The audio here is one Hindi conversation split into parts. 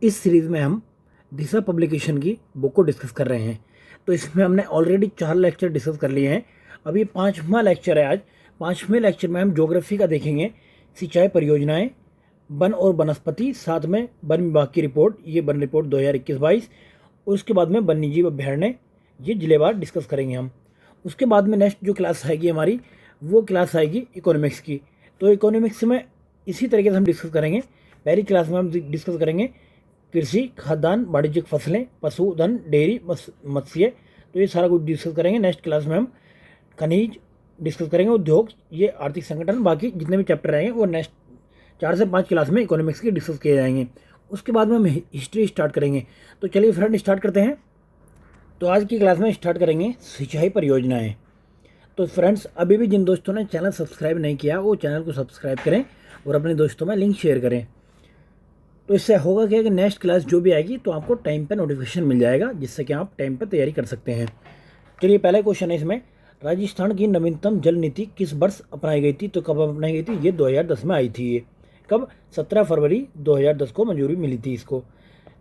इस सीरीज़ में हम दिशा पब्लिकेशन की बुक को डिस्कस कर रहे हैं। तो इसमें हमने ऑलरेडी 4 लेक्चर डिस्कस कर लिए हैं। अब ये 5वां लेक्चर है। आज 5वें लेक्चर में हम ज्योग्राफी का देखेंगे, सिंचाई परियोजनाएं, वन और वनस्पति, साथ में वन विभाग की रिपोर्ट, ये वन रिपोर्ट 2021-22। उसके बाद में वन्यजीव अभ्यारण्य, ये जिलेवार डिस्कस करेंगे हम। उसके बाद में नेक्स्ट जो क्लास आएगी हमारी, वो क्लास आएगी इकोनॉमिक्स की। तो इकोनॉमिक्स में इसी तरीके से हम डिस्कस करेंगे। पहली क्लास में हम डिस्कस करेंगे कृषि, खाद्यान्न, वाणिज्यिक फसलें, पशुधन, डेयरी, मत्स्य, तो ये सारा कुछ डिस्कस करेंगे। नेक्स्ट क्लास में हम खनिज डिस्कस करेंगे, उद्योग, ये आर्थिक संगठन, बाकी जितने भी चैप्टर रहेंगे वो नेक्स्ट 4 से 5 क्लास में इकोनॉमिक्स के डिस्कस किए जाएंगे। उसके बाद में हम हिस्ट्री स्टार्ट करेंगे। तो चलिए फ्रेंड स्टार्ट करते हैं। तो आज की क्लास में स्टार्ट करेंगे सिंचाई परियोजनाएं। तो फ्रेंड्स, अभी भी जिन दोस्तों ने चैनल सब्सक्राइब नहीं किया वो चैनल को सब्सक्राइब करें और अपने दोस्तों में लिंक शेयर करें। तो इससे होगा क्या कि नेक्स्ट क्लास जो भी आएगी तो आपको टाइम पे नोटिफिकेशन मिल जाएगा, जिससे कि आप टाइम पे तैयारी कर सकते हैं। चलिए पहला क्वेश्चन है इसमें, राजस्थान की नवीनतम जल नीति किस वर्ष अपनाई गई थी? तो कब अपनाई गई थी? ये 2010 में आई थी। ये कब? 17 फरवरी 2010 को मंजूरी मिली थी इसको।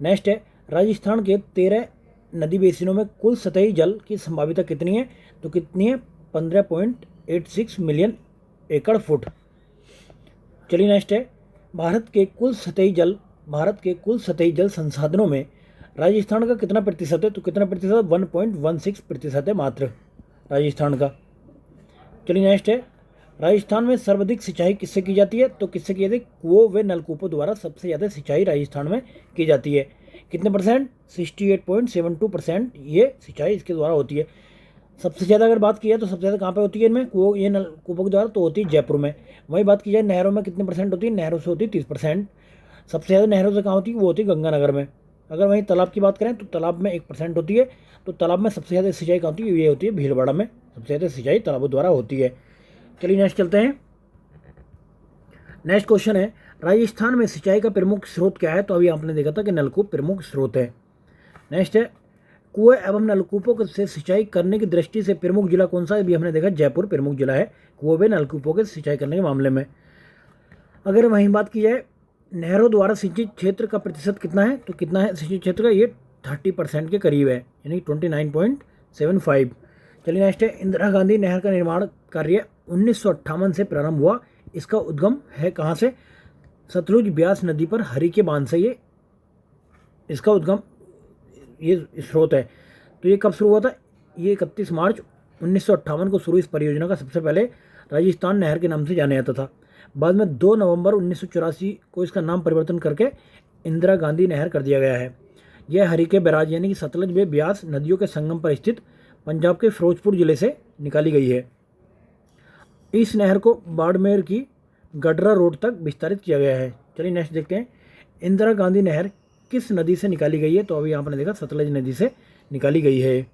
नेक्स्ट है, राजस्थान के 13 नदी बेसिनों में कुल सतही जल की संभाव्यता कितनी है? तो कितनी है? 15.86 मिलियन एकड़ फुट। चलिए नेक्स्ट है, भारत के कुल सतही जल संसाधनों में राजस्थान का कितना प्रतिशत है? तो कितना प्रतिशत? 1.16% है मात्र राजस्थान का। चलिए नेक्स्ट है, राजस्थान में सर्वाधिक सिंचाई किससे की जाती है? तो किससे की जाती है? कुओं व नलकूपों द्वारा सबसे ज़्यादा सिंचाई राजस्थान में की जाती है। कितने परसेंट? 68.72% ये सिंचाई इसके द्वारा होती है। सबसे ज़्यादा अगर बात की जाए तो सबसे ज़्यादा कहाँ पे होती है इनमें? कुओं, ये नलकूपों के द्वारा तो होती है जयपुर में। वही बात की जाए नहरों में कितने परसेंट होती है? नहरों से होती है 30%। सबसे ज़्यादा नहरों से कहाँ होती है? वो होती है गंगानगर में। अगर वहीं तालाब की बात करें तो तालाब में 1% होती है। तो तालाब में सबसे ज़्यादा सिंचाई कहाँ होती है? ये होती है भीलवाड़ा में, सबसे ज़्यादा सिंचाई तालाबों द्वारा होती है। चलिए नेक्स्ट चलते हैं। नेक्स्ट क्वेश्चन है, राजस्थान में सिंचाई का प्रमुख स्रोत क्या है? तो अभी आपने देखा था कि नलकूप प्रमुख स्रोत है। नेक्स्ट है, कुएं एवं नलकूपों से सिंचाई करने की दृष्टि से प्रमुख जिला कौन सा है? अभी हमने देखा जयपुर प्रमुख जिला है कुएं व नलकूपों के सिंचाई करने के मामले में। अगर वहीं बात की जाए नहरों द्वारा सिंचित क्षेत्र का प्रतिशत कितना है? तो कितना है सिंचित क्षेत्र का? ये 30% के करीब है, यानी 29.75। चलिए नेक्स्ट है, इंदिरा गांधी नहर का निर्माण कार्य 1958 से प्रारंभ हुआ। इसका उद्गम है कहाँ से? सतलुज ब्यास नदी पर हरिके बांध से ये इसका उद्गम, ये स्रोत है। तो ये कब शुरू हुआ था? ये 31 मार्च 1958 को शुरू इस परियोजना का सबसे पहले राजस्थान नहर के नाम से जाना जाता था। बाद में 2 नवंबर 1984 को इसका नाम परिवर्तन करके इंदिरा गांधी नहर कर दिया गया है। यह हरिके बैराज यानी कि सतलज व ब्यास नदियों के संगम पर स्थित पंजाब के फिरोजपुर जिले से निकाली गई है। इस नहर को बाड़मेर की गडरा रोड तक विस्तारित किया गया है। चलिए नेक्स्ट देखते हैं, इंदिरा गांधी नहर किस नदी से निकाली गई है? तो अभी आपने देखा सतलज नदी से निकाली गई है।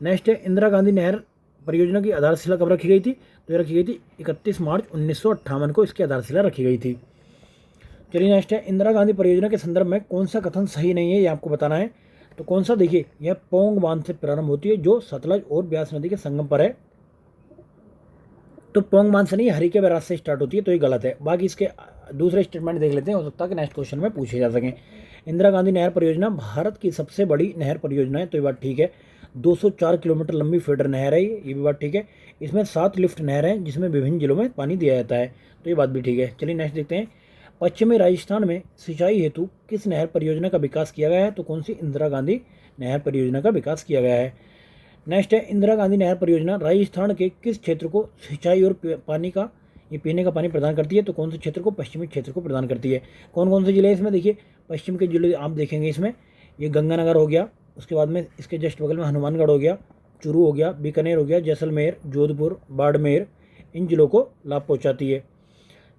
नेक्स्ट है, इंदिरा गांधी नहर परियोजना की आधारशिला कब रखी गई थी? तो ये रखी गई थी 31 मार्च 1958 को इसकी आधारशिला रखी गई थी। चलिए नेक्स्ट है, इंदिरा गांधी परियोजना के संदर्भ में कौन सा कथन सही नहीं है, ये आपको बताना है। तो कौन सा? देखिए, यह पोंग बांध से प्रारंभ होती है जो सतलज और ब्यास नदी के संगम पर है। तो पोंग बांध से नहीं, हरिके बैराज से स्टार्ट होती है, तो ये गलत है। बाकी इसके दूसरे स्टेटमेंट देख लेते हैं, हो सकता है कि नेक्स्ट क्वेश्चन में पूछे जा सकें। इंदिरा गांधी नहर परियोजना भारत की सबसे बड़ी नहर परियोजना है, तो ये बात ठीक है। 204 किलोमीटर लंबी फीडर नहर है ये भी बात ठीक है। इसमें 7 लिफ्ट नहर हैं जिसमें विभिन्न जिलों में पानी दिया जाता है, तो ये बात भी ठीक है। चलिए नेक्स्ट देखते हैं, पश्चिमी राजस्थान में सिंचाई हेतु किस नहर परियोजना का विकास किया गया है? तो कौन सी? इंदिरा गांधी नहर परियोजना का विकास किया गया है। नेक्स्ट है, इंदिरा गांधी नहर परियोजना राजस्थान के किस क्षेत्र को सिंचाई और पानी का, ये पीने का पानी प्रदान करती है? तो कौन से क्षेत्र को? पश्चिमी क्षेत्र को प्रदान करती है। कौन कौन से जिले इसमें? देखिए, पश्चिम के जिले आप देखेंगे इसमें, ये गंगानगर हो गया, उसके बाद में इसके जस्ट बगल में हनुमानगढ़ हो गया, चूरू हो गया, बीकानेर हो गया, जैसलमेर, जोधपुर, बाड़मेर, इन जिलों को लाभ पहुँचाती है।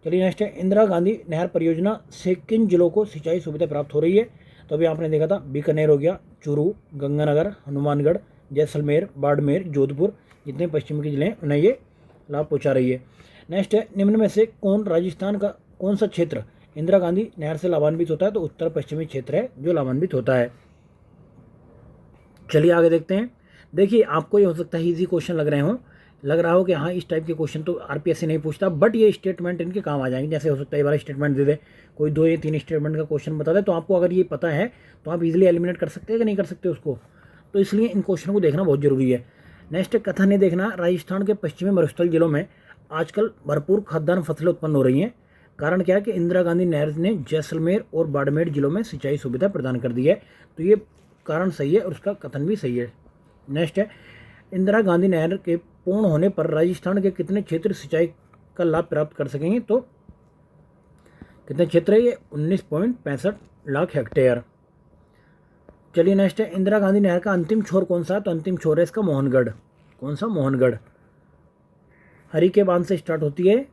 चलिए नेक्स्ट है, इंदिरा गांधी नहर परियोजना से किन जिलों को सिंचाई सुविधा प्राप्त हो रही है? तो अभी आपने देखा था बीकानेर हो गया, चूरू, गंगानगर, हनुमानगढ़, जैसलमेर, बाड़मेर, जोधपुर, जितने पश्चिम के जिले हैं उन्हें ये लाभ पहुंचा रही है। नेक्स्ट है, निम्न में से राजस्थान का कौन सा क्षेत्र इंदिरा गांधी नहर से लाभान्वित होता है? तो उत्तर पश्चिमी क्षेत्र है जो लाभान्वित होता है। चलिए आगे देखते हैं। देखिए, आपको ये हो सकता है ईजी क्वेश्चन लग रहे हों लग रहा हो कि हाँ इस टाइप के क्वेश्चन तो आरपीएससी नहीं पूछता, बट ये स्टेटमेंट इनके काम आ जाएंगे। जैसे हो सकता है ये वाला स्टेटमेंट दे दे, कोई 2 या 3 स्टेटमेंट का क्वेश्चन बता दे, तो आपको अगर ये पता है तो आप इजीली एलिमिनेट कर सकते हैं कि नहीं कर सकते उसको। तो इसलिए इन क्वेश्चन को देखना बहुत जरूरी है। नेक्स्ट कथन ये देखना, राजस्थान के पश्चिमी मरुस्थल जिलों में आजकल भरपूर खाद्यान्न फसलें उत्पन्न हो रही हैं। कारण क्या है कि इंदिरा गांधी नहर ने जैसलमेर और बाड़मेर जिलों में सिंचाई सुविधा प्रदान कर दी है। तो ये कारण सही है और उसका कथन भी सही है। नेक्स्ट है, इंदिरा गांधी नहर के पूर्ण होने पर राजस्थान के कितने क्षेत्र सिंचाई का लाभ प्राप्त कर सकेंगे? तो कितने क्षेत्र है ये? 19.65 लाख हेक्टेयर। चलिए नेक्स्ट है, इंदिरा गांधी नहर का अंतिम छोर कौन सा है? तो अंतिम छोर है इसका मोहनगढ़। कौन सा? मोहनगढ़। हरी के बांध से स्टार्ट होती है,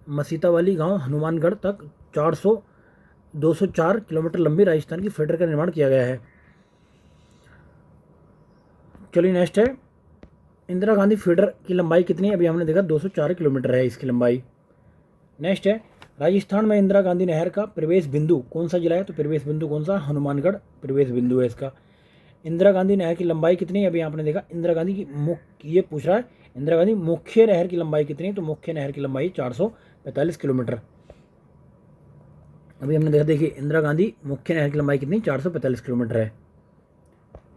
मसीतावाली गांव हनुमानगढ़ तक 204 किलोमीटर लंबी राजस्थान की फीडर का निर्माण किया गया है। चलिए नेक्स्ट है, इंदिरा गांधी फीडर की लंबाई कितनी है? अभी हमने देखा 204 किलोमीटर है इसकी लंबाई। नेक्स्ट है, राजस्थान में इंदिरा गांधी नहर का प्रवेश बिंदु कौन सा जिला है? तो प्रवेश बिंदु कौन सा? हनुमानगढ़ प्रवेश बिंदु है इसका। इंदिरा गांधी नहर की लंबाई कितनी है? अभी आपने देखा इंदिरा गांधी की मुख्य, ये पूछ रहा है इंदिरा गांधी मुख्य नहर की लंबाई कितनी है? तो मुख्य नहर की लंबाई 445 किलोमीटर। अभी हमने देखा, देखिए इंदिरा गांधी मुख्य नहर की लंबाई कितनी? 445 किलोमीटर है।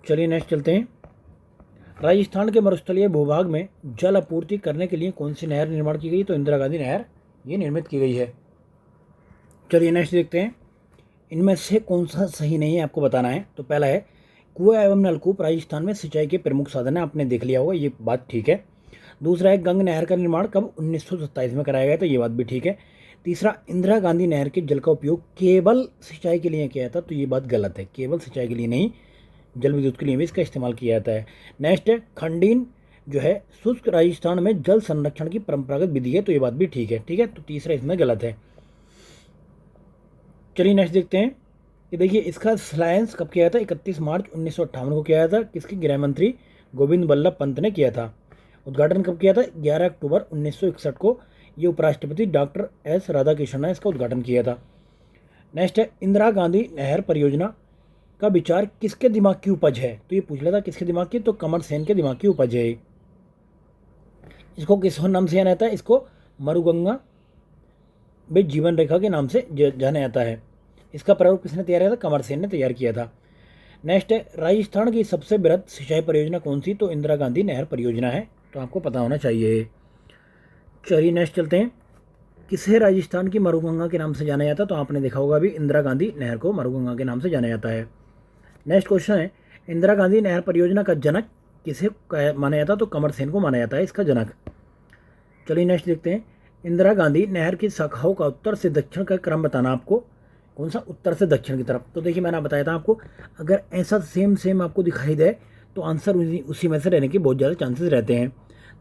चलिए नेक्स्ट चलते हैं, राजस्थान के मरुस्थलीय भूभाग में जल आपूर्ति करने के लिए कौन सी नहर निर्माण की गई? तो इंदिरा गांधी नहर ये निर्मित की गई है। चलिए नेक्स्ट देखते हैं, इनमें से कौन सा सही नहीं है आपको बताना है। तो पहला है, कुआं एवं नलकूप राजस्थान में सिंचाई के प्रमुख साधन है। आपने देख लिया होगा, ये बात ठीक है। दूसरा है, गंग नहर का निर्माण कब? 1927 में कराया गया, तो ये बात भी ठीक है। तीसरा, इंदिरा गांधी नहर के जल का उपयोग केवल सिंचाई के लिए किया था, तो ये बात गलत है। केवल सिंचाई के लिए नहीं, जल विद्युत के लिए भी इसका इस्तेमाल किया जाता है। नेक्स्ट है, खंडीन जो है शुष्क राजस्थान में जल संरक्षण की परंपरागत विधि है, तो ये बात भी ठीक है। ठीक है, तो तीसरा इसमें गलत है। चलिए नेक्स्ट देखते हैं कि देखिए इसका साइंस कब किया था? 31 मार्च 1958 को किया था। किसकी? गृह मंत्री गोविंद बल्लभ पंत ने किया था। उद्घाटन कब किया था? 11 अक्टूबर 1961 को। ये उपराष्ट्रपति डॉक्टर एस राधाकृष्णन ने इसका उद्घाटन किया था। नेक्स्ट है, इंदिरा गांधी नहर परियोजना का विचार किसके दिमाग की उपज है? तो ये पूछ लेता किसके दिमाग की? तो कमर सेन के दिमाग की उपज है। इसको किस नाम से जाना जाता है? इसको मरुगंगा वे जीवन रेखा के नाम से जाना जाता है। इसका प्रारूप किसने तैयार किया था? कमर सेन ने तैयार किया था। नेक्स्ट है, राजस्थान की सबसे बृहद सिंचाई परियोजना कौन सी? तो इंदिरा गांधी नहर परियोजना है, तो आपको पता होना चाहिए। चलिए नेक्स्ट चलते हैं, किसे राजस्थान की मरुगंगा के नाम से जाना जाता है? तो आपने देखा होगा अभी इंदिरा गांधी नहर को मरुगंगा के नाम से जाना जाता है। नेक्स्ट क्वेश्चन है, इंदिरा गांधी नहर परियोजना का जनक किसे माना जाता है? तो कमर सेन को माना जाता है इसका जनक। चलिए नेक्स्ट देखते हैं, इंदिरा गांधी नहर की शाखाओं का उत्तर से दक्षिण का क्रम बताना आपको। कौन सा? उत्तर से दक्षिण की तरफ। तो देखिए मैंने बताया था आपको, अगर ऐसा सेम आपको दिखाई दे तो आंसर उसी में से रहने के बहुत ज़्यादा चांसेस रहते हैं।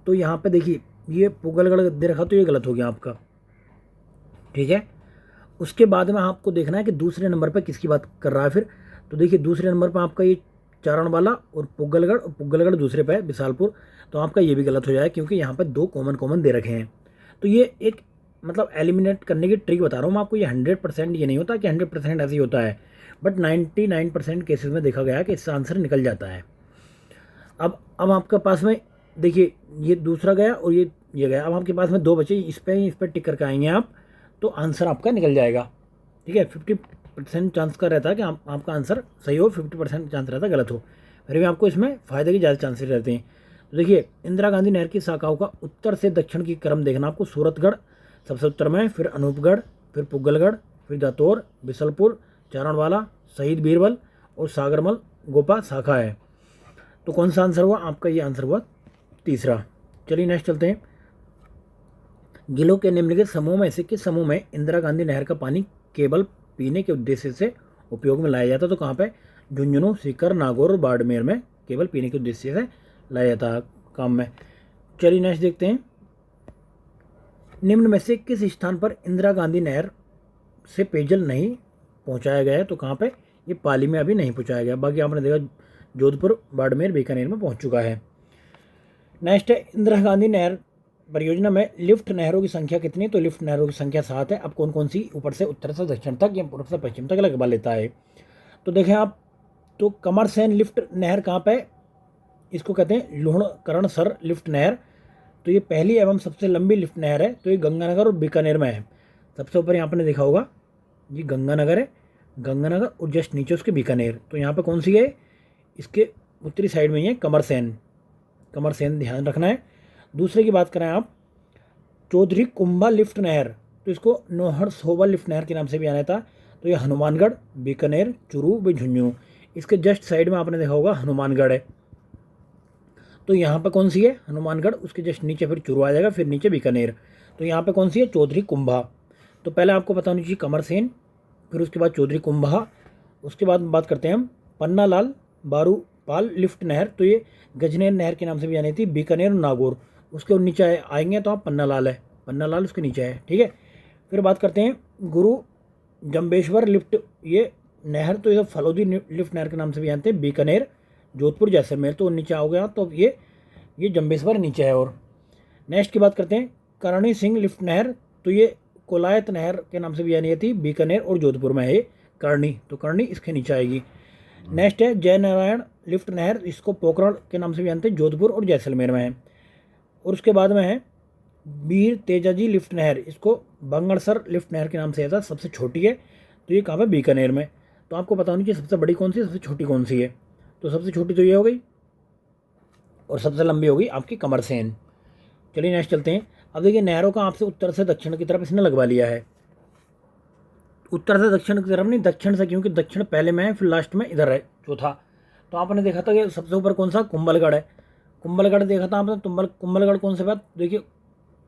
तो यहाँ पे देखिए ये पुगलगढ़ दे रखा, तो ये गलत हो गया आपका। ठीक है, उसके बाद में आपको देखना है कि दूसरे नंबर पर किसकी बात कर रहा है फिर। तो देखिए दूसरे नंबर पर आपका ये चारणवाला और पुगलगढ़ दूसरे पे है बिसालपुर, तो आपका ये भी गलत हो जाए क्योंकि यहाँ पर 2 कॉमन दे रखे हैं। तो ये एक मतलब एलिमिनेट करने की ट्रिक बता रहा हूँ मैं आपको। ये 100% ये नहीं होता कि 100% ऐसे ही होता है, बट 99% केसेस में देखा गया है कि इसका आंसर निकल जाता है। अब आपके पास में देखिए ये दूसरा गया और ये गया। अब आपके पास में 2 बचे, इस पर टिक करके आएंगे आप, तो आंसर आपका निकल जाएगा। ठीक है, 50% चांस का रहता है कि आपका आंसर सही हो, 50% चांस रहता है गलत हो। फिर भी आपको इसमें फ़ायदे के ज़्यादा चांसेस रहते हैं। तो देखिए इंदिरा गांधी नहर की शाखाओं का उत्तर से दक्षिण की क्रम देखना आपको। सूरतगढ़ सबसे उत्तर में, फिर अनूपगढ़, फिर पुगलगढ़, फिर दतौर, बिसलपुर, चारणवाला, शहीद बीरबल और सागरमल गोपा शाखा है। तो कौन सा आंसर हुआ आपका? ये आंसर हुआ तीसरा। चलिए नेक्स्ट चलते हैं, जिलों के निम्नलिखित समूह में से किस समूह में इंदिरा गांधी नहर का पानी केवल पीने के उद्देश्य से उपयोग में लाया जाता? तो कहाँ पे? झुंझुनू, सीकर, नागौर और बाड़मेर में केवल पीने के उद्देश्य से लाया जाता है काम में। चलिए नेक्स्ट देखते हैं, निम्न में से किस स्थान पर इंदिरा गांधी नहर से पेयजल नहीं पहुंचाया गया है? तो कहाँ पे? ये पाली में अभी नहीं पहुंचाया गया, बाकी आपने देखा जोधपुर, बाड़मेर, बीकानेर में पहुंच चुका है। नेक्स्ट है, इंदिरा गांधी नहर परियोजना में लिफ्ट नहरों की संख्या कितनी? तो लिफ्ट नहरों की संख्या 7 है। अब कौन कौन सी? ऊपर से उत्तर से दक्षिण तक या पूर्व से पश्चिम तक लगवा लेता है। तो देखें आप, तो कमरसेन लिफ्ट नहर कहाँ पे? इसको कहते हैं लुहणकरण सर लिफ्ट नहर, तो ये पहली एवं सबसे लंबी लिफ्ट नहर है, तो ये गंगानगर और बीकानेर में है। सबसे ऊपर यहाँ आपने देखा होगा ये गंगानगर है, गंगानगर और जस्ट नीचे उसके बीकानेर। तो यहाँ पे कौन सी है, इसके उत्तरी साइड में ही है कमरसेन, कमरसेन ध्यान रखना है। दूसरे की बात करें आप, चौधरी कुंभा लिफ्ट नहर, तो इसको नोहर सोबा लिफ्ट नहर के नाम से भी आना था। तो ये हनुमानगढ़, बीकानेर, चूरू व झुंझुनू, इसके जस्ट साइड में आपने देखा होगा हनुमानगढ़ है। तो यहाँ पे कौन सी है, हनुमानगढ़, उसके जस्ट नीचे फिर चूरू आ जाएगा, फिर नीचे बीकानेर। तो यहाँ पे कौन सी है, चौधरी कुंभा। तो पहले आपको पता होनी चाहिए कमरसेन, फिर उसके बाद चौधरी कुंभा। उसके बाद बात करते हैं हम पन्नालाल बारूपाल लिफ्ट नहर, तो ये गजनेर नहर के नाम से भी जानी थी, बीकानेर और नागौर। उसके नीचे आएंगे तो आप पन्नालाल है, पन्नालाल उसके नीचे है, ठीक है। फिर बात करते हैं गुरु जम्बेश्वर लिफ्ट, ये नहर तो ये फलोदी लिफ्ट नहर के नाम से भी जानते हैं, बीकानेर, जोधपुर, जैसलमेर। तो नीचे आओगे आप तो ये जम्बेश्वर नीचे है। और नेक्स्ट की बात करते हैं करणी सिंह लिफ्ट नहर, तो ये कोलायत नहर के नाम से भी जानी जाती है, बीकानेर और जोधपुर में है करणी, तो करणी इसके नीचे आएगी। नेक्स्ट है जय नारायण लिफ्ट नहर, इसको पोखरण के नाम से भी जानते हैं, जोधपुर और जैसलमेर में है। और उसके बाद में है वीर तेजाजी लिफ्ट नहर, इसको बंगड़सर लिफ्ट नहर के नाम से आता, सबसे छोटी है। तो ये कहाँ पे, बीकानेर में। तो आपको पता होनी चाहिए सबसे बड़ी कौन सी है, सबसे छोटी कौन सी है। तो सबसे छोटी तो ये हो गई और सबसे लंबी होगी आपकी कमरसेन। चलिए नेक्स्ट चलते हैं। अब देखिए नहरों का आपसे उत्तर से दक्षिण की तरफ इसने लगवा लिया है। उत्तर से दक्षिण की तरफ नहीं, दक्षिण से, क्योंकि दक्षिण पहले में है, फिर लास्ट में इधर है चौथा। तो आपने देखा था कि सबसे ऊपर कौन सा, कुंभलगढ़ है। कुंभलगढ़ देखा था आपने, कुंभलगढ़ कौन से बात, देखिए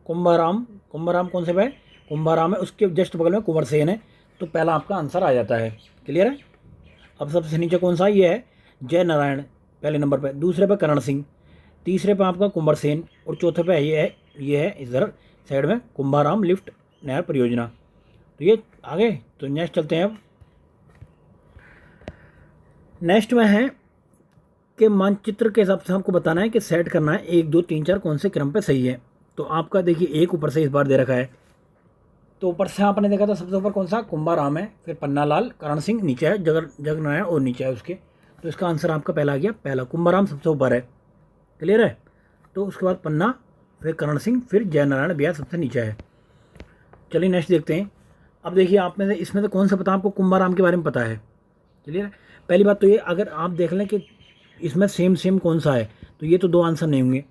कुंभाराम, कुंभाराम कौन से पे है, कुंभाराम है, उसके जस्ट बगल में कुंवरसेन है। तो पहला आपका आंसर आ जाता है, क्लियर है। अब सबसे नीचे कौन सा, ये है जय नारायण पहले नंबर पे, दूसरे पे करण सिंह, तीसरे पे आपका कुंवरसेन, और चौथे पे ये है इधर साइड में कुंभाराम लिफ्ट नहर परियोजना। तो ये आगे, तो नेक्स्ट चलते हैं। अब नेक्स्ट में है कि मानचित्र के हिसाब से आपको बताना है कि सेट करना है 1 2 3 4 कौन से क्रम पे सही है। तो आपका देखिए एक ऊपर से इस बार दे रखा है, तो ऊपर से आपने देखा था सबसे ऊपर कौन सा, कुंभाराम है, फिर पन्नालाल, करण सिंह नीचे है, जगनारायण और नीचे है उसके। तो इसका आंसर आपका पहला आ गया, पहला कुंभाराम सबसे ऊपर है, क्लियर है। तो उसके बाद पन्ना, फिर करण सिंह, फिर जयनारायण बिहार सबसे नीचे है। चलिए नेक्स्ट देखते हैं। अब देखिए आप में से इसमें से कौन सा पता, आपको कुंभाराम के बारे में पता है, क्लियर है। पहली बात तो ये, अगर आप देख लें कि इसमें सेम कौन सा है, तो ये तो 2 आंसर नहीं होंगे।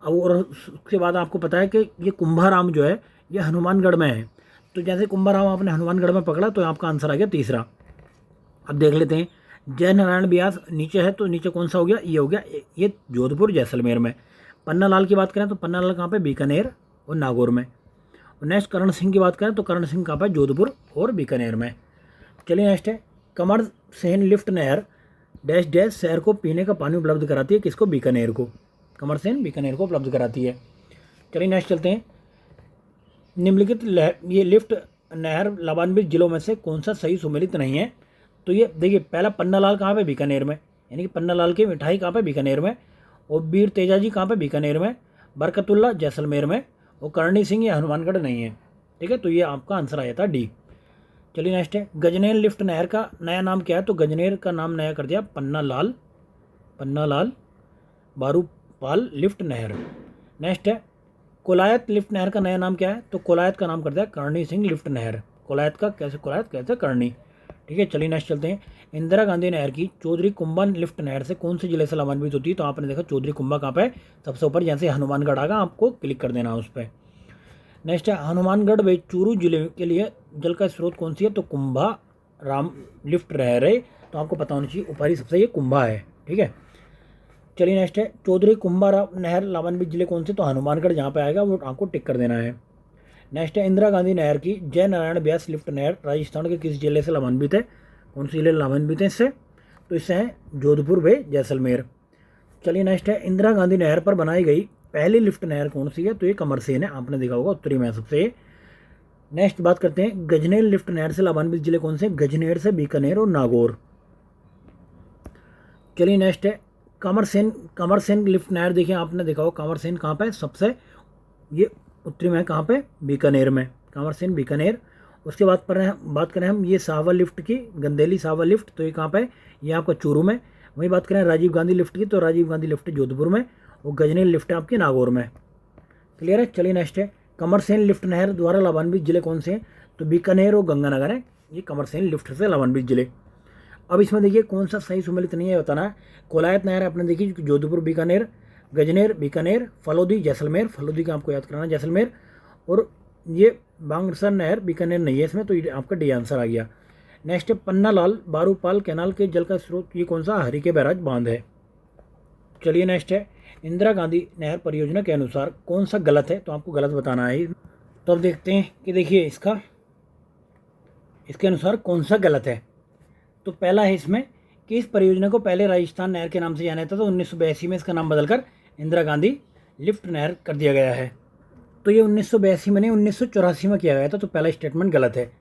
अब और उसके बाद आपको पता है कि ये कुंभाराम जो है ये हनुमानगढ़ में है। तो जैसे कुंभाराम आपने हनुमानगढ़ में पकड़ा, तो आपका आंसर आ गया तीसरा। अब देख लेते हैं, जय नारायण ब्यास नीचे है, तो नीचे कौन सा हो गया, ये हो गया, ये जोधपुर जैसलमेर में। पन्नालाल की बात करें तो पन्नालाल कहाँ पे, बीकानेर और नागौर में। और नेक्स्ट करण सिंह की बात करें तो करण सिंह कहाँ पे, जोधपुर और बीकानेर में। चलिए नेक्स्ट है कमर सेन लिफ्ट नहर डैश डैश शहर को पीने का पानी उपलब्ध कराती है, किसको, बीकानेर को। कमर सेन बीकानेर को उपलब्ध कराती है। चलिए नेक्स्ट चलते हैं। निम्नलिखित ये लिफ्ट नहर लाभान्वित जिलों में से कौन सा सही सुमेलित नहीं है। तो ये देखिए पहला पन्नालाल कहाँ पे, बीकानेर में, यानी कि पन्नालाल की मिठाई कहाँ पे, बीकानेर में। और वीर तेजाजी कहाँ पे, बीकानेर में। बरकतुल्ला जैसलमेर में। और करणी सिंह ये हनुमानगढ़ नहीं है, ठीक है। तो ये आपका आंसर आया था डी। चलिए नेक्स्ट है गजनेर लिफ्ट नहर का नया नाम क्या है। तो गजनेर का नाम नया कर दिया पन्नालाल बारूपाल लिफ्ट नहर। नेक्स्ट है कोलायत लिफ्ट नहर का नया नाम क्या है। तो कोलायत का नाम कर दिया करणी सिंह लिफ्ट नहर। कोलायत का कैसे, कोलायत कैसे, करणी, ठीक है। चलिए नेक्स्ट चलते हैं। इंदिरा गांधी नहर की चौधरी कुंभा लिफ्ट नहर से कौन से जिले से लाभान्वित होती है। तो आपने देखा चौधरी कुंभा कहाँ पे, सबसे ऊपर, जैसे हनुमानगढ़ आगा आपको क्लिक कर देना उस पर। नेक्स्ट है हनुमानगढ़ व चूरू जिले के लिए जल का स्रोत कौन सी है। तो कुंभा राम लिफ्ट नहर है। तो आपको पता होना चाहिए ऊपर ही सबसे ये कुंभा है, ठीक है। चलिए नेक्स्ट है चौधरी कुंभा नहर लाभान्वित जिले कौन से। तो हनुमानगढ़ जहाँ पे आएगा वो आपको टिक कर देना है। नेक्स्ट है इंदिरा गांधी नहर की जय नारायण ब्यास लिफ्ट नहर राजस्थान के किस जिले से लाभान्वित है। कौन से जिले लाभान्वित है इससे। तो इससे है जोधपुर व जैसलमेर। चलिए नेक्स्ट है इंदिरा गांधी नहर पर बनाई गई पहली लिफ्ट नहर कौन सी है। तो ये कमरसेन है, आपने देखा होगा उत्तरी में सबसे। नेक्स्ट बात करते हैं गजनेर लिफ्ट नहर से लाभान्वित जिले कौन से। गजनेर से बीकानेर और नागौर। चलिए नेक्स्ट है कमरसेन लिफ्ट नहर। देखिए आपने देखा होगा कमरसेन कहाँ पे, सबसे ये उत्तरी में, कहाँ पे, बीकानेर में, कमरसेन बीकानेर। उसके बाद पर बात करें हम ये साहवा लिफ्ट की, गंदेली साहवा लिफ्ट, तो ये कहाँ पे, ये आपका चूरू में। वहीं बात करें राजीव गांधी लिफ्ट की, तो राजीव गांधी लिफ्ट जोधपुर में। और गजनेर लिफ्ट है आपकी नागौर में। क्लियर है। चलिए नेक्स्ट है, कमरसेन लिफ्ट नहर द्वारा लाभान्वित जिले कौन से हैं? तो बीकानेर और गंगानगर है, ये कमरसेन लिफ्ट से लाभान्वित जिले। अब इसमें देखिए कौन सा सही सुमेलित नहीं है बताना है। कोलायत नहर आपने देखी जोधपुर बीकानेर, गजनेर बीकानेर, फलोदी जैसलमेर, फलोदी का आपको याद कराना जैसलमेर, और ये बांगरसर नहर बीकानेर नहीं है इसमें, तो ये आपका डी आंसर आ गया। नेक्स्ट है, पन्नालाल बारूपाल कैनाल के जल का स्रोत ये कौन सा? हरिके बैराज बांध है। चलिए नेक्स्ट है, इंदिरा गांधी नहर परियोजना के अनुसार कौन सा गलत है? तो आपको गलत बताना है। तो अब देखते हैं कि देखिए इसके अनुसार कौन सा गलत है। तो पहला है इसमें कि इस परियोजना को पहले राजस्थान नहर के नाम से जाना जाता था, तो 1982 में इसका नाम बदलकर इंदिरा गांधी लिफ्ट नहर कर दिया गया है। तो ये 1982 में नहीं 1984 में किया गया था, तो पहला स्टेटमेंट गलत है।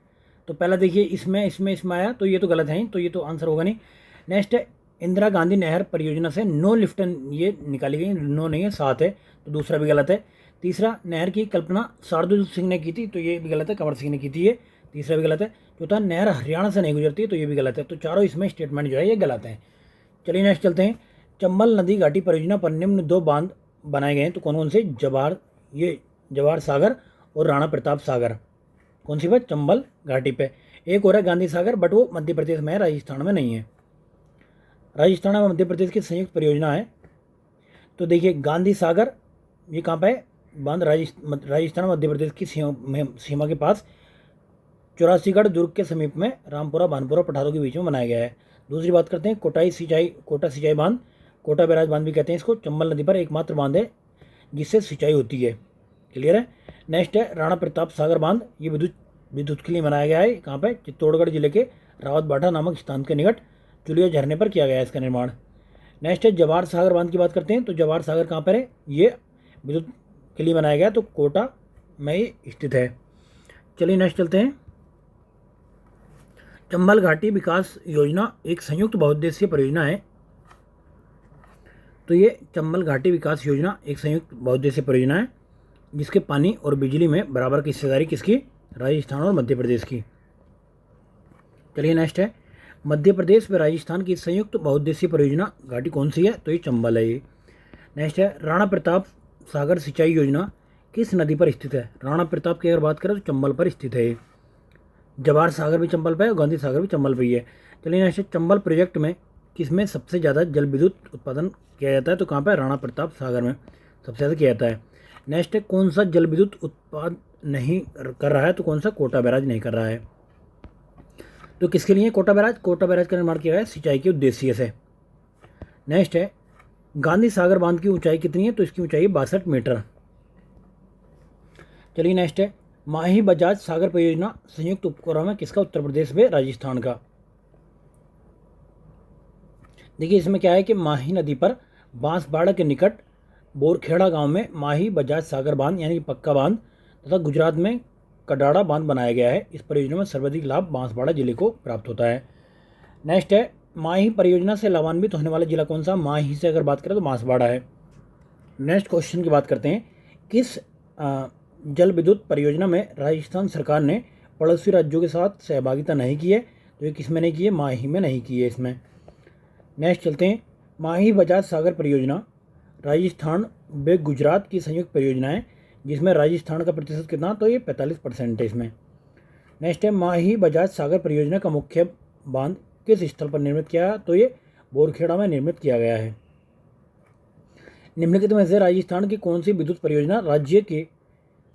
तो पहला देखिए इसमें आया, तो ये तो गलत है ही, तो ये तो आंसर होगा नहीं। नेक्स्ट है, इंदिरा गांधी नहर परियोजना से नो लिफ्ट ये निकाली गई, नो नहीं है 7 है, तो दूसरा भी गलत है। तीसरा, नहर की कल्पना शार्दुल सिंह ने की थी, तो ये भी गलत है, कंवर सिंह ने की थी, ये तीसरा भी गलत है। चौथा, नहर हरियाणा से नहीं गुजरती, तो ये भी गलत है। तो चारों इसमें स्टेटमेंट जो है ये गलत है। चलिए नेक्स्ट चलते हैं, चंबल नदी घाटी परियोजना पर निम्न 2 बांध बनाए गए हैं, तो कौन कौन से? जवाहर सागर और राणा प्रताप सागर। कौन सी बात? चंबल घाटी पे। एक और है गांधी सागर, बट वो मध्य प्रदेश में है, राजस्थान में नहीं है। राजस्थान और मध्य प्रदेश की संयुक्त परियोजना है। तो देखिए गांधी सागर ये कहाँ पे है? बांध राजस्थान मध्य प्रदेश की सीमा के पास चौरासीगढ़ दुर्ग के समीप में रामपुरा भानपुरा पठारों के बीच में बनाया गया है। दूसरी बात करते हैं, कोटा सिंचाई बांध, कोटा बैराज बांध भी कहते हैं इसको, चंबल नदी पर एकमात्र बांध है जिससे सिंचाई होती है। क्लियर है। नेक्स्ट है, राणा प्रताप सागर बांध, ये विद्युत के लिए बनाया गया है। कहाँ पे? चित्तौड़गढ़ जिले के रावत बाटा नामक स्थान के निकट चुलिया झरने पर किया गया है इसका निर्माण। नेक्स्ट है, जवाहर सागर बांध की बात करते हैं, तो जवाहर सागर कहाँ पर है? ये विद्युत के लिए बनाया गया, तो कोटा में ये स्थित है। चलिए नेक्स्ट चलते हैं, चंबल घाटी विकास योजना एक संयुक्त बहुउद्देशीय परियोजना है। तो ये चंबल घाटी विकास योजना एक संयुक्त बहुउद्देशीय परियोजना है जिसके पानी और बिजली में बराबर की हिस्सेदारी किसकी? राजस्थान और मध्य प्रदेश की। चलिए नेक्स्ट है, मध्य प्रदेश व राजस्थान की संयुक्त बहुउद्देशीय परियोजना घाटी कौन सी है? तो ये चंबल है ये। नेक्स्ट है, राणा प्रताप सागर सिंचाई योजना किस नदी पर स्थित है? राणा प्रताप की अगर बात करें तो चंबल पर स्थित है। जवाहर सागर भी चंबल पर है और गांधी सागर भी चंबल पर ही है। चलिए नेक्स्ट, चंबल प्रोजेक्ट में किसमें सबसे ज़्यादा जल विद्युत उत्पादन किया जाता है? तो कहाँ पर? राणा प्रताप सागर में सबसे ज़्यादा किया जाता है। नेक्स्ट है, कौन सा जल विद्युत उत्पाद नहीं कर रहा है? तो कौन सा? कोटा बैराज नहीं कर रहा है। तो किसके लिए कोटा बैराज? कोटा बैराज का निर्माण किया गया है सिंचाई के उद्देश्य से। नेक्स्ट है, गांधी सागर बांध की ऊंचाई कितनी है? तो इसकी ऊंचाई 62 मीटर। चलिए नेक्स्ट है, माही बजाज सागर परियोजना संयुक्त उपक्रम है किसका? उत्तर प्रदेश में राजस्थान का। देखिए इसमें क्या है कि माही नदी पर बांसवाड़ा के निकट बोरखेड़ा गांव में माही बजाज सागर बांध यानी पक्का बांध तथा गुजरात में कडाड़ा बांध बनाया गया है। इस परियोजना में सर्वाधिक लाभ बांसवाड़ा जिले को प्राप्त होता है। नेक्स्ट है, माही परियोजना से लाभान्वित होने वाला जिला कौन सा? माही से अगर बात करें तो बांसवाड़ा है। नेक्स्ट क्वेश्चन की बात करते हैं, किस जल विद्युत परियोजना में राजस्थान सरकार ने पड़ोसी राज्यों के साथ सहभागिता नहीं की है? तो ये किस में नहीं की है? माही में नहीं की है इसमें। नेक्स्ट चलते हैं, माही बजाज सागर परियोजना राजस्थान व गुजरात की संयुक्त परियोजना है जिसमें राजस्थान का प्रतिशत कितना? तो ये 45% है इसमें। नेक्स्ट है, माही बजाज सागर परियोजना का मुख्य बांध किस स्थल पर निर्मित किया है? तो ये बोरखेड़ा में निर्मित किया गया है। निम्नलिखित में से राजस्थान की कौन सी विद्युत परियोजना राज्य के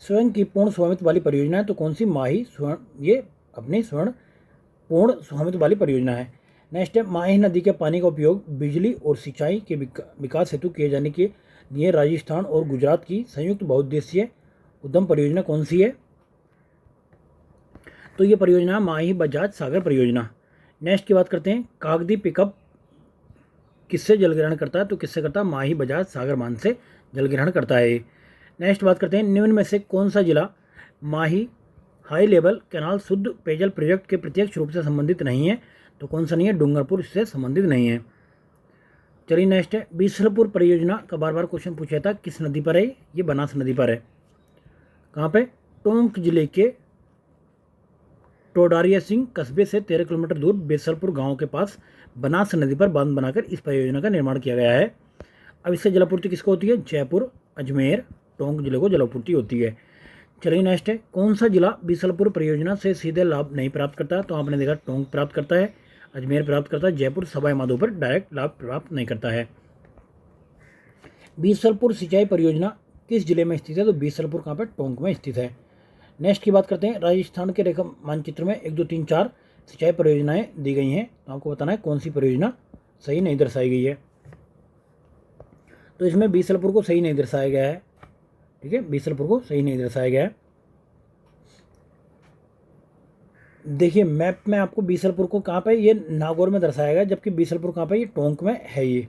स्वयं की पूर्ण स्वामित्व वाली परियोजना है? तो कौन सी? माही ये अपनी स्वर्ण पूर्ण स्वामित्व वाली परियोजना है। नेक्स्ट है, माही नदी के पानी का उपयोग बिजली और सिंचाई के विकास हेतु किए जाने के लिए राजस्थान और गुजरात की संयुक्त बहुउद्देशीय उद्यम परियोजना कौन सी है? तो ये परियोजना माही बजाज सागर परियोजना। नेक्स्ट की बात करते हैं, कागदी पिकअप किससे जल ग्रहण करता है? तो किससे करता है? माही बजाज सागर बांध से जल ग्रहण करता है। नेक्स्ट बात करते हैं, निम्न में से कौन सा जिला माही हाई लेवल कैनाल शुद्ध पेयजल प्रोजेक्ट के प्रत्यक्ष रूप से संबंधित नहीं है? तो कौन सा नहीं है? डूंगरपुर इससे संबंधित नहीं है। चलिए नेक्स्ट है, बीसलपुर परियोजना का बार बार क्वेश्चन पूछा था, किस नदी पर है? ये बनास नदी पर है। कहाँ पे? टोंक जिले के टोडारिया सिंह कस्बे से 13 किलोमीटर दूर बेसलपुर गांव के पास बनास नदी पर बांध बनाकर इस परियोजना का निर्माण किया गया है। अब इससे जलापूर्ति किसको होती है? जयपुर, अजमेर, टोंक जिले को जलापूर्ति होती है। चलिए नेक्स्ट है, कौन सा जिला बीसलपुर परियोजना से सीधे लाभ नहीं प्राप्त करता? तो आपने देखा टोंक प्राप्त करता है, अजमेर प्राप्त करता है, जयपुर सवाई माधोपुर डायरेक्ट लाभ प्राप्त नहीं करता है। बीसलपुर सिंचाई परियोजना किस जिले में स्थित है? तो बीसलपुर कहाँ पर? टोंक में स्थित है। नेक्स्ट की बात करते हैं, राजस्थान के रेखा मानचित्र में 1 2 3 4 सिंचाई परियोजनाएं दी गई हैं, तो आपको बताना है कौन सी परियोजना सही नहीं दर्शाई गई है। तो इसमें बीसलपुर को सही नहीं दर्शाया गया है, ठीक है, बीसलपुर को सही नहीं दर्शाया गया है। देखिए मैप में आपको बीसलपुर को कहाँ पे, ये नागौर में दर्शाया गया, जबकि बीसलपुर कहाँ पे? ये टोंक में है ये।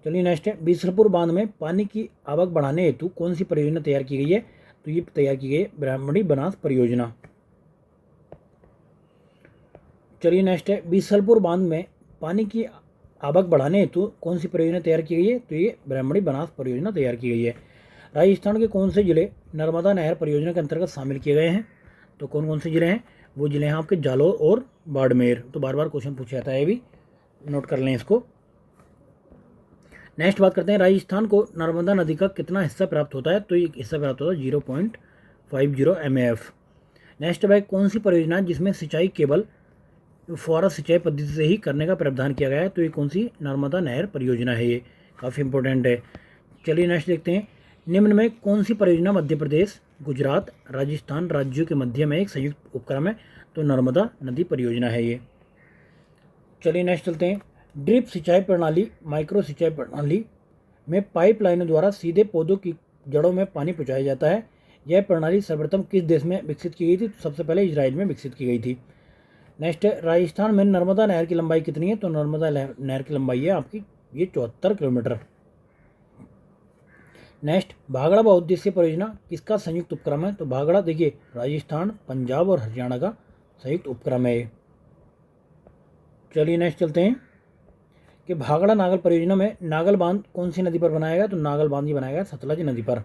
चलिए नेक्स्ट है, बीसलपुर बांध में पानी की आवक बढ़ाने हेतु कौन सी परियोजना तैयार की गई है? तो ये तैयार की गई है ब्राह्मणी बनास परियोजना। चलिए नेक्स्ट है, बीसलपुर बांध में पानी की आवक बढ़ाने हेतु कौन सी परियोजना तैयार की गई है? तो ये ब्राह्मणी बनास परियोजना तैयार की गई है। राजस्थान के कौन से जिले नर्मदा नहर परियोजना के अंतर्गत शामिल किए गए हैं? तो कौन कौन से जिले हैं? वो जिले हैं आपके जालौर और बाड़मेर। तो बार बार क्वेश्चन पूछा जाता है, ये भी नोट कर लें इसको। नेक्स्ट बात करते हैं, राजस्थान को नर्मदा नदी का कितना हिस्सा प्राप्त होता है? तो ये हिस्सा प्राप्त होता है 0.50 MAF। नेक्स्ट है, कौन सी परियोजना जिसमें सिंचाई केवल फुहारा सिंचाई पद्धति से ही करने का प्रावधान किया गया है? तो ये कौन सी नर्मदा नहर परियोजना है, ये काफ़ी इंपॉर्टेंट है। चलिए नेक्स्ट देखते हैं, निम्न में कौन सी परियोजना मध्य प्रदेश, गुजरात, राजस्थान राज्यों के मध्य में एक संयुक्त उपक्रम है? तो नर्मदा नदी परियोजना है ये। चलिए नेक्स्ट चलते हैं, ड्रिप सिंचाई प्रणाली, माइक्रो सिंचाई प्रणाली में पाइपलाइनों द्वारा सीधे पौधों की जड़ों में पानी पहुंचाया जाता है। यह प्रणाली सर्वप्रथम किस देश में विकसित की गई थी? तो सबसे पहले इजराइल में विकसित की गई थी। नेक्स्ट है, राजस्थान में नर्मदा नहर की लंबाई कितनी है? तो नर्मदा नहर की लंबाई है आपकी ये 74 किलोमीटर। नेक्स्ट, भागड़ा बहुउद्देशीय परियोजना किसका संयुक्त उपक्रम है? तो भागड़ा देखिए राजस्थान, पंजाब और हरियाणा का संयुक्त उपक्रम है ये। चलिए नेक्स्ट चलते हैं कि भागड़ा नागल परियोजना में नागल बांध कौन सी नदी पर बनाया गया? तो नागल बांध ही बनाया गया सतलज नदी पर।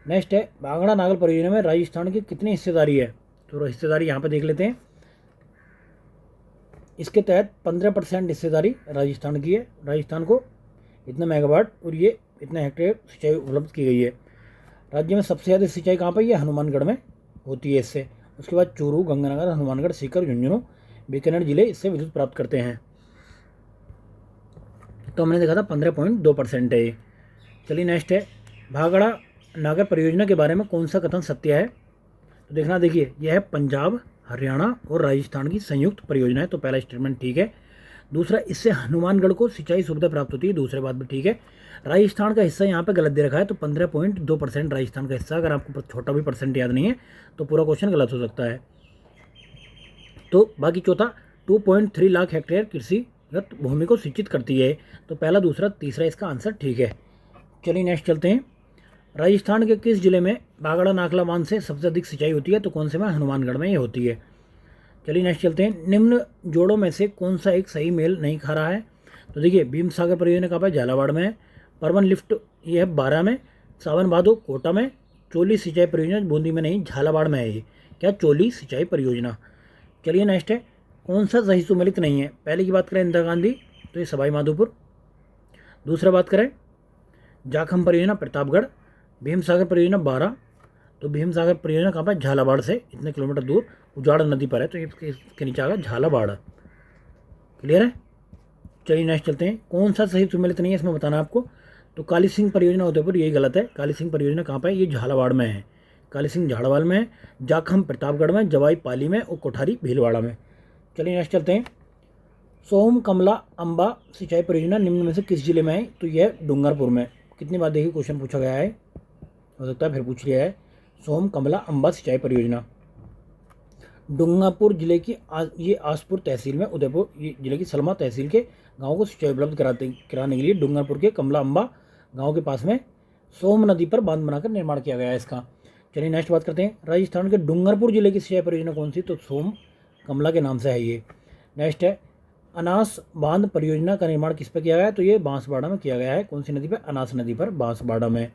नेक्स्ट है, भागड़ा नागल परियोजना में राजस्थान की कितनी हिस्सेदारी है? तो हिस्सेदारी यहाँ पर देख लेते हैं, इसके तहत 15% हिस्सेदारी राजस्थान की है। राजस्थान को इतना मेगावाट और ये इतने हेक्टेयर सिंचाई उपलब्ध की गई है। राज्य में सबसे ज़्यादा सिंचाई कहाँ पर? ये हनुमानगढ़ में होती है इससे। उसके बाद चूरू, गंगानगर, हनुमानगढ़, सीकर, झुंझुनू, बीकानेर जिले इससे विद्युत प्राप्त करते हैं। तो हमने देखा था 15.2% है ये। चलिए नेक्स्ट है, भागड़ा नागर परियोजना के बारे में कौन सा कथन सत्य है? तो देखना, देखिए यह है पंजाब, हरियाणा और राजस्थान की संयुक्त परियोजना है, तो पहला स्टेटमेंट ठीक है। दूसरा, इससे हनुमानगढ़ को सिंचाई सुविधा प्राप्त होती है, दूसरी बात भी ठीक है। राजस्थान का हिस्सा यहाँ पे गलत दे रखा है, तो 15.2% राजस्थान का हिस्सा। अगर आपको छोटा भी परसेंट याद नहीं है तो पूरा क्वेश्चन गलत हो सकता है। तो बाकी चौथा, 2.3 लाख हेक्टेयर कृषिगत भूमि को सिंचित करती है, तो पहला, दूसरा, तीसरा इसका आंसर ठीक है। चलिए नेक्स्ट चलते हैं, राजस्थान के किस जिले में भागड़ा नागला बांध से सबसे अधिक सिंचाई होती है? तो कौन से में? हनुमानगढ़ में ये होती है। चलिए नेक्स्ट चलते हैं, निम्न जोड़ों में से कौन सा एक सही मेल नहीं खा रहा है? तो देखिए भीम सागर परियोजना कहाँ पर? झालावाड़ में है। परवन लिफ्ट ये है 12 में। सावन भादो कोटा में। चोली सिंचाई परियोजना बूंदी में नहीं, झालावाड़ में है ये। क्या? चोली सिंचाई परियोजना। चलिए नेक्स्ट है, कौन सा सही सुमेलित नहीं है? पहले की बात करें इंदिरा गांधी, तो ये सवाई माधोपुर। दूसरा बात करें जाखम परियोजना प्रतापगढ़। भीम सागर परियोजना 12, तो भीम सागर परियोजना कहाँ पर? झालावाड़ से इतने किलोमीटर दूर उजाड़ नदी पर है, तो इसके नीचे आएगा झालावाड़। क्लियर है? चलिए नेक्स्ट चलते हैं, कौन सा सही सुमेलित नहीं है इसमें बताना आपको। तो काली सिंह परियोजना उदयपुर, यही गलत है। काली सिंह परियोजना कहाँ पर है? ये झालावाड़ में है। काली सिंह झालावाड़ में है, जाखम प्रतापगढ़ में, जवाई पाली में और कोठारी भीलवाड़ा में। चलिए नेक्स्ट चलते हैं, सोम कमला अम्बा सिंचाई परियोजना निम्न में से किस जिले में है? तो यह डूंगरपुर में। कितनी बार देखिए क्वेश्चन पूछा गया है, हो सकता है फिर पूछ लिया है। सोम कमला अम्बा सिंचाई परियोजना डूंगरपुर जिले की ये आसपुर तहसील में, उदयपुर जिले की सलमा तहसील के गाँव को सिंचाई उपलब्ध कराने के लिए डूंगरपुर के कमला अम्बा गाँव के पास में सोम नदी पर बांध बनाकर निर्माण किया गया है इसका। चलिए नेक्स्ट बात करते हैं, राजस्थान के डूंगरपुर जिले की सिंचाई परियोजना कौन सी? तो सोम कमला के नाम से है ये। नेक्स्ट है, अनास बांध परियोजना का निर्माण किस पर किया गया है? तो ये बांसवाड़ा में किया गया है। कौन सी नदी पर? अनास नदी पर, बांसवाड़ा में।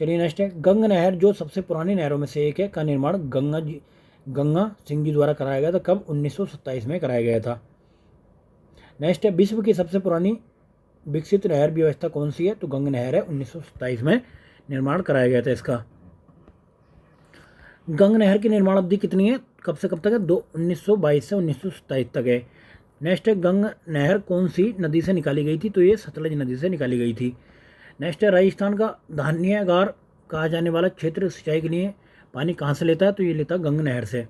चलिए नेक्स्ट है, गंगा नहर जो सबसे पुरानी नहरों में से एक है का निर्माण गंगा सिंह जी द्वारा कराया गया था। कब? 1927 में कराया गया था। नेक्स्ट है, विश्व की सबसे पुरानी विकसित नहर व्यवस्था कौन सी है? तो गंगा नहर है, 1927 में निर्माण कराया गया था इसका। गंग नहर की निर्माण अवधि कितनी है, कब से कब तक है, 1922 से 1927 तक है। नेक्स्ट है, गंग नहर कौन सी नदी से निकाली गई थी, तो ये सतलज नदी से निकाली गई थी। नेक्स्ट है, राजस्थान का धान्यागार कहा जाने वाला क्षेत्र सिंचाई के लिए पानी कहाँ से लेता है, तो ये लेता है गंग नहर से।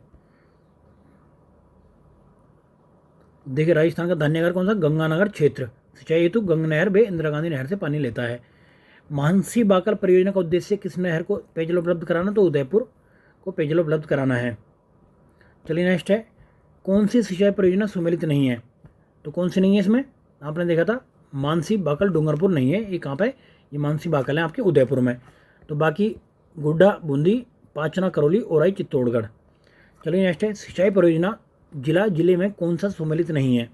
देखिए राजस्थान का धान्यागार कौन सा, गंगानगर क्षेत्र, सिंचाई हेतु गंग नहर व इंदिरा गांधी नहर से पानी लेता है। मानसी बाकल परियोजना का उद्देश्य किस नहर को पेयजल उपलब्ध कराना, तो उदयपुर को पेयजल उपलब्ध कराना है। चलिए नेक्स्ट है, कौन सी सिंचाई परियोजना सुमेलित नहीं है, तो कौन सी नहीं है इसमें, आपने देखा था मानसी बाकल डूंगरपुर नहीं है, ये कहाँ पे, ये मानसी बाकल है आपके उदयपुर में। तो बाकी गुड्डा बूंदी, पाचना करौली, ओराई चित्तौड़गढ़। चलिए नेक्स्ट है, सिंचाई परियोजना जिले में कौन सा सुमेलित नहीं है,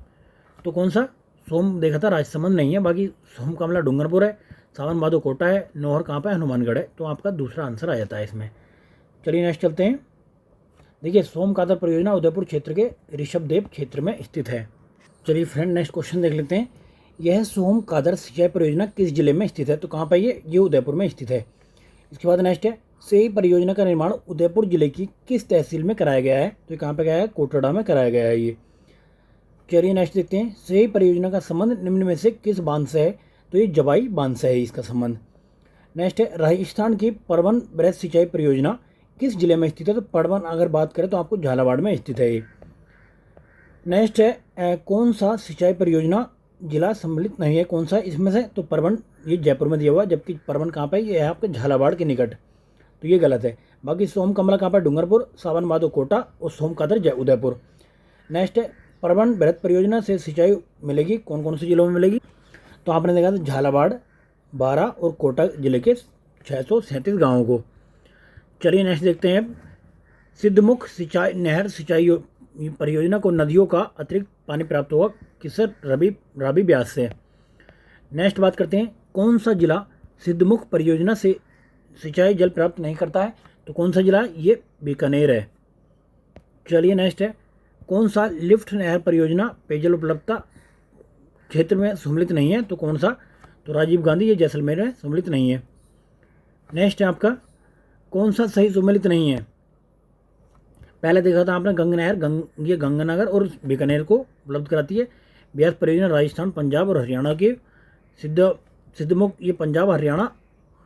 तो कौन सा, सोम देखा था राजसमंद नहीं है, बाकी सोम कमला डूंगरपुर है, सावन माधो कोटा है, नौहर कहाँ पे, हनुमानगढ़ है। तो आपका दूसरा आंसर आ जाता है इसमें। चलिए नेक्स्ट चलते हैं। देखिए सोम कादर परियोजना उदयपुर क्षेत्र के ऋषभदेव क्षेत्र में स्थित है। चलिए फ्रेंड नेक्स्ट क्वेश्चन देख लेते हैं। यह सोम कादर सिंचाई परियोजना किस जिले में स्थित है, तो कहाँ पर ये उदयपुर में स्थित है। इसके बाद नेक्स्ट है, सेई परियोजना का निर्माण उदयपुर जिले की किस तहसील में कराया गया है, तो ये कहाँ पे गया है, कोटड़ा में कराया गया है ये। चलिए नेक्स्ट देखते हैं, सेई परियोजना का संबंध निम्न में से किस बांध से है, तो ये जवाई बांध से है इसका संबंध। नेक्स्ट है, राजस्थान की परवन बृहद सिंचाई परियोजना किस जिले में स्थित है, तो परवन अगर बात करें तो आपको झालावाड़ में स्थित है ये। नेक्स्ट है, कौन सा सिंचाई परियोजना जिला सम्मिलित नहीं है, कौन सा इसमें से, तो परवन ये जयपुर में दिया हुआ, जबकि परवन कहाँ पे, ये है आपके झालावाड़ के निकट, तो ये गलत है। बाकी सोम कमला कहाँ पर, डूंगरपुर, सावन माधो कोटा और सोम कादर उदयपुर। नेक्स्ट है, परवन बृहद परियोजना से सिंचाई मिलेगी कौन कौन से जिलों में मिलेगी, तो आपने देखा था झालावाड़, बारां और कोटा जिले के 637 गाँवों को। चलिए नेक्स्ट देखते हैं, सिद्धमुख सिंचाई नहर सिंचाई परियोजना को नदियों का अतिरिक्त पानी प्राप्त होगा किस रावी ब्यास से। नेक्स्ट बात करते हैं, कौन सा जिला सिद्धमुख परियोजना से सिंचाई जल प्राप्त नहीं करता है, तो कौन सा जिला, ये बीकानेर है। चलिए नेक्स्ट है, कौन सा लिफ्ट नहर परियोजना पेयजल उपलब्धता क्षेत्र में सम्मिलित नहीं है, तो कौन सा, तो राजीव गांधी, ये जैसलमेर में सम्मिलित नहीं है। नेक्स्ट है आपका, कौन सा सही सम्मिलित नहीं है, पहले देखा था आपने गंग नहर, ये गंगानगर और बीकानेर को उपलब्ध कराती है। ब्यास परियोजना राजस्थान, पंजाब और हरियाणा के, सिद्धमुख ये पंजाब, हरियाणा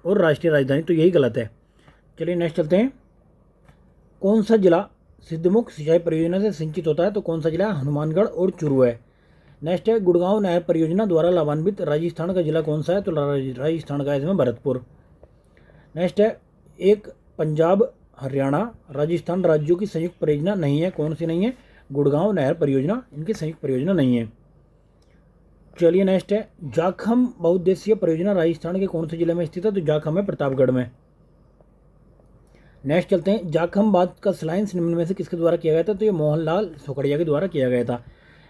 और राष्ट्रीय राजधानी, तो यही गलत है। चलिए नेक्स्ट चलते हैं, कौन सा जिला सिद्धमुख सिंचाई परियोजना से सिंचित होता है, तो कौन सा जिला, हनुमानगढ़ और चूरू है। नेक्स्ट है, गुड़गांव नहर परियोजना द्वारा लाभान्वित राजस्थान का जिला कौन सा है, तो राजस्थान का इसमें भरतपुर। नेक्स्ट है, एक पंजाब, हरियाणा, राजस्थान राज्यों की संयुक्त परियोजना नहीं है, कौन सी नहीं है, गुड़गांव नहर परियोजना इनकी संयुक्त परियोजना नहीं है। चलिए नेक्स्ट है, जाखम बहुउद्देशीय परियोजना राजस्थान के कौन से जिले में स्थित है, तो जाखम है प्रतापगढ़ में। नेक्स्ट चलते हैं, जाखम बांध का स्लाइंस निम्न में से किसके द्वारा किया गया था, तो ये मोहनलाल सुखड़िया के द्वारा किया गया था।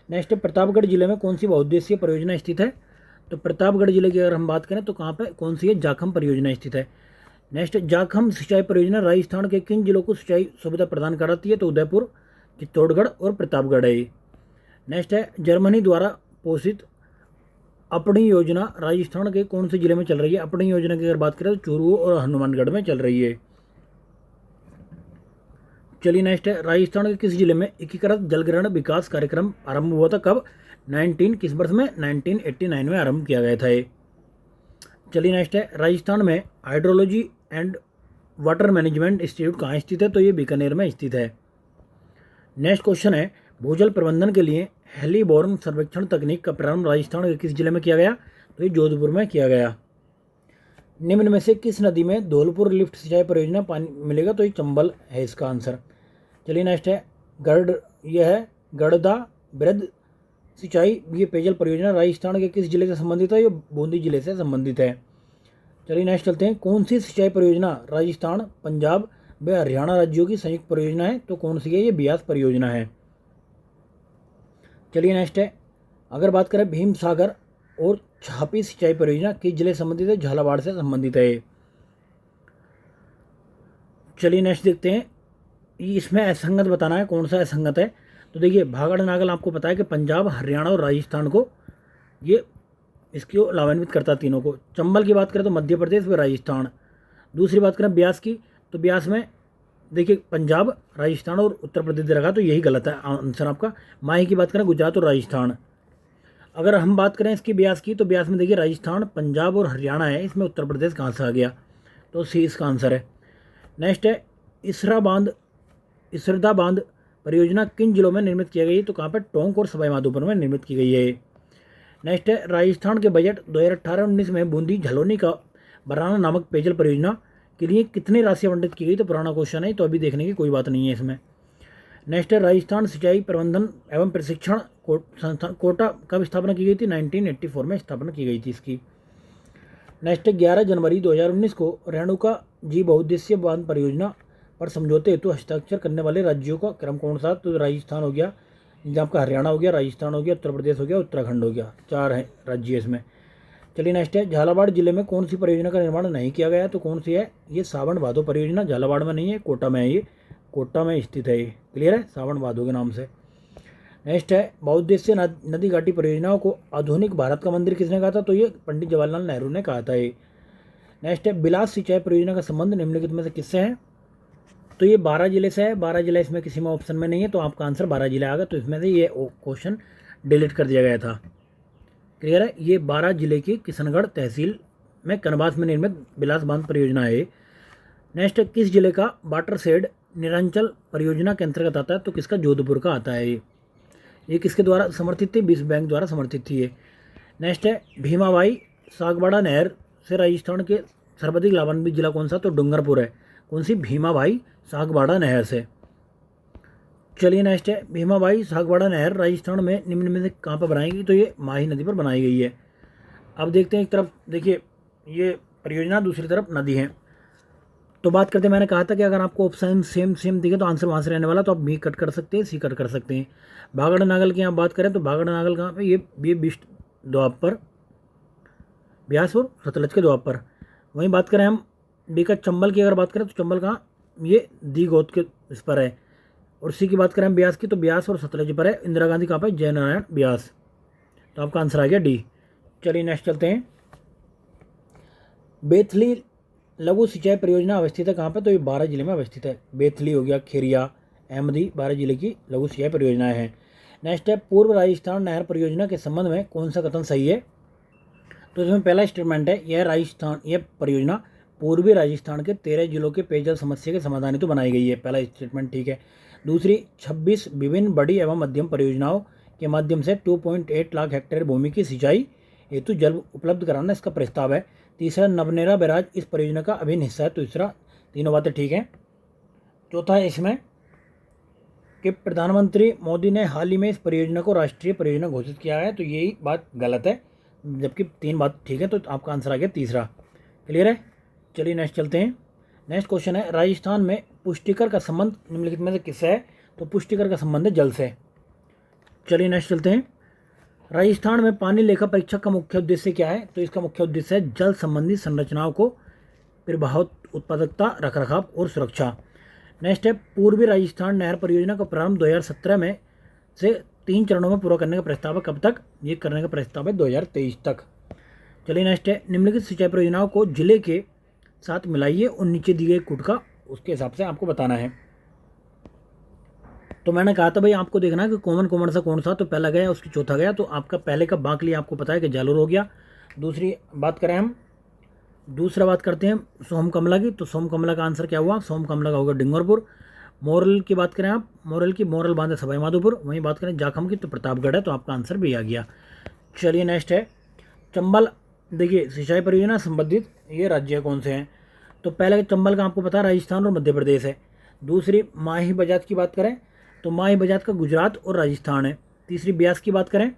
नेक्स्ट है, प्रतापगढ़ जिले में कौन सी बहुउद्देशीय परियोजना स्थित है, तो प्रतापगढ़ जिले की अगर हम बात करें तो कहाँ पे, कौन सी है, जाखम परियोजना स्थित है। नेक्स्ट, जाखम सिंचाई परियोजना राजस्थान के किन जिलों को सिंचाई सुविधा प्रदान कराती है, तो उदयपुर, चित्तौड़गढ़ और प्रतापगढ़ है। नेक्स्ट है, जर्मनी द्वारा पोषित अपनी योजना राजस्थान के कौन से जिले में चल रही है, अपनी योजना की अगर बात करें तो चूरू और हनुमानगढ़ में चल रही है। चलिए नेक्स्ट है, राजस्थान के किस जिले में एकीकृत जलग्रहण विकास कार्यक्रम आरंभ हुआ था, कब, 19 किस वर्ष में, 1989 में आरंभ किया गया था ये। चलिए नेक्स्ट है, राजस्थान में hydrology and water management institute कहाँ स्थित है, तो ये बीकानेर में स्थित है। नेक्स्ट क्वेश्चन है, भूजल प्रबंधन के लिए हेलीबोर्न सर्वेक्षण तकनीक का प्रारंभ राजस्थान के किस जिले में किया गया, तो ये जोधपुर में किया गया। निम्न में से किस नदी में धौलपुर लिफ्ट सिंचाई परियोजना पानी मिलेगा, तो ये चंबल है इसका आंसर। चलिए नेक्स्ट है, यह है गढ़दा बृहद सिंचाई ये पेयजल परियोजना राजस्थान के किस जिले से संबंधित है, ये बूंदी जिले से संबंधित है। चलिए नेक्स्ट चलते हैं, कौन सी सिंचाई परियोजना राजस्थान, पंजाब व हरियाणा राज्यों की संयुक्त परियोजना है, तो कौन सी है, ये ब्यास परियोजना है। चलिए नेक्स्ट है, अगर बात करें भीम सागर और छापी सिंचाई परियोजना किस जिले से संबंधित है, झालावाड़ से संबंधित है। चलिए नेक्स्ट देखते हैं, इसमें असंगत बताना है, कौन सा असंगत है, तो देखिए भागड़ नागल आपको पता है कि पंजाब, हरियाणा और राजस्थान को ये इसको लाभान्वित करता तीनों को। चंबल की बात करें तो मध्य प्रदेश व राजस्थान, दूसरी बात करें ब्यास की, तो ब्यास में देखिए पंजाब, राजस्थान और उत्तर प्रदेश दे रखा, तो यही गलत है आंसर आपका। माही की बात करें गुजरात और राजस्थान। अगर हम बात करें इसकी ब्यास की, तो ब्यास में देखिए राजस्थान, पंजाब और हरियाणा है, इसमें उत्तर प्रदेश कहाँ से आ गया, तो सी इसका आंसर है। नेक्स्ट है इसरदा बांध परियोजना किन जिलों में निर्मित की गई, तो कहाँ पर, टोंक और सवाई माधोपुर में निर्मित की गई है। नेक्स्ट है राजस्थान के बजट 2018-19 में बूंदी झलोनी का बराना नामक पेयजल परियोजना के लिए कितनी राशि आवंटित की गई, तो पुराना क्वेश्चन है, तो अभी देखने की कोई बात नहीं है इसमें। नेक्स्ट है राजस्थान सिंचाई प्रबंधन एवं प्रशिक्षण संस्थान कोटा कब स्थापना की गई थी, 1984 में स्थापना की गई थी इसकी। नेक्स्ट है 11 जनवरी 2019 को रेणुका जी बहुउद्देशीय बांध परियोजना पर समझौते हेतु हस्ताक्षर करने वाले राज्यों का क्रम कौन सा, तो राजस्थान हो गया, जहाँ आपका हरियाणा हो गया, राजस्थान हो गया, उत्तर प्रदेश हो गया, उत्तराखंड हो गया, 4 है राज्य इसमें। चलिए नेक्स्ट है झालावाड़ जिले में कौन सी परियोजना का निर्माण नहीं किया गया, तो कौन सी है, ये सावन भादो परियोजना, झालावाड़ में नहीं है, कोटा में है, ये कोटा में स्थित है, ये क्लियर है, सावन भादो के नाम से। नेक्स्ट है बहुउद्देशीय नदी घाटी परियोजनाओं को आधुनिक भारत का मंदिर किसने कहा था, तो ये पंडित जवाहरलाल नेहरू ने कहा था ये। नेक्स्ट है बिलास सिंचाई परियोजना का संबंध निम्नलिखित में से किससे है, तो ये 12 जिले से है, 12 जिला इसमें किसी में ऑप्शन में नहीं है, तो आपका आंसर 12 जिले आ गया, तो इसमें से ये क्वेश्चन डिलीट कर दिया गया था, क्लियर है। ये 12 जिले की किशनगढ़ तहसील में कनबास में निर्मित बिलास बांध परियोजना है। नेक्स्ट किस जिले का वाटर शेड निरंचल परियोजना के अंतर्गत आता है, तो किसका, जोधपुर का आता है ये किसके द्वारा समर्थित थी, विश्व बैंक द्वारा समर्थित थी ये। नेक्स्ट है भीमाबाई सागवाड़ा नहर से राजस्थान के सर्वाधिक लाभान्वित जिला कौन सा, तो डूंगरपुर है, कौन सी, भीमाबाई सागवाड़ा नहर से। चलिए नेक्स्ट है भीमाबाई सागवाड़ा नहर राजस्थान में निम्न में से कहाँ पर बनाई गई, तो ये माही नदी पर बनाई गई है। अब देखते हैं, एक तरफ देखिए ये परियोजना, दूसरी तरफ नदी है, तो बात करते हैं, मैंने कहा था कि अगर आपको ऑप्शन सेम दिखे तो आंसर वहाँ से रहने वाला, तो आप बी कट कर सकते हैं, सी कट कर सकते हैं। भागड़ नागल की यहाँ बात करें तो भागड़ नागल कहाँ पे, ये बिस्ट द्वाब पर, ब्यास और सतलज के द्वाब पर। वहीं बात करें हम डी का चंबल की अगर बात करें तो चंबल कहाँ, ये दी गोद के इस पर है। और सी की बात करें हम ब्यास की, तो ब्यास और सतलज पर है। इंदिरा गांधी कहाँ पर, जयनारायण ब्यास, तो आपका आंसर आ गया डी। चलिए नेक्स्ट चलते हैं, बेथली लघु सिंचाई परियोजना अवस्थित है कहाँ पर, तो ये 12 जिले में अवस्थित है। बेथली हो गया, खेरिया, अहमदी, 12 जिले की लघु सिंचाई परियोजनाएं हैं। नेक्स्ट है पूर्व राजस्थान नहर परियोजना के संबंध में कौन सा कथन सही है, तो इसमें पहला स्टेटमेंट है, यह परियोजना पूर्वी राजस्थान के 13 जिलों के पेयजल समस्या के समाधान हेतु बनाई गई है, पहला स्टेटमेंट ठीक है। दूसरी 26 विभिन्न बड़ी एवं मध्यम परियोजनाओं के माध्यम से 2.8 लाख हेक्टेयर भूमि की सिंचाई हेतु जल उपलब्ध कराना इसका प्रस्ताव है। तीसरा नवनेरा बैराज इस परियोजना का अभिन्न हिस्सा है, तो तीसरा, तीनों बातें ठीक हैं। चौथा है इसमें कि प्रधानमंत्री मोदी ने हाल ही में इस परियोजना को राष्ट्रीय परियोजना घोषित किया है, तो यही बात गलत है, जबकि 3 बात ठीक है, तो आपका आंसर आ गया तीसरा, क्लियर है। चलिए नेक्स्ट चलते हैं। नेक्स्ट क्वेश्चन है राजस्थान में पुष्टिकर का संबंध निम्नलिखित में से किससे है, तो पुष्टिकर का संबंध है जल से। चलिए नेक्स्ट चलते हैं, राजस्थान में पानी लेखा परीक्षक का मुख्य उद्देश्य क्या है, तो इसका मुख्य उद्देश्य है जल संबंधी संरचनाओं को प्रभाव, उत्पादकता, रखरखाव और सुरक्षा। नेक्स्ट है पूर्वी राजस्थान नहर परियोजना का प्रारंभ 2017 में से 3 चरणों में पूरा करने का प्रस्ताव है, कब तक, ये करने का प्रस्ताव है 2023 तक। चलिए नेक्स्ट है निम्नलिखित सिंचाई परियोजनाओं को जिले के साथ मिलाइए और नीचे दिए गए कूट का उसके हिसाब से आपको बताना है। तो मैंने कहा था भाई आपको देखना है कि कॉमन सा कौन सा, तो पहला गया उसकी चौथा गया, तो आपका पहले का बांकली आपको पता है कि जालोर हो गया। दूसरी बात करें हम, दूसरा बात करते हैं सोम कमला की, तो सोम कमला का आंसर क्या हुआ, सोम कमला का होगा डूंगरपुर। मोरल की बात करें आप, मोरल की मोरल बांध है सवाई माधोपुर। वहीं बात करें जाखम की तो प्रतापगढ़ है, तो आपका आंसर भी आ गया। चलिए नेक्स्ट है चंबल, देखिए सिंचाई परियोजना संबंधित ये राज्य कौन से हैं, तो पहले चंबल का आपको पता है राजस्थान और मध्य प्रदेश है। दूसरी माही बजाज की बात करें तो माही बजाज का गुजरात और राजस्थान है। तीसरी ब्यास की बात करें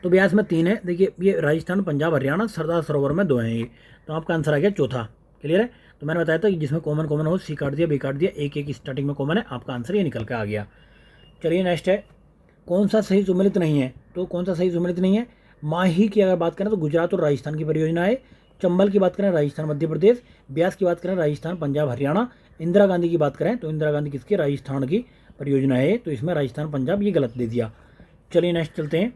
तो ब्यास में 3 है, देखिए ये राजस्थान, पंजाब, हरियाणा, सरदार सरोवर में 2 हैं ये, तो आपका आंसर आ गया चौथा, क्लियर है। तो मैंने बताया था कि जिसमें कॉमन हो सी काट दिया, बी काट दिया, एक स्टार्टिंग में कॉमन है, आपका आंसर ये निकल के आ गया। चलिए नेक्स्ट है कौन सा सही सुमेलित नहीं है, तो कौन सा सही सुमेलित नहीं है, माही की अगर बात करें तो गुजरात और राजस्थान की परियोजना है। चंबल की बात करें राजस्थान मध्य प्रदेश। ब्यास की बात करें राजस्थान पंजाब हरियाणा। इंदिरा गांधी की बात करें तो इंदिरा गांधी किसकी, राजस्थान की परियोजना है, तो इसमें राजस्थान पंजाब ये गलत दे दिया। चलिए नेक्स्ट चलते हैं।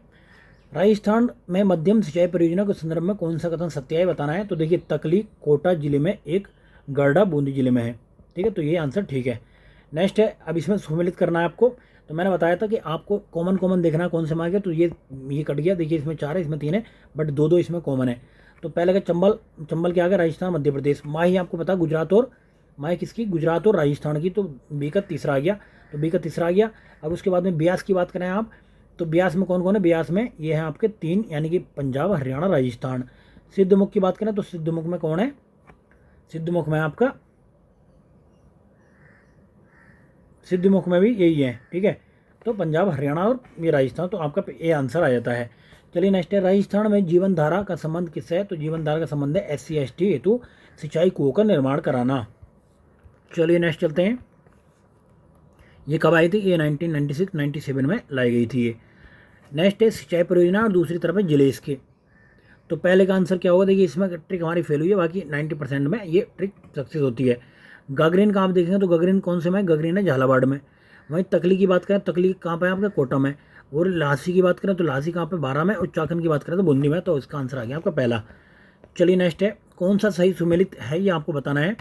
राजस्थान में मध्यम सिंचाई परियोजना के संदर्भ में कौन सा कथन सत्य है बताना है। तो देखिए तकली कोटा जिले में, एक गढ़ा बूंदी जिले में है। ठीक है, तो ये आंसर ठीक है। नेक्स्ट है, अब इसमें सुमेलित करना है आपको। तो मैंने बताया था कि आपको कॉमन कॉमन देखना है कौन से मार्ग है। तो ये कट गया, देखिए इसमें 4 है, इसमें 3 है, बट 2 इसमें कॉमन है। तो पहले का चंबल, चंबल के आगे राजस्थान मध्य प्रदेश, माही आपको पता गुजरात और, माही किसकी, गुजरात और राजस्थान की, तो बी का तीसरा आ गया। तो बी का तीसरा आ गया। अब उसके बाद में ब्यास की बात करें आप, तो ब्यास में कौन कौन है, ब्यास में ये है आपके 3, यानी कि पंजाब, हरियाणा, राजस्थान। सिद्धमुख की बात करें तो सिद्धमुख में कौन है, सिद्धमुख में आपका, सिद्धमुख में भी यही है। ठीक है, तो पंजाब, हरियाणा और ये राजस्थान, तो आपका ये आंसर आ जाता है। चलिए नेक्स्ट है, राजस्थान में जीवन धारा का संबंध किससे है। तो जीवन धारा का संबंध है SC/ST हेतु सिंचाई कुओं का निर्माण कराना। चलिए नेक्स्ट चलते हैं। ये कब आई थी, ये 1996-97 में लाई गई थी ये। नेक्स्ट है सिंचाई परियोजना और दूसरी तरफ है जिले इसके। तो पहले का आंसर क्या होगा, देखिए इसमें ट्रिक हमारी फेल हुई है, बाकी 90% में ये ट्रिक सक्सेस होती है। गागरीन का आप देखेंगे तो गागरीन कौन से में, गागरीन है झालावाड़ में। वहीं तकली की बात करें, तकली कहाँ पे है आपका, कोटा में। और लासी की बात करें तो लासी कहाँ पे, 12 में। और चाखन की बात करें तो बूंदी में। तो इसका आंसर आ गया आपका पहला। चलिए नेक्स्ट है, कौन सा सही सुमेलित है ये आपको बताना है।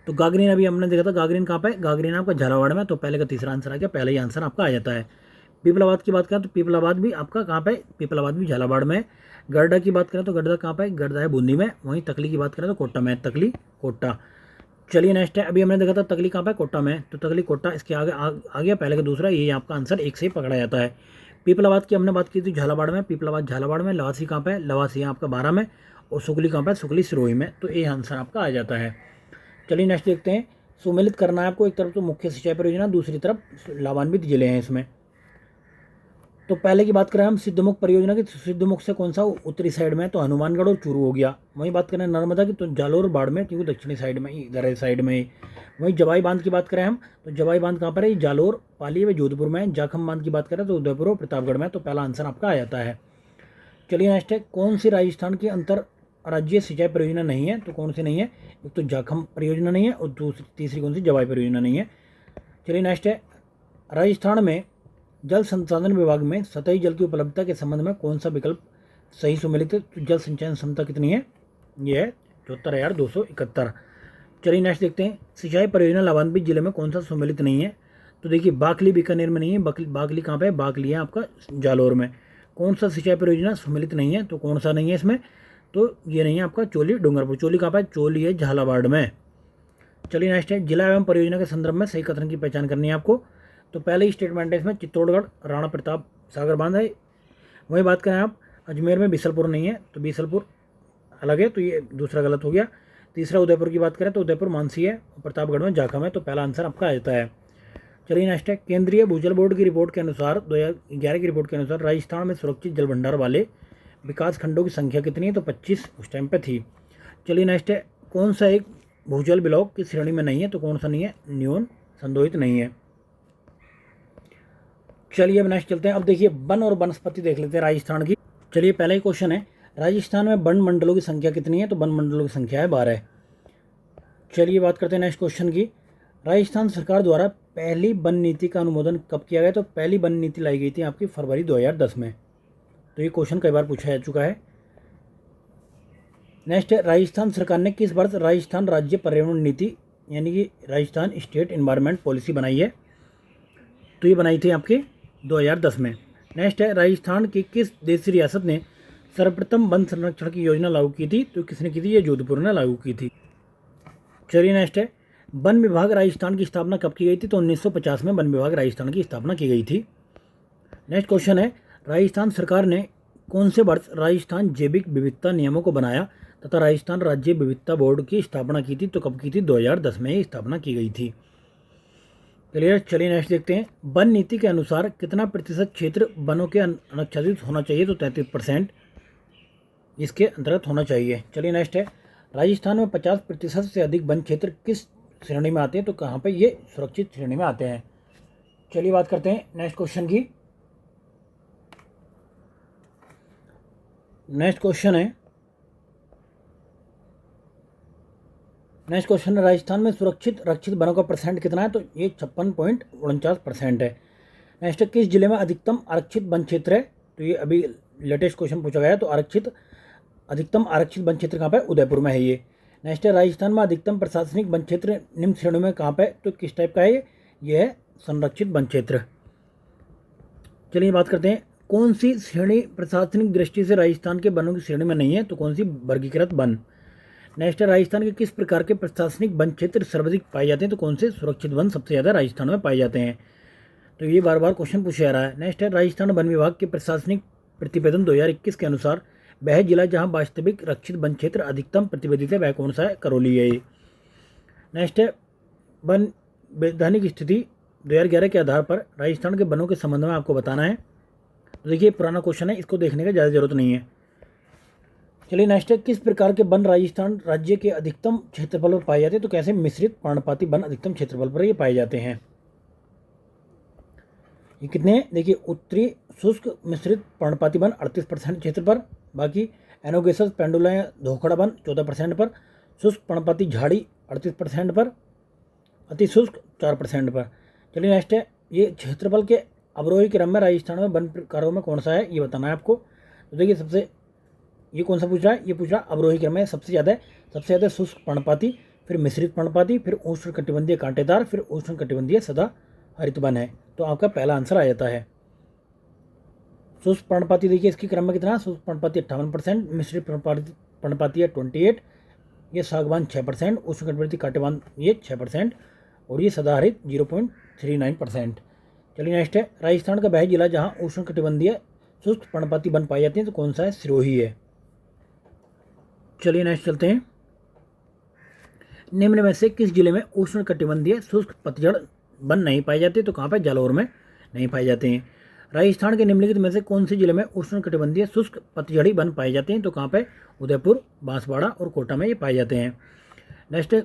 तो गागरीन अभी हमने देखा था, गागरीन कहाँ पे, गागरीन आपका झालावाड़ में। तो पहले का तीसरा आंसर आ गया, पहला ही आंसर आपका आ जाता है। पीपलाबाद की बात करें तो पीपलाबाद भी आपका कहाँ पे, पीपलाबाद भी झालावाड़ में। गढ़ा की बात करें तो गढ़ा कहाँ पे, गढ़ा है बूंदी में। वहीं तकली की बात करें तो कोटा में, तकली कोटा। चलिए नेक्स्ट है, अभी हमने देखा था तकली कहाँ पे, कोटा में। तो तकली कोटा इसके आगे आ गया, पहले का दूसरा, ये आपका आंसर एक से ही पकड़ा जाता है। पीपलाबाद की हमने बात की थी झालावाड़ में, पीपलाबाद झालावाड़ में। लवासी कहाँ पे, लवासी आपका 12 में। और सुकली कहाँ पे, सुकली सिरोही में। तो ये आंसर आपका आ जाता है। चलिए नेक्स्ट देखते हैं, सुमेलित करना है आपको। एक तरफ तो मुख्य सिंचाई परियोजना, दूसरी तरफ लाभान्वित जिले हैं इसमें। तो पहले की बात करें हम सिद्धमुख परियोजना की, तो सिद्धमुख से कौन सा उत्तरी साइड में है, तो हनुमानगढ़ और चूरू हो गया। वहीं बात करें नर्मदा की, तो जालोर और बाड़मेर, क्योंकि दक्षिणी साइड में, इधर है साइड में ही। वहीं जवाई बांध की बात करें हम, तो जवाई बांध कहाँ पर है, जालोर, पाली व जोधपुर में। जाखम बांध की बात करें तो उदयपुर और प्रतापगढ़ में। तो पहला आंसर आपका आ जाता है। चलिए नेक्स्ट है, कौन सी राजस्थान की अंतर राज्य सिंचाई परियोजना नहीं है। तो कौन सी नहीं है, एक तो जाखम परियोजना नहीं है, और दूसरी तीसरी कौन सी, जवाई परियोजना नहीं है। चलिए नेक्स्ट है, राजस्थान में जल संसाधन विभाग में सतही जल की उपलब्धता के संबंध में कौन सा विकल्प सही सुमेलित है। तो जल संचयन क्षमता कितनी है, ये है 74,271। चलिए नेक्स्ट देखते हैं, सिंचाई परियोजना लाभान्वित जिले में कौन सा सुमेलित नहीं है। तो देखिए बाकली बीकानेर में नहीं है, बाकली कहाँ पे है, बाकली है आपका जालोर में। कौन सा सिंचाई परियोजना सुमेलित नहीं है, तो कौन सा नहीं है इसमें, तो ये नहीं है आपका चोली डूंगरपुर। चोली कहाँ पे है, चोली है झालावाड़ में। चलिए नेक्स्ट है, जिला एवं परियोजना के संदर्भ में सही कथन की पहचान करनी है आपको। तो पहले ही स्टेटमेंट है इसमें, चित्तौड़गढ़ राणा प्रताप सागर बांध है। वही बात करें आप, अजमेर में बीसलपुर नहीं है, तो बीसलपुर अलग है, तो ये दूसरा गलत हो गया। तीसरा उदयपुर की बात करें तो उदयपुर मानसी है, प्रतापगढ़ में जाखम है। तो पहला आंसर आपका आ जाता है। चलिए नेक्स्ट है, केंद्रीय भूजल बोर्ड की रिपोर्ट के अनुसार, 2011 की रिपोर्ट के अनुसार राजस्थान में सुरक्षित जल भंडार वाले विकास खंडों की संख्या कितनी है। तो 25 उस टाइम पे थी। चलिए नेक्स्ट है, कौन सा एक भूजल ब्लॉक की श्रेणी में नहीं है। तो कौन सा नहीं है, न्यून संदोहित नहीं है। चलिए अब नेक्स्ट चलते हैं। अब देखिए वन और वनस्पति देख लेते हैं राजस्थान की। चलिए पहला ही क्वेश्चन है, राजस्थान में वन मंडलों की संख्या कितनी है। तो वन मंडलों की संख्या है 12। चलिए बात करते हैं नेक्स्ट क्वेश्चन की। राजस्थान सरकार द्वारा पहली वन नीति का अनुमोदन कब किया गया। तो पहली वन नीति लाई गई थी आपकी फरवरी 2010 में। तो ये क्वेश्चन कई बार पूछा जा चुका है। नेक्स्ट है, राजस्थान सरकार ने किस वर्ष राजस्थान राज्य पर्यावरण नीति, यानी कि राजस्थान स्टेट एनवायरनमेंट पॉलिसी बनाई है। तो ये बनाई थी आपके 2010 में। नेक्स्ट है, राजस्थान की किस देशी रियासत ने सर्वप्रथम वन संरक्षण की योजना लागू की थी। तो किसने की थी, ये जोधपुर ने लागू की थी। चलिए नेक्स्ट है, वन विभाग राजस्थान की स्थापना कब की गई थी। तो 1950 में वन विभाग राजस्थान की स्थापना की गई थी। नेक्स्ट क्वेश्चन है, राजस्थान सरकार ने कौन से वर्ष राजस्थान जैविक विविधता नियमों को बनाया तथा राजस्थान राज्य विविधता बोर्ड की स्थापना की थी। तो कब की थी, 2010 में ही स्थापना की गई थी। क्लियर। चलिए नेक्स्ट देखते हैं, वन नीति के अनुसार कितना प्रतिशत क्षेत्र वनों के अनाच्छादित होना चाहिए। तो 33% इसके अंतर्गत होना चाहिए। चलिए नेक्स्ट है, राजस्थान में 50% से अधिक वन क्षेत्र किस श्रेणी में आते हैं। तो कहाँ पे, ये सुरक्षित श्रेणी में आते हैं। चलिए बात करते हैं नेक्स्ट क्वेश्चन की। नेक्स्ट क्वेश्चन है, राजस्थान में सुरक्षित रक्षित वनों का परसेंट कितना है। तो ये 56.49% है। नेक्स्ट, किस जिले में अधिकतम आरक्षित वन क्षेत्र है। तो ये अभी लेटेस्ट क्वेश्चन पूछा गया है। तो अधिकतम आरक्षित वन क्षेत्र कहाँ पे? उदयपुर में है ये। नेक्स्ट है राजस्थान में अधिकतम प्रशासनिक वन क्षेत्र निम्न श्रेणियों में कहाँ पे? तो किस टाइप का है ये है संरक्षित वन क्षेत्र। चलिए बात करते हैं कौन सी श्रेणी प्रशासनिक दृष्टि से राजस्थान के वनों की श्रेणी में नहीं है? तो कौन सी? वर्गीकृत वन। नेक्स्ट है राजस्थान के किस प्रकार के प्रशासनिक वन क्षेत्र सर्वाधिक पाए जाते हैं? तो कौन से? सुरक्षित वन सबसे ज़्यादा राजस्थान में पाए जाते हैं। तो ये बार बार क्वेश्चन पूछा जा रहा है। नेक्स्ट है राजस्थान वन विभाग के प्रशासनिक प्रतिवेदन 2021 के अनुसार वह जिला जहां वास्तविक रक्षित वन क्षेत्र अधिकतम प्रतिवेदित है वह कौन सा है? करौली है ये। नेक्स्ट है वन वैधानिक स्थिति 2011 के आधार पर राजस्थान के वनों के संबंध में आपको बताना है। तो देखिए पुराना क्वेश्चन है, इसको देखने का ज़्यादा जरूरत नहीं है। चलिए नेक्स्ट है किस प्रकार के वन राजस्थान राज्य के अधिकतम क्षेत्रफल पर पाए जाते हैं? तो कैसे? मिश्रित पर्णपाती वन अधिकतम क्षेत्रफल पर ये पाए जाते हैं। ये कितने हैं? देखिए उत्तरी शुष्क मिश्रित पर्णपाती वन 38% क्षेत्र पर, बाकी एनोगेसस पेंडुला धोखड़ा वन 14% पर, शुष्क पर्णपाती झाड़ी 38% पर, अति शुष्क 4% पर। चलिए नेक्स्ट है ये क्षेत्रफल के अवरोही क्रम में राजस्थान में वन प्रकारों में कौन सा है ये बताना है आपको। तो देखिए सबसे ये कौन सा पूछ रहा है? ये पूछ रहा है अवरोही क्रम में सबसे ज़्यादा शुष्क पर्णपाती, फिर मिश्रित पर्णपाती, फिर उष्ण कटिबंधीय कांटेदार, फिर उष्ण कटिबंधीय सदा हरित वन है। तो आपका पहला आंसर आ जाता है। शुष्क पर्णपाती देखिए इसके क्रम में कितना? शुष्क पर्णपाती 58%, मिश्रित पर्णपाती है 28, ये सागवान 6%, उष्ण कटिबंधीय कांटेदार ये 6% और ये सदाहरित 0.39%। चलिए नेक्स्ट है राजस्थान का वह जिला जहाँ उष्ण कटिबंधीय शुष्क पर्णपाती वन पाए जाते हैं तो कौन सा है? सिरोही है। चलिए नेक्स्ट चलते हैं। निम्न में से किस जिले में उष्ण कटिबंधीय शुष्क पतझड़ वन नहीं पाए जाते? तो कहाँ पे? जालौर में नहीं पाए जाते हैं। राजस्थान के निम्नलिखित में से कौन से जिले में उष्ण कटिबंधीय शुष्क पतझड़ी वन पाए जाते हैं? तो कहाँ पे? उदयपुर, बांसवाड़ा और कोटा में ये पाए जाते हैं। नेक्स्ट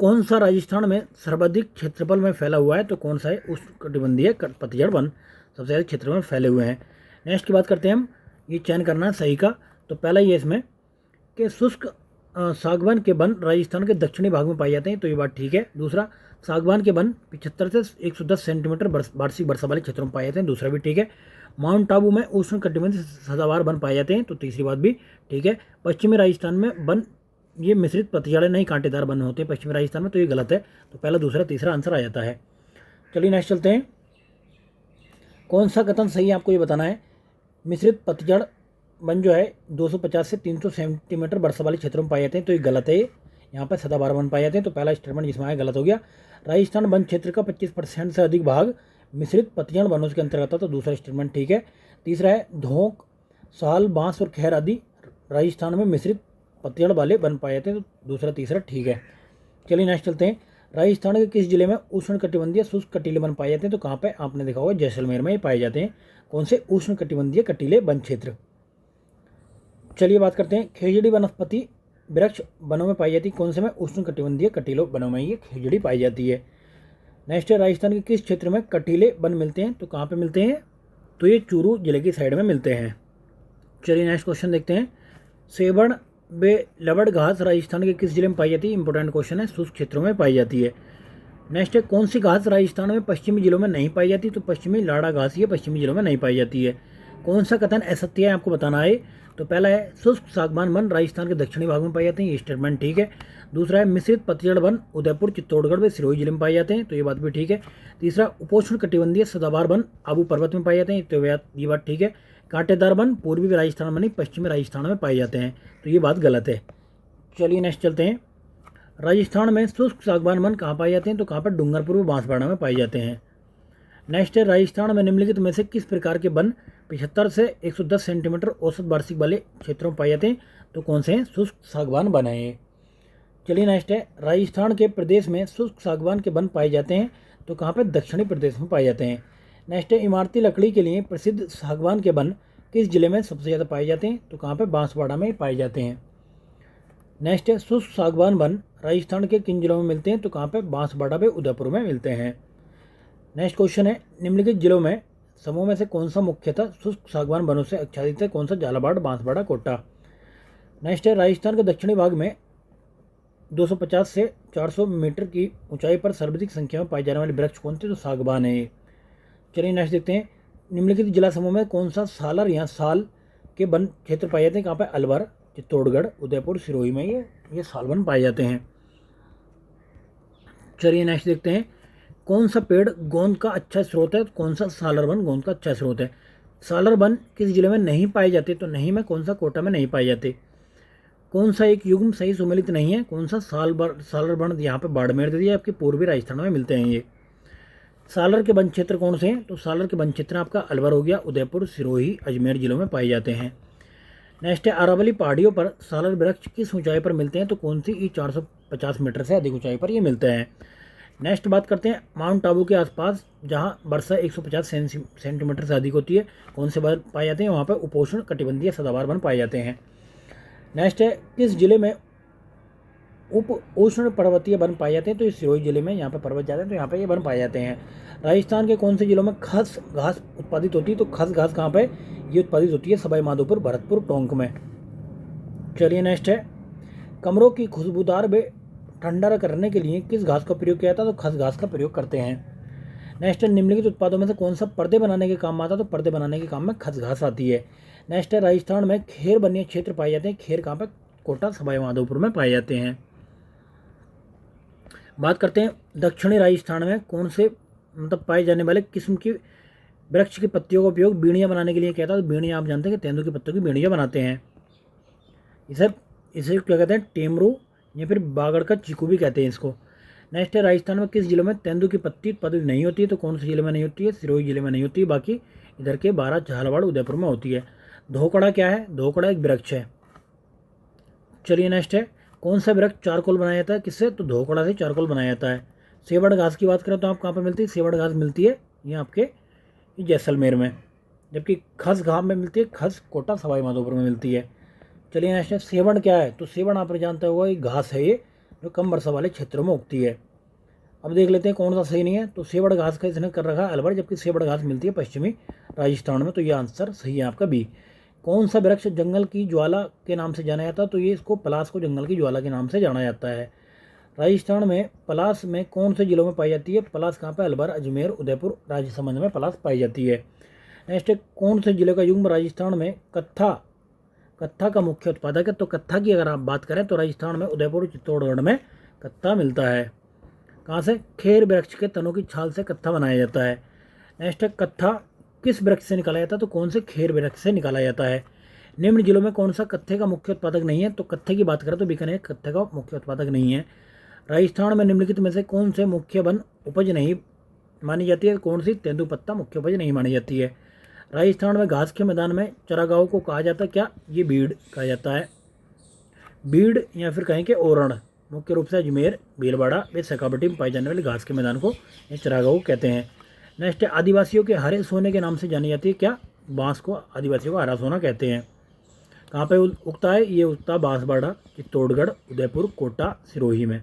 कौन सा राजस्थान में सर्वाधिक क्षेत्रफल में फैला हुआ है? तो कौन सा है? उष्ण कटिबंधीय पतझड़ वन सबसे ज़्यादा क्षेत्र में फैले हुए हैं। नेक्स्ट की बात करते हैं हम, ये चयन करना है सही का। तो पहला ये इसमें कि शुष्क सागवान के वन राजस्थान के दक्षिणी भाग में पाए जाते हैं, तो ये बात ठीक है। दूसरा सागवान के वन 75 से 110 सेंटीमीटर वार्षिक वर्षा वाले क्षेत्रों में पाए जाते हैं, दूसरा भी ठीक है। माउंट आबू में उष्ण कटिबंधीय सदाबहार वन पाए जाते हैं, तो तीसरी बात भी ठीक है। पश्चिमी राजस्थान में वन ये मिश्रित पतझड़े नहीं कांटेदार वन होते हैं पश्चिमी राजस्थान में, तो ये गलत है। तो पहला, दूसरा, तीसरा आंसर आ जाता है। चलिए नेक्स्ट चलते हैं। कौन सा कथन सही है आपको ये बताना है। मिश्रित पतझड़ वन जो है 250 से 300 सेंटीमीटर वर्षा वाले क्षेत्रों में पाए जाते हैं, तो ये गलत है। यहाँ पर सदाबहार वन पाए जाते हैं, तो पहला स्टेटमेंट जिसमें आया गलत हो गया। राजस्थान वन क्षेत्र का 25% से अधिक भाग मिश्रित पतझड़ वनों के अंतर्गत आता, तो दूसरा स्टेटमेंट ठीक है। तीसरा है धोंक, साल, बांस और खैर आदि राजस्थान में मिश्रित पतझड़ वाले वन पाए जाते हैं, तो दूसरा तीसरा ठीक है। चलिए नेक्स्ट चलते हैं। राजस्थान के किस जिले में उष्ण कटिबंधीय शुष्क कटीले वन पाए जाते हैं? तो कहाँ पे? आपने देखा होगा जैसलमेर में ये पाए जाते हैं। कौन से? उष्ण कटिबंधीय कटीले वन क्षेत्र। चलिए बात करते हैं। खेजड़ी वनस्पति वृक्ष वनों में पाई जाती है, कौन से में? उष्ण कटिबंधीय कटीलों वनों में ये खेजड़ी पाई जाती है। नेक्स्ट है राजस्थान के किस क्षेत्र में कटीले वन मिलते हैं? तो कहाँ पे मिलते हैं? तो ये चूरू जिले की साइड में मिलते हैं। चलिए नेक्स्ट क्वेश्चन देखते हैं। सेवण बे लवड़ घास राजस्थान के किस जिले में पाई जाती है? इंपॉर्टेंट क्वेश्चन है, शुष्क क्षेत्रों में पाई जाती है। नेक्स्ट है कौन सी घास राजस्थान में पश्चिमी जिलों में नहीं पाई जाती? तो पश्चिमी लाड़ा घास ये पश्चिमी जिलों में नहीं पाई जाती है। कौन सा कथन असत्य है आपको बताना है। तो पहला है शुष्क सागवान वन राजस्थान के दक्षिणी भाग में पाए जाते हैं, ये स्टेटमेंट ठीक है। दूसरा है मिश्रित पतझड़ वन उदयपुर, चित्तौड़गढ़ व सिरोही जिले में पाए जाते हैं, तो ये बात भी ठीक है। तीसरा उपोष्ण कटिबंधीय सदाबहार वन आबू पर्वत में पाए जाते हैं, तो ये बात ठीक है। कांटेदार वन पूर्वी राजस्थान में नहीं पश्चिमी राजस्थान में पाए जाते हैं, तो ये बात गलत है। चलिए नेक्स्ट चलते हैं। राजस्थान में शुष्क सागवान वन कहाँ पाए जाते हैं? तो कहाँ पर? डूंगरपुर व बांसवाड़ा में पाए जाते हैं। नेक्स्ट है राजस्थान में निम्नलिखित में से किस प्रकार के वन 75 से 110 सेंटीमीटर औसत वार्षिक वाले क्षेत्रों में पाए जाते हैं? तो कौन से हैं? शुष्क सागवान वन है। चलिए नेक्स्ट है राजस्थान के प्रदेश में शुष्क सागवान के वन पाए जाते हैं, तो कहाँ पर? दक्षिणी प्रदेश में पाए जाते हैं। नेक्स्ट है इमारती लकड़ी के लिए प्रसिद्ध सागवान के वन किस जिले में सबसे ज़्यादा पाए जाते हैं? तो कहाँ पर? बांसवाड़ा में पाए जाते हैं। नेक्स्ट है शुष्क सागवान वन राजस्थान के किन जिलों में मिलते हैं? तो कहाँ पर? बांसवाड़ा व उदयपुर में मिलते हैं। नेक्स्ट क्वेश्चन है निम्नलिखित जिलों में समूह में से कौन सा मुख्यतः शुष्क सागवान वनों से आच्छादित है? कौन सा? झालावाड़, बांसवाड़ा, कोटा। नेक्स्ट है राजस्थान के दक्षिणी भाग में 250 से 400 मीटर की ऊंचाई पर सर्वाधिक संख्या में पाए जाने वाले वृक्ष कौन थे? तो सागवान है। चलिए नेक्स्ट देखते हैं। निम्नलिखित जिला समूह में कौन सा सालर या साल के वन क्षेत्र पाए जाते हैं कहाँ पे, अलवर, चित्तौड़गढ़, उदयपुर, सिरोही में ये साल वन पाए जाते हैं। चलिए नेक्स्ट देखते हैं, कौन सा पेड़ गोंद का अच्छा स्रोत है, कौन सा सालर वन गोंद का अच्छा स्रोत है। सालर वन किस जिले में नहीं पाए जाते, तो नहीं में कौन सा, कोटा में नहीं पाए जाते। कौन सा एक युग्म सही सुमेलित नहीं है, कौन सा सालर वन यहाँ पे बाड़मेर दे दिया, आपके पूर्वी राजस्थान में मिलते हैं ये। सालर के वन क्षेत्र कौन से हैं, तो सालर के वन क्षेत्र आपका अलवर हो गया, उदयपुर, सिरोही, अजमेर जिलों में पाए जाते हैं। नेक्स्ट है, अरावली पहाड़ियों पर सालर वृक्ष किस ऊंचाई पर मिलते हैं, तो कौन सी, ये 450 मीटर से अधिक ऊंचाई पर ये मिलते हैं। नेक्स्ट बात करते हैं, माउंट आबू के आसपास जहां वर्षा 150 सेंटीमीटर से अधिक होती है, कौन से वन पाए जाते हैं, वहां पर उपोष्ण कटिबंधीय सदाबहार वन पाए जाते हैं। नेक्स्ट है, किस जिले में उप उष्ण पर्वतीय वन पाए जाते हैं, तो इस सिरोही जिले में, यहाँ पे पर्वत जाते हैं तो यहाँ पे ये वन पाए जाते हैं। राजस्थान के कौन से जिलों में खस घास उत्पादित होती है, तो खस घास कहाँ पे ये उत्पादित होती है, सवाई माधोपुर, भरतपुर, टोंक में। चलिए नेक्स्ट है, कमरों की खुशबूदार व ठंडा करने के लिए किस घास का प्रयोग किया जाता है, तो खस घास का प्रयोग करते हैं। नेक्स्ट है, निम्नलिखित उत्पादों में से कौन सा पर्दे बनाने के काम आता है, तो पर्दे बनाने के काम में खस घास आती है। नेक्स्ट है, राजस्थान में खेर वन्य क्षेत्र पाए जाते हैं, खेर कहाँ पे, कोटा, सवाई माधोपुर में पाए जाते हैं। बात करते हैं, दक्षिणी राजस्थान में कौन से मतलब पाए जाने वाले किस्म की वृक्ष की पत्तियों का उपयोग बीड़ियाँ बनाने के लिए किया था, तो बीड़ियाँ आप जानते हैं कि तेंदू की पत्तियों की बीड़ियाँ बनाते हैं। इसे इसे क्या कहते हैं, टेमरू या फिर बागड़ का चीकू भी कहते हैं इसको। नेक्स्ट है, राजस्थान में किस जिले में तेंदू की पत्ती उत्पादित नहीं होती है, तो कौन से जिले में नहीं होती है, सिरोही जिले में नहीं होती है, बाकी इधर के 12, झालावाड़, उदयपुर में होती है। धोकड़ा क्या है, धोकड़ा एक वृक्ष है। चलिए नेक्स्ट है, कौन सा वृक्ष चारकोल बनाया जाता है, किससे, तो धोकड़ा से चारकोल बनाया जाता है। सेवड़ घास की बात करें तो आप कहाँ पर मिलती है, सेवड़ घास मिलती है ये आपके जैसलमेर में, जबकि खस घास में मिलती है, खस कोटा, सवाई माधोपुर में मिलती है। चलिए नेक्स्ट है, सेवड़ क्या है, तो सेवड़ आप जानते होगा, ये घास है ये जो कम वर्षा वाले क्षेत्रों में उगती है। अब देख लेते हैं कौन सा सही नहीं है, तो सेवड़ घास का इसने कर रखा है अलवर, जबकि सेवड़ घास मिलती है पश्चिमी राजस्थान में, तो ये आंसर सही है आपका बी। कौन सा वृक्ष जंगल की ज्वाला के नाम से जाना जाता है, तो ये इसको पलास को जंगल की ज्वाला के नाम से जाना जाता है। राजस्थान में पलास में कौन से जिलों में पाई जाती है, पलास कहाँ पे, अलवर, अजमेर, उदयपुर, राजसमंद में पलास पाई जाती है। नेक्स्ट है, कौन से जिले का युग्म राजस्थान में कत्था का मुख्य उत्पादक है, तो कत्था की अगर आप बात करें तो राजस्थान में उदयपुर, चित्तौड़गढ़ में कत्था मिलता है। कहाँ से, खेर वृक्ष के तनों की छाल से कत्था बनाया जाता है। नेक्स्ट है, कत्था किस वृक्ष से निकाला जाता है, तो कौन से खेर वृक्ष से निकाला जाता है। निम्न जिलों में कौन सा कत्थे का मुख्य उत्पादक नहीं है, तो कत्थे की बात करें तो बीकानेर कत्थे का मुख्य उत्पादक नहीं है। राजस्थान में निम्नलिखित में से कौन से मुख्य वन उपज नहीं मानी जाती है, कौन सी, तेंदुपत्ता मुख्य उपज नहीं मानी जाती है। राजस्थान में घास के मैदान में चरागाहों को कहा जाता है क्या, ये बीड़ कहा जाता है, बीड़ या फिर कहें कि ओरण। मुख्य रूप से अजमेर, भीलवाड़ा वे सकाबटी में पाए जाने वाले घास के मैदान को ये चरागाह कहते हैं। नेक्स्ट है, आदिवासियों के हरे सोने के नाम से जानी जाती है क्या, बांस को आदिवासियों को हरा सोना कहते हैं। कहाँ पे उगता है, ये उगता है बांसवाड़ा, चित्तौड़गढ़, उदयपुर, कोटा, सिरोही में।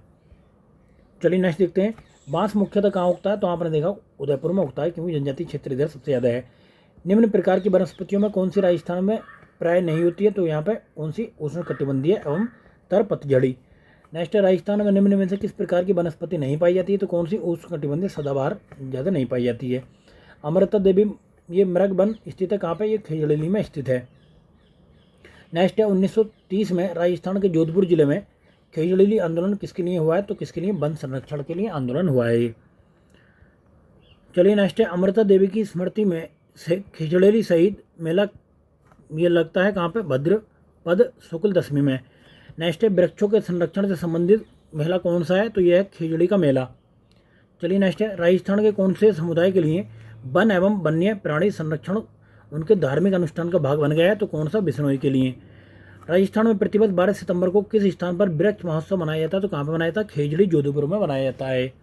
चलिए नेक्स्ट देखते हैं, बांस मुख्यतः कहाँ उगता है, तो आपने देखा उदयपुर में उगता है, क्योंकि जनजातीय क्षेत्र इधर सबसे ज़्यादा है। निम्न प्रकार की वनस्पतियों में कौन सी राजस्थान में प्राय नहीं होती है, तो यहाँ पे कौन सी, उष्णकटिबंधीय एवं तर पतझड़ी। नेक्स्ट है, राजस्थान में निम्न में से किस प्रकार की वनस्पति नहीं पाई जाती है, तो कौन सी, उष्णकटिबंधीय सदाबहार ज़्यादा नहीं पाई जाती है। अमृता देवी ये मृग वन स्थित है कहाँ पे, ये खेजड़ेली में स्थित है। नेक्स्ट है, 1930 में राजस्थान के जोधपुर जिले में खेजड़ेली आंदोलन किसके लिए हुआ है, तो किसके लिए, वन संरक्षण के लिए आंदोलन हुआ है ये। चलिए नेक्स्ट है, अमृता देवी की स्मृति में से खिचड़ेली शहीद मेला ये लगता है कहाँ पे, भद्रपद शुक्ल दशमी में। नेक्स्ट है, वृक्षों के संरक्षण से संबंधित मेला कौन सा है, तो यह है खिचड़ी का मेला। चलिए नेक्स्ट है, राजस्थान के कौन से समुदाय के लिए वन एवं वन्य प्राणी संरक्षण उनके धार्मिक अनुष्ठान का भाग बन गया है, तो कौन सा, बिश्नोई के लिए। राजस्थान में प्रतिवर्ष 12 सितंबर को किस स्थान पर वृक्ष महोत्सव मनाया जाता है, तो कहाँ पर मनाया जाता है, खेजड़ी, जोधपुर में मनाया जाता है।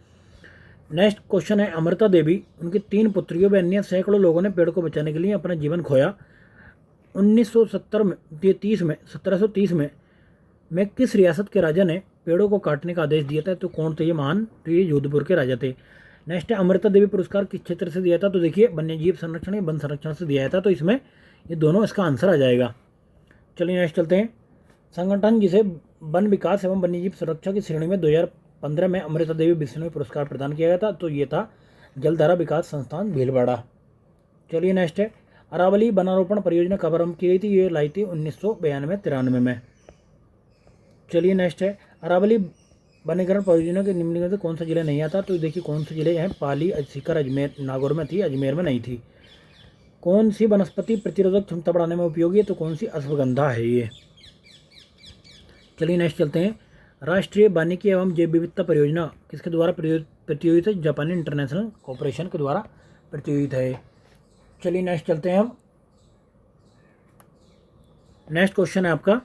नेक्स्ट क्वेश्चन है, अमृता देवी उनकी 3 पुत्रियों व अन्य सैकड़ों लोगों ने पेड़ को बचाने के लिए अपना जीवन खोया। 1970 में 1730 में किस रियासत के राजा ने पेड़ों को काटने का आदेश दिया था, तो कौन थे ये महान, तो ये जोधपुर के राजा थे। नेक्स्ट है, अमृता देवी पुरस्कार किस क्षेत्र से दिया था, तो देखिए वन्यजीव संरक्षण या वन संरक्षण से दिया था, तो इसमें ये दोनों इसका आंसर आ जाएगा। चलिए नेक्स्ट चलते हैं, संगठन जिसे वन विकास एवं वन्यजीव सुरक्षा की श्रेणी में 2015 में अमृता देवी बिश्नोई पुरस्कार प्रदान किया गया था, तो ये था जलधारा विकास संस्थान भीलवाड़ा। चलिए नेक्स्ट है, अरावली वनारोपण परियोजना कब आरंभ की गई थी? ये लाई थी 1992-93 में। चलिए नेक्स्ट है, अरावली वनीकरण परियोजना के निम्नलिखित में से कौन सा जिला नहीं आता? तो देखिए कौन से जिले हैं, पाली, सीकर, अजमेर, नागौर में थी, अजमेर में नहीं थी। कौन सी वनस्पति प्रतिरोधक क्षमता बढ़ाने में उपयोगी है? तो कौन सी? अश्वगंधा है ये। चलिए नेक्स्ट चलते हैं, राष्ट्रीय वानिकी एवं जैव विविधता परियोजना किसके द्वारा प्रतियोगित है? जापानी इंटरनेशनल कॉरपोरेशन के द्वारा प्रतियोगित है। चलिए नेक्स्ट चलते हैं हम, नेक्स्ट क्वेश्चन है आपका,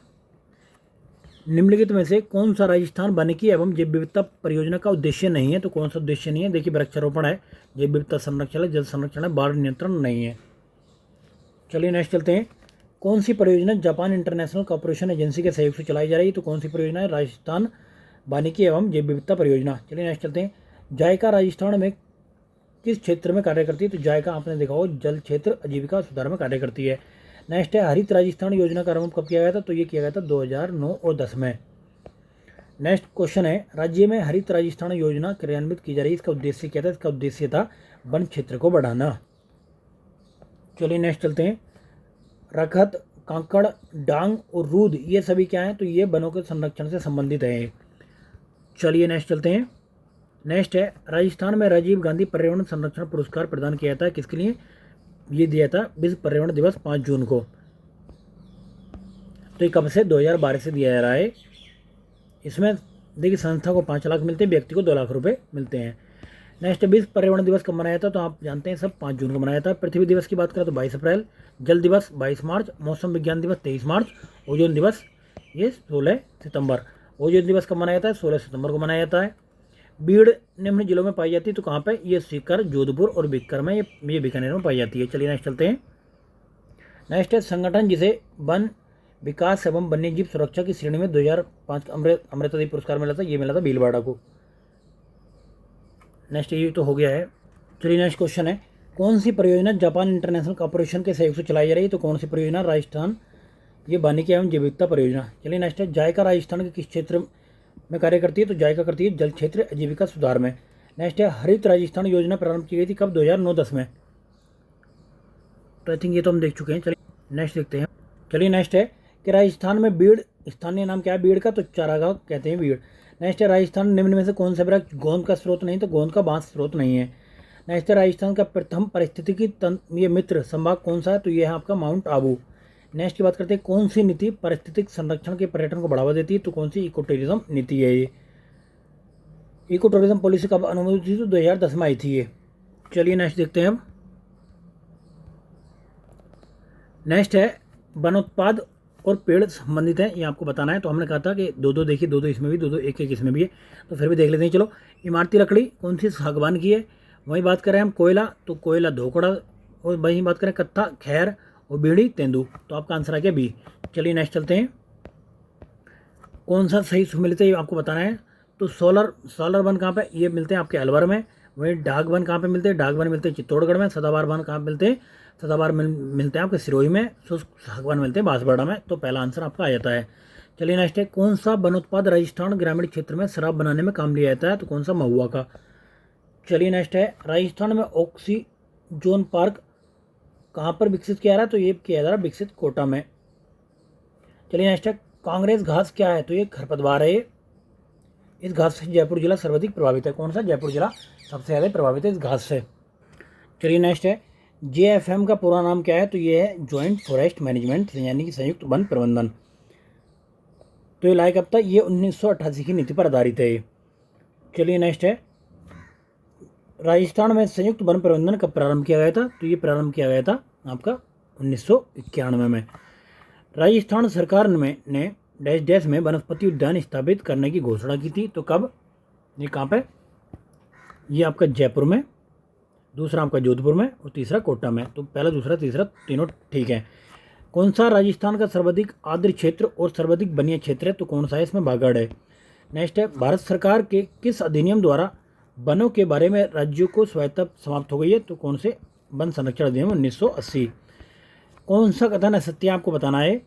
निम्नलिखित में से कौन सा राजस्थान वानिकी एवं जैव विविधता परियोजना का उद्देश्य नहीं है? तो कौन सा उद्देश्य नहीं है? देखिए वृक्षारोपण है, जैव विविधता संरक्षण है, जल संरक्षण है, बाढ़ नियंत्रण नहीं है। चलिए नेक्स्ट चलते हैं, कौन सी परियोजना जापान इंटरनेशनल कॉरपोरेशन एजेंसी के सहयोग से चलाई जा रही है? तो कौन सी परियोजना है? राजस्थान वानिकी एवं जैव विविधता परियोजना। चलिए नेक्स्ट चलते हैं, जायका राजस्थान में किस क्षेत्र में कार्य करती है? तो जायका आपने देखा हो जल क्षेत्र आजीविका सुधार में कार्य करती है। नेक्स्ट है, हरित राजस्थान योजना का आरंभ कब किया गया था? तो ये किया गया था 2009 और 10 में। नेक्स्ट क्वेश्चन है, राज्य में हरित राजस्थान योजना क्रियान्वित की जा रही है, इसका उद्देश्य क्या था? इसका उद्देश्य था वन क्षेत्र को बढ़ाना। चलिए नेक्स्ट चलते हैं, रखत, कांकड़, डांग और रूद ये सभी क्या हैं? तो ये वनों के संरक्षण से संबंधित है। चलिए नेक्स्ट चलते हैं, नेक्स्ट है, राजस्थान में राजीव गांधी पर्यावरण संरक्षण पुरस्कार प्रदान किया था, किसके लिए? ये दिया था विश्व पर्यावरण दिवस 5 जून को। तो ये कब से? 2012 से दिया जा रहा है। इसमें देखिए संस्था को 5 लाख मिलते हैं, व्यक्ति को 2 लाख रुपए मिलते हैं। नेक्स्ट, विश्व पर्यावरण दिवस कब मनाया था? तो आप जानते हैं सब 5 जून को मनाया था। पृथ्वी दिवस की बात करें तो 22 अप्रैल, जल दिवस 22 मार्च, मौसम विज्ञान दिवस 23 मार्च, ओजोन दिवस ये 16 सितंबर। ओजोन दिवस कब मनाया जाता है? 16 सितंबर को मनाया जाता है। बीड़ निम्न जिलों में पाई जाती है, तो कहाँ पे? ये सीकर, जोधपुर और बीकानेर में, ये बीकानेर में पाई जाती है। चलिए नेक्स्ट चलते हैं, नेक्स्ट है, संगठन जिसे वन विकास एवं वन्यजीव सुरक्षा की श्रेणी में 2005 अमृता पुरस्कार मिला था, ये मिला था भीलवाड़ा को। नेक्स्ट ये तो हो गया है। चलिए नेक्स्ट क्वेश्चन है, कौन सी परियोजना जापान इंटरनेशनल कॉरपोरेशन के सहयोग से चलाई जा रही है? तो कौन सी परियोजना? राजस्थान ये वानिकी एवं जैव विविधता परियोजना। चलिए नेक्स्ट है, जायका राजस्थान के किस क्षेत्र में कार्य करती है? तो जायका करती है जल क्षेत्र आजीविका सुधार में। नेक्स्ट है, हरित राजस्थान योजना प्रारंभ की गई थी कब? 2009-10 में। तो आई थिंक ये तो हम देख चुके हैं। चलिए नेक्स्ट देखते हैं। चलिए नेक्स्ट है कि राजस्थान में बीड़ स्थानीय नाम क्या है बीड़ का? तो चारागाह कहते हैं बीड़। नेक्स्ट है, राजस्थान निम्न में से कौन सा वृक्ष गोंद का स्रोत नहीं? तो गोंद का बांस स्रोत नहीं है। नेक्स्ट है, राजस्थान का प्रथम पारिस्थितिकी तंत्र ये मित्र संभाग कौन सा है? तो ये है आपका माउंट आबू। नेक्स्ट की बात करते हैं, कौन सी नीति पारिस्थितिक संरक्षण के पर्यटन को बढ़ावा देती है? तो कौन सी? इको टूरिज्म नीति है ये। इको टूरिज्म पॉलिसी कब अनुमोदित थी? तो 2010 में आई थी ये। चलिए नेक्स्ट देखते हैं हम। नेक्स्ट है, वनोत्पाद और पेड़ संबंधित है, ये आपको बताना है। तो हमने कहा था कि दो देखिए, दो इसमें भी, दो एक इसमें भी है, तो फिर भी देख लेते हैं। चलो, इमारती लकड़ी कौन सी? सागवान की है। वहीं बात करें हम कोयला, तो कोयला धोकड़ा, और वहीं बात करें कत्था, खैर, और बीड़ी, तेंदू। तो आपका आंसर आ गया बी। चलिए नेक्स्ट चलते हैं, कौन सा सही मिलता है ये आपको बताना है। तो सोलर वन कहाँ पे? ये मिलते हैं आपके अलवर में। वहीं डाक वन कहाँ पे मिलते हैं? डाक वन मिलते हैं चित्तौड़गढ़ में। सदाबहार वन कहाँ मिलते हैं? सदाबहार मिलते हैं आपके सिरोही में। शुष्क सागवान मिलते हैं बांसवाड़ा में। तो पहला आंसर आपका आ जाता है। चलिए नेक्स्ट है, कौन सा वनोत्पाद राजस्थान ग्रामीण क्षेत्र में शराब बनाने में काम लिया जाता है? तो कौन सा? महुआ का। चलिए नेक्स्ट है, राजस्थान में ऑक्सीजोन पार्क कहाँ पर विकसित किया जा रहा है? तो ये किया जा रहा है विकसित कोटा में। चलिए नेक्स्ट है, कांग्रेस घास क्या है? तो ये खरपतवार है। इस घास से जयपुर जिला सर्वाधिक प्रभावित है। कौन सा? जयपुर जिला सबसे ज़्यादा प्रभावित है इस घास से। चलिए नेक्स्ट है, JFM का पूरा नाम क्या है? तो ये है जॉइंट फॉरेस्ट मैनेजमेंट, यानी कि संयुक्त वन प्रबंधन। तो ये लाया कब था? ये 1988 की नीति पर आधारित है। चलिए नेक्स्ट है, राजस्थान में संयुक्त वन प्रबंधन कब प्रारंभ किया गया था? तो ये प्रारंभ किया गया था आपका 1991 में। राजस्थान सरकार ने डैश डैश में वनस्पति उद्यान स्थापित करने की घोषणा की थी। तो कब? ये कहाँ पे? ये आपका जयपुर में, दूसरा आपका जोधपुर में, और तीसरा कोटा में। तो पहला, दूसरा, तीसरा तीनों ठीक है। कौन सा राजस्थान का सर्वाधिक आर्द्र क्षेत्र और सर्वाधिक वनीय क्षेत्र है? तो कौन सा है? इसमें बागड़ है। नेक्स्ट है, भारत सरकार के किस अधिनियम द्वारा वनों के बारे में राज्यों को स्वायत्तता समाप्त हो गई है? तो कौन से? वन संरक्षण अधिनियम 1980। कौन सा कथन है सत्य आपको बताना है।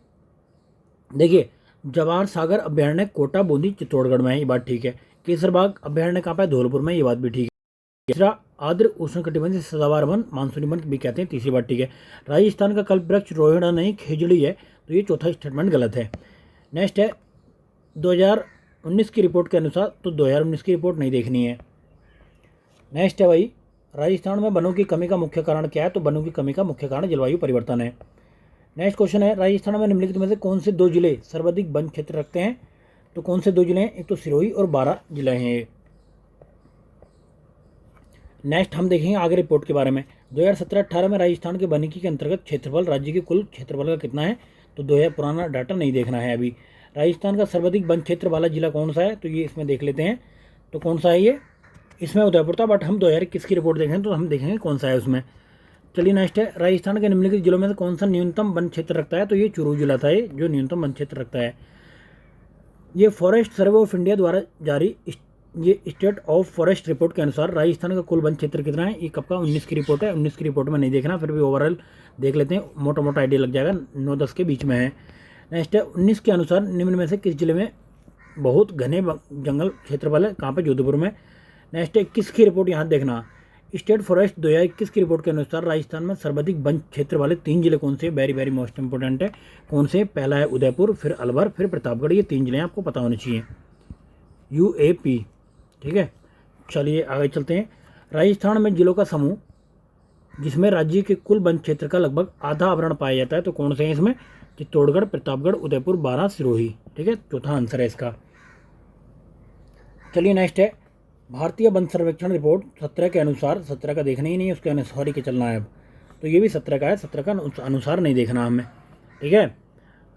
देखिए, जवाहर सागर अभ्यारण्य कोटा, बूंदी, चित्तौड़गढ़ में है, ये बात ठीक है। केसरबाग अभ्यारण्य कहाँ पे? धौलपुर में, ये बात भी ठीक है। तीसरा आर्द्र उष्णकटिबंधीय सदाबहार वन, मानसूनी वन भी कहते हैं, तीसरी बात ठीक है। राजस्थान का कल्प वृक्ष रोहिड़ा नहीं खेजड़ी है, तो ये चौथा स्टेटमेंट गलत है। नेक्स्ट है 2019 की रिपोर्ट के अनुसार, तो 2019 की रिपोर्ट नहीं देखनी है। नेक्स्ट है भाई, राजस्थान में वनों की कमी का मुख्य कारण क्या है, तो वनों की कमी का मुख्य कारण जलवायु परिवर्तन है। नेक्स्ट क्वेश्चन है, राजस्थान में निम्नलिखित में से कौन से 2 जिले सर्वाधिक वन क्षेत्र रखते हैं, तो कौन से 2 जिले हैं, एक तो सिरोही और 12 जिले हैं ये। नेक्स्ट हम देखेंगे आगे रिपोर्ट के बारे में। 2017-18 में राजस्थान के वानिकी के अंतर्गत क्षेत्रफल राज्य के कुल क्षेत्रफल का कितना है, तो 2000 पुराना डाटा नहीं देखना है अभी। राजस्थान का सर्वाधिक वन क्षेत्र वाला जिला कौन सा है, तो ये इसमें देख लेते हैं, तो कौन सा है ये, इसमें उदयपुर था, बट हम 2021 की रिपोर्ट देखें तो हम देखेंगे कौन सा है उसमें। चलिए नेक्स्ट है, राजस्थान के निम्नलिखित जिलों में से कौन सा न्यूनतम वन क्षेत्र रखता है, तो ये चूरू जिला था ये जो न्यूनतम वन क्षेत्र रखता है। ये फॉरेस्ट सर्वे ऑफ इंडिया द्वारा जारी ये स्टेट ऑफ फॉरेस्ट रिपोर्ट के अनुसार राजस्थान का कुल वन क्षेत्र कितना है, ये कब का 19 की रिपोर्ट है, 19 की रिपोर्ट में नहीं देखना, फिर भी ओवरऑल देख लेते हैं, मोटा मोटा आइडिया लग जाएगा, 9-10 के बीच में है। नेक्स्ट है 19 के अनुसार निम्न में से किस जिले में बहुत घने जंगल क्षेत्रफल है, कहाँ पे, जोधपुर में। नेक्स्ट है 21 की रिपोर्ट, यहाँ देखना, स्टेट फॉरेस्ट 2021 की रिपोर्ट के अनुसार राजस्थान में सर्वाधिक वन क्षेत्र वाले 3 जिले कौन से, वेरी वेरी मोस्ट इंपॉर्टेंट है, कौन से, पहला है उदयपुर, फिर अलवर, फिर प्रतापगढ़, ये 3 जिले आपको पता होने चाहिए, UAP, ठीक है। चलिए आगे चलते हैं। राजस्थान में जिलों का समूह जिसमें राज्य के कुल वन क्षेत्र का लगभग आधा आवरण पाया जाता है, तो कौन से हैं इसमें, चित्तौड़गढ़, प्रतापगढ़, उदयपुर, 12, सिरोही, ठीक है, चौथा आंसर है इसका। चलिए नेक्स्ट है, भारतीय वन सर्वेक्षण रिपोर्ट 17 के अनुसार, 17 का देखना ही नहीं, उसके अनुसार ही के चलना है अब, तो ये भी 17 का है, 17 का अनुसार नहीं देखना हमें, ठीक है।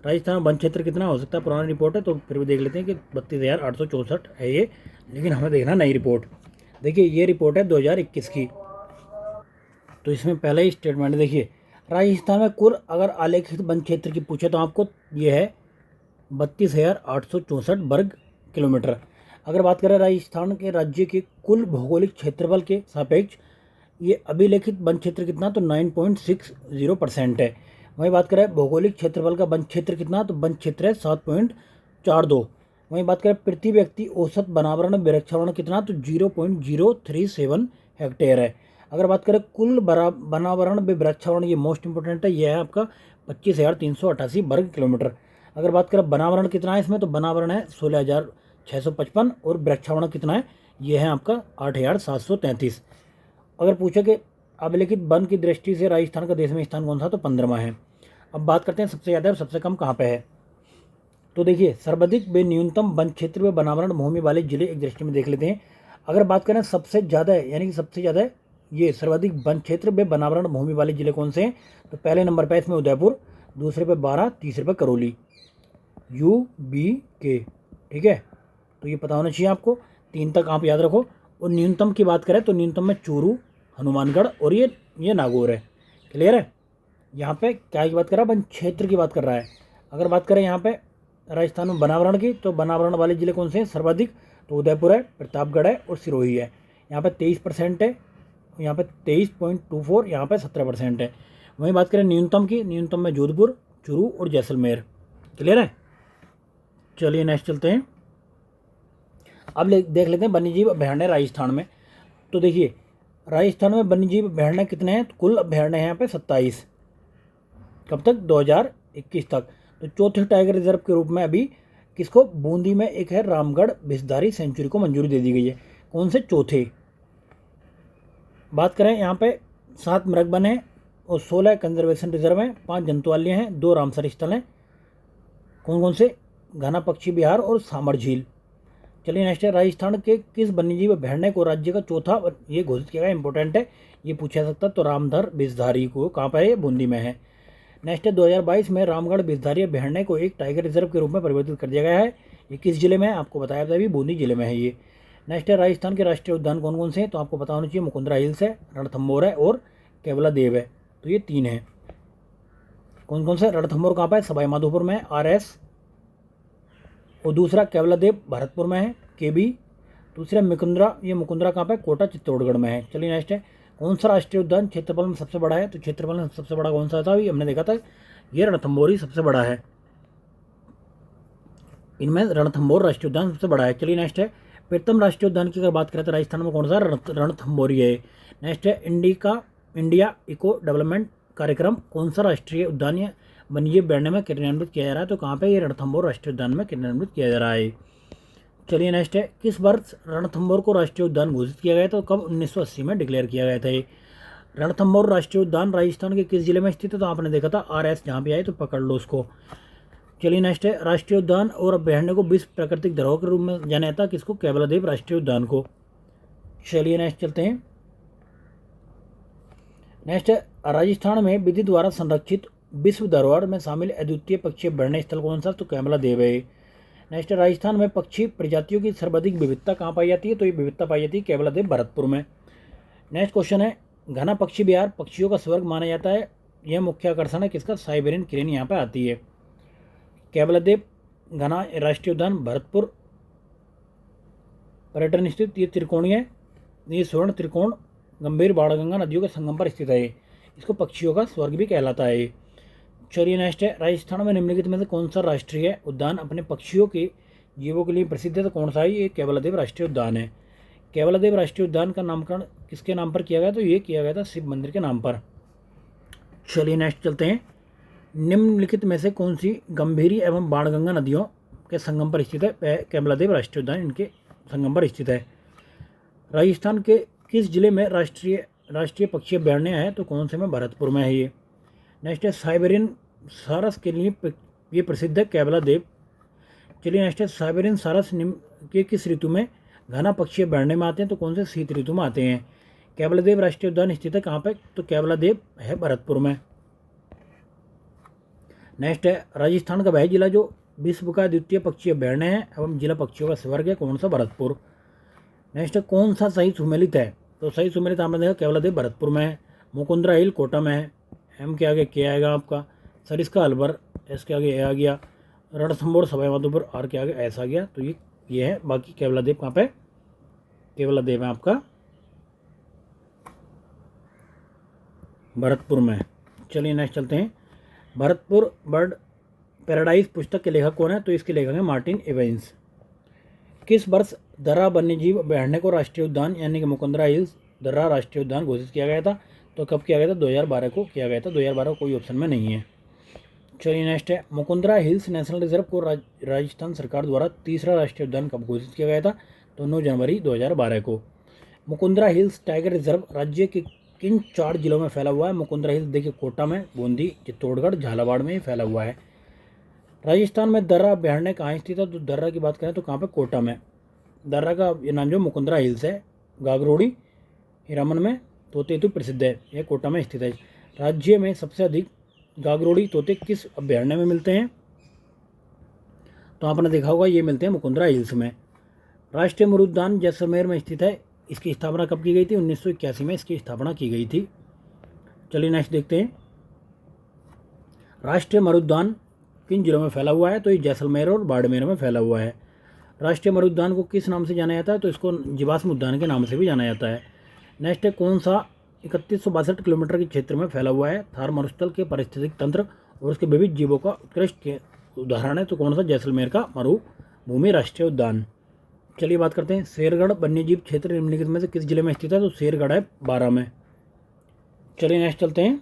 राजस्थान वन क्षेत्र कितना हो सकता है, पुरानी रिपोर्ट है तो फिर भी देख लेते हैं कि 32,864 है ये, लेकिन हमें देखना नई रिपोर्ट। देखिए ये रिपोर्ट है 2021 की, तो इसमें पहले ही स्टेटमेंट देखिए, राजस्थान में कुल अगर आलेखित वन क्षेत्र की पूछे तो आपको ये है 32,864 वर्ग किलोमीटर। अगर बात करें राजस्थान के राज्य के कुल भौगोलिक क्षेत्रफल के सापेक्ष ये अभिलेखित वन क्षेत्र कितना, तो 9.60% है। वहीं बात करें भौगोलिक क्षेत्रफल का वन क्षेत्र कितना, तो वन क्षेत्र है 7.42। वहीं बात करें प्रति व्यक्ति औसत वनावरण वृक्षावरण कितना, तो 0.037 हेक्टेयर है। अगर बात करें कुल वनावरण वृक्षावरण, ये मोस्ट इंपोर्टेंट है, यह है आपका 25,388 वर्ग किलोमीटर। अगर बात करें वनावरण कितना है इसमें, तो वनावरण है 16,655 और वृक्षावरण कितना है, ये है आपका 8,733। अगर पूछे कि अभिलेखित वन की दृष्टि से राजस्थान का देश में स्थान कौन सा, तो 15वां है। अब बात करते हैं सबसे ज़्यादा और सबसे कम कहाँ पे है, तो देखिए सर्वाधिक व न्यूनतम वन क्षेत्र व वनावरण भूमि वाले जिले एक दृष्टि में देख लेते हैं। अगर बात करें सबसे ज़्यादा है, यानी कि सबसे ज़्यादा है ये सर्वाधिक वन क्षेत्र व वनावरण भूमि वाले जिले कौन से हैं, तो पहले नंबर पर इसमें उदयपुर, दूसरे पे 12, तीसरे पे करौली, UBK, ठीक है। तो ये पता होना चाहिए आपको, 3 तक आप याद रखो। और न्यूनतम की बात करें तो न्यूनतम में चूरू, हनुमानगढ़ और ये नागौर है, क्लियर है। यहाँ पे क्या की बात कर रहा है, वन क्षेत्र की बात कर रहा है। अगर बात करें यहाँ पे राजस्थान में वनावरण की, तो वनावरण वाले जिले कौन से हैं सर्वाधिक, तो उदयपुर है, प्रतापगढ़ है और सिरोही है। यहाँ पे 23% है, यहाँ पे 23.24, यहाँ पे 17% है। वहीं बात करें न्यूनतम की, न्यूनतम में जोधपुर, चूरू और जैसलमेर, क्लियर है। चलिए नेक्स्ट चलते हैं। अब देख लेते हैं वन्यजीव अभयारण्य राजस्थान में। तो देखिए राजस्थान में वन्यजीव अभयारण्य कितने हैं, तो कुल अभयारण्य हैं यहाँ पे 27, कब तक, 2021 तक। तो चौथे टाइगर रिजर्व के रूप में अभी किसको, बूंदी में एक है रामगढ़ भिसधारी सेंचुरी को मंजूरी दे दी गई है, कौन से, चौथे। बात करें यहाँ पे 7 मृग वन हैं और 16 कंजर्वेशन रिजर्व हैं, 5 जंतुआलय हैं, 2 रामसर स्थल हैं, कौन कौन से, घना पक्षी विहार और सामर झील। चलिए नेक्स्ट है, राजस्थान के किस वन्यजीव अभयारण्य को राज्य का चौथा ये घोषित किया गया, इंपॉर्टेंट है, ये पूछा सकता, तो रामधर भिसधारी को कहाँ पर है, बूंदी में है। नेक्स्ट है 2022 में रामगढ़ भिसधारी अभयारण्य को एक टाइगर रिजर्व के रूप में परिवर्तित कर दिया गया है, ये किस जिले में है, आपको बताया था अभी, बूंदी जिले में है ये। नेक्स्ट है राजस्थान के राष्ट्रीय उद्यान कौन कौन से हैं, तो आपको पता होना चाहिए, मुकुंदरा हिल्स है, रणथंभौर है और केवला देव है, तो ये 3 हैं। कौन कौन से, रणथंभौर कहाँ पर है, सवाई माधोपुर में है, RS, और दूसरा केवला देव भरतपुर में है, KB, दूसरा मुकुंदरा, ये मुकुंदरा कहाँ पर है, कोटा चित्तौड़गढ़ में है। चलिए नेक्स्ट है, कौन सा राष्ट्रीय उद्यान क्षेत्रफल में सबसे बड़ा है, तो क्षेत्रफल में सबसे बड़ा कौन सा था, अभी हमने देखा था, ये रणथंभौर ही सबसे बड़ा है, इनमें रणथंभौर राष्ट्रीय उद्यान सबसे बड़ा है। चलिए नेक्स्ट है, प्रथम राष्ट्रीय उद्यान की अगर बात करें तो राजस्थान में कौन सा रणथंभौरी है। नेक्स्ट है इंडिया इको डेवलपमेंट कार्यक्रम कौन सा राष्ट्रीय उद्यान या वन्यजीव अभ्यारण्य में क्रियान्वित किया जा रहा है, तो कहाँ पे ये रणथंभौर राष्ट्रीय उद्यान में क्रियान्वित किया जा रहा है। चलिए नेक्स्ट है, किस वर्ष रणथंभौर को राष्ट्रीय उद्यान घोषित किया गया, तो कब 1980 में डिक्लेयर किया गया था ये। रणथंभौर राष्ट्रीय उद्यान राजस्थान के किस जिले में स्थित है, तो आपने देखा था RS जहाँ पे आए तो पकड़ लो उसको। चलिए नेक्स्ट है, राष्ट्रीय उद्यान और अभ्यारण्य को विश्व प्राकृतिक धरोहर के रूप में जाना जाता है किसको, केवलादेव राष्ट्रीय उद्यान को। चलिए नेक्स्ट चलते हैं। नेक्स्ट है, राजस्थान में विधि द्वारा संरक्षित विश्व धरोहर में शामिल अद्वितीय पक्षी अभ्यारण्य स्थल कौन सा, तो केवलादेव है। नेक्स्ट, राजस्थान में पक्षी प्रजातियों की सर्वाधिक विविधता कहाँ पाई जाती है, तो ये विविधता पाई जाती है केवलादेव भरतपुर में। नेक्स्ट क्वेश्चन है, घना पक्षी विहार पक्षियों का स्वर्ग माना जाता है, यह मुख्य आकर्षण है किसका, साइबेरियन क्रेन यहाँ पे आती है। केवलादेव घना राष्ट्रीय उद्यान भरतपुर पर्यटन स्थित, ये त्रिकोणीय है, ये स्वर्ण त्रिकोण गंभीर बाणगंगा नदियों के संगम पर स्थित है, इसको पक्षियों का स्वर्ग भी कहलाता है। चलिए नेक्स्ट है, राजस्थान में निम्नलिखित में से कौन सा राष्ट्रीय उद्यान अपने पक्षियों के जीवों के लिए प्रसिद्ध है, तो कौन सा है, ये केवलादेव राष्ट्रीय उद्यान है। केवलादेव राष्ट्रीय उद्यान का नामकरण किसके नाम पर किया गया, तो ये किया गया था शिव मंदिर के नाम पर। चलिए नेक्स्ट चलते हैं, निम्नलिखित में से कौन सी गंभीरी एवं बाणगंगा नदियों के संगम पर स्थित है, केवलादेव राष्ट्रीय उद्यान इनके संगम पर स्थित है। राजस्थान के किस जिले में राष्ट्रीय पक्षी अभ्यारण्य है, तो कौन से में, भरतपुर में है ये। नेक्स्ट है, साइबेरियन सारस के लिए ये प्रसिद्ध है केवलादेव। चलिए नेक्स्ट है, साइबेरियन सारस के किस ऋतु में घना पक्षी अभ्यारण्य में आते हैं, तो कौन से, शीत ऋतु में आते हैं। केवलादेव राष्ट्रीय उद्यान स्थित है कहाँ पे, तो केवलादेव है भरतपुर में। नेक्स्ट है, राजस्थान का वह जिला जो विश्व का द्वितीय पक्षी अभ्यारण्य है एवं जिला पक्षियों का स्वर्ग है, कौन सा, भरतपुर। नेक्स्ट है, कौन सा सही सुमेलित है, तो सही सुमेलित आपने देखा केवलादेव भरतपुर में है। मुकुंदरा हिल कोटा में है, M के आगे के आएगा आपका, सरिस्का अलवर S के आगे ए आ गया, रणथंभौर सवाई माधोपुर R के आगे S आ गया, तो ये है। बाकी केवलादेव कहाँ पे, केवलादेव है आपका भरतपुर में। चलिए नेक्स्ट चलते हैं, भरतपुर बर्ड पैराडाइज पुस्तक के लेखक कौन है, तो इसके लेखक हैं मार्टिन इवेंस। किस वर्ष दर्रा वन्यजीव अभ्यारण्य को राष्ट्रीय उद्यान यानी कि मुकुंदरा हिल्स दर्रा राष्ट्रीय उद्यान घोषित किया गया था, तो कब किया गया था, 2012 को किया गया था। 2012 कोई ऑप्शन में नहीं है। चलिए नेक्स्ट है, मुकुंदरा हिल्स नेशनल रिजर्व को राजस्थान सरकार द्वारा तीसरा राष्ट्रीय उद्यान कब घोषित किया गया था, तो 9 जनवरी 2012 को। मुकुंदरा हिल्स टाइगर रिजर्व राज्य के किन 4 जिलों में फैला हुआ है। मुकुंदरा हिल्स देखिए कोटा में, बूंदी, चित्तौड़गढ़, झालावाड़ में फैला हुआ है। राजस्थान में दर्रा अभ्यारण्य कहाँ स्थित है, तो दर्रा की बात करें तो कहाँ पे, कोटा में। दर्रा का ये नाम जो मुकुंदरा हिल्स है, गागरोड़ी हीरामन में तोते हेतु प्रसिद्ध है, यह कोटा में स्थित है। राज्य में सबसे अधिक गागरोड़ी तोते किस अभ्यारण्य में मिलते हैं, तो आपने देखा होगा ये मिलते हैं मुकुंदरा हिल्स में। राष्ट्रीय मरुद्यान जैसलमेर में स्थित है, इसकी स्थापना कब की गई थी, 1981 में इसकी स्थापना की गई थी। चलिए नेक्स्ट देखते हैं, राष्ट्रीय मरुद्यान किन जिलों में फैला हुआ है, तो ये जैसलमेर और बाड़मेर में फैला हुआ है। राष्ट्रीय मरुद्यान को किस नाम से जाना जाता है, तो इसको जीवाश्म उद्यान के नाम से भी जाना जाता है। नेक्स्ट है, कौन सा 3162 किलोमीटर के क्षेत्र में फैला हुआ है, थार मरुस्थल के पारिस्थितिक तंत्र और उसके विविध जीवों का उत्कृष्ट उदाहरण है, तो कौन सा, जैसलमेर का मरुभूमि राष्ट्रीय उद्यान। चलिए बात करते हैं, शेरगढ़ वन्यजीव क्षेत्र निम्नलिखित में से किस जिले में स्थित है, तो शेरगढ़ है 12 में। चलिए नेक्स्ट चलते हैं,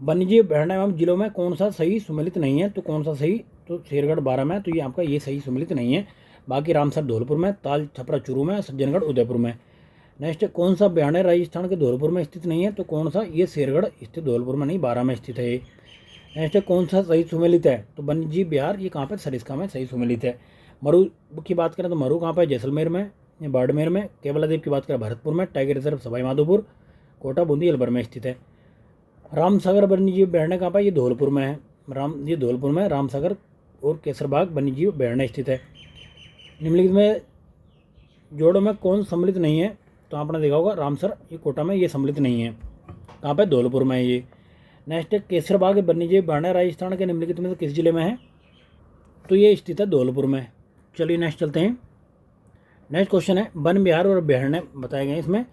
वन्यजीव अभ्यारण्य एवं जिलों में कौन सा सही सुमेलित नहीं है, तो कौन सा सही, तो शेरगढ़ 12 में, तो ये आपका ये सही सुमेलित नहीं है। बाकी रामसर धौलपुर में, ताल छपरा चूरू में, सज्जनगढ़ उदयपुर में। नेक्स्ट, कौन सा अभ्यारण्य राजस्थान के धौलपुर में स्थित नहीं है, तो कौन सा, ये शेरगढ़ स्थित धौलपुर में नहीं 12 में स्थित है। नेक्स्ट, कौन सा सही सुमेलित है, तो वन्यजीव विहार ये कहाँ पर, सरिस्का में सही सुमेलित है। मरु की बात करें तो मरु कहाँ पर, जैसलमेर में, बाड़मेर में। केवलादेव की बात करें भरतपुर में। टाइगर रिजर्व सवाई माधोपुर, कोटा, बूंदी, अलवर में स्थित है। रामसागर वन्यजीव अभ्यारण्य कहाँ पर, ये धौलपुर में है। ये धौलपुर में रामसागर और केसरबाग वन्यजीव अभ्यारण्य स्थित है। निम्नलिखित में जोड़ों में कौन सम्मिलित नहीं है, तो आपने देखा होगा रामसर, ये कोटा में, ये सम्मिलित नहीं है। कहाँ पे, धौलपुर में है ये। नेक्स्ट, केसरबाग वन्यजीव अभ्यारण्य राजस्थान के निम्नलिखित में से किस जिले में है, तो ये स्थित है धौलपुर में। चलिए नेक्स्ट चलते हैं, नेक्स्ट क्वेश्चन है, वन विहार और अभ्यारण्य बताए गए इसमें,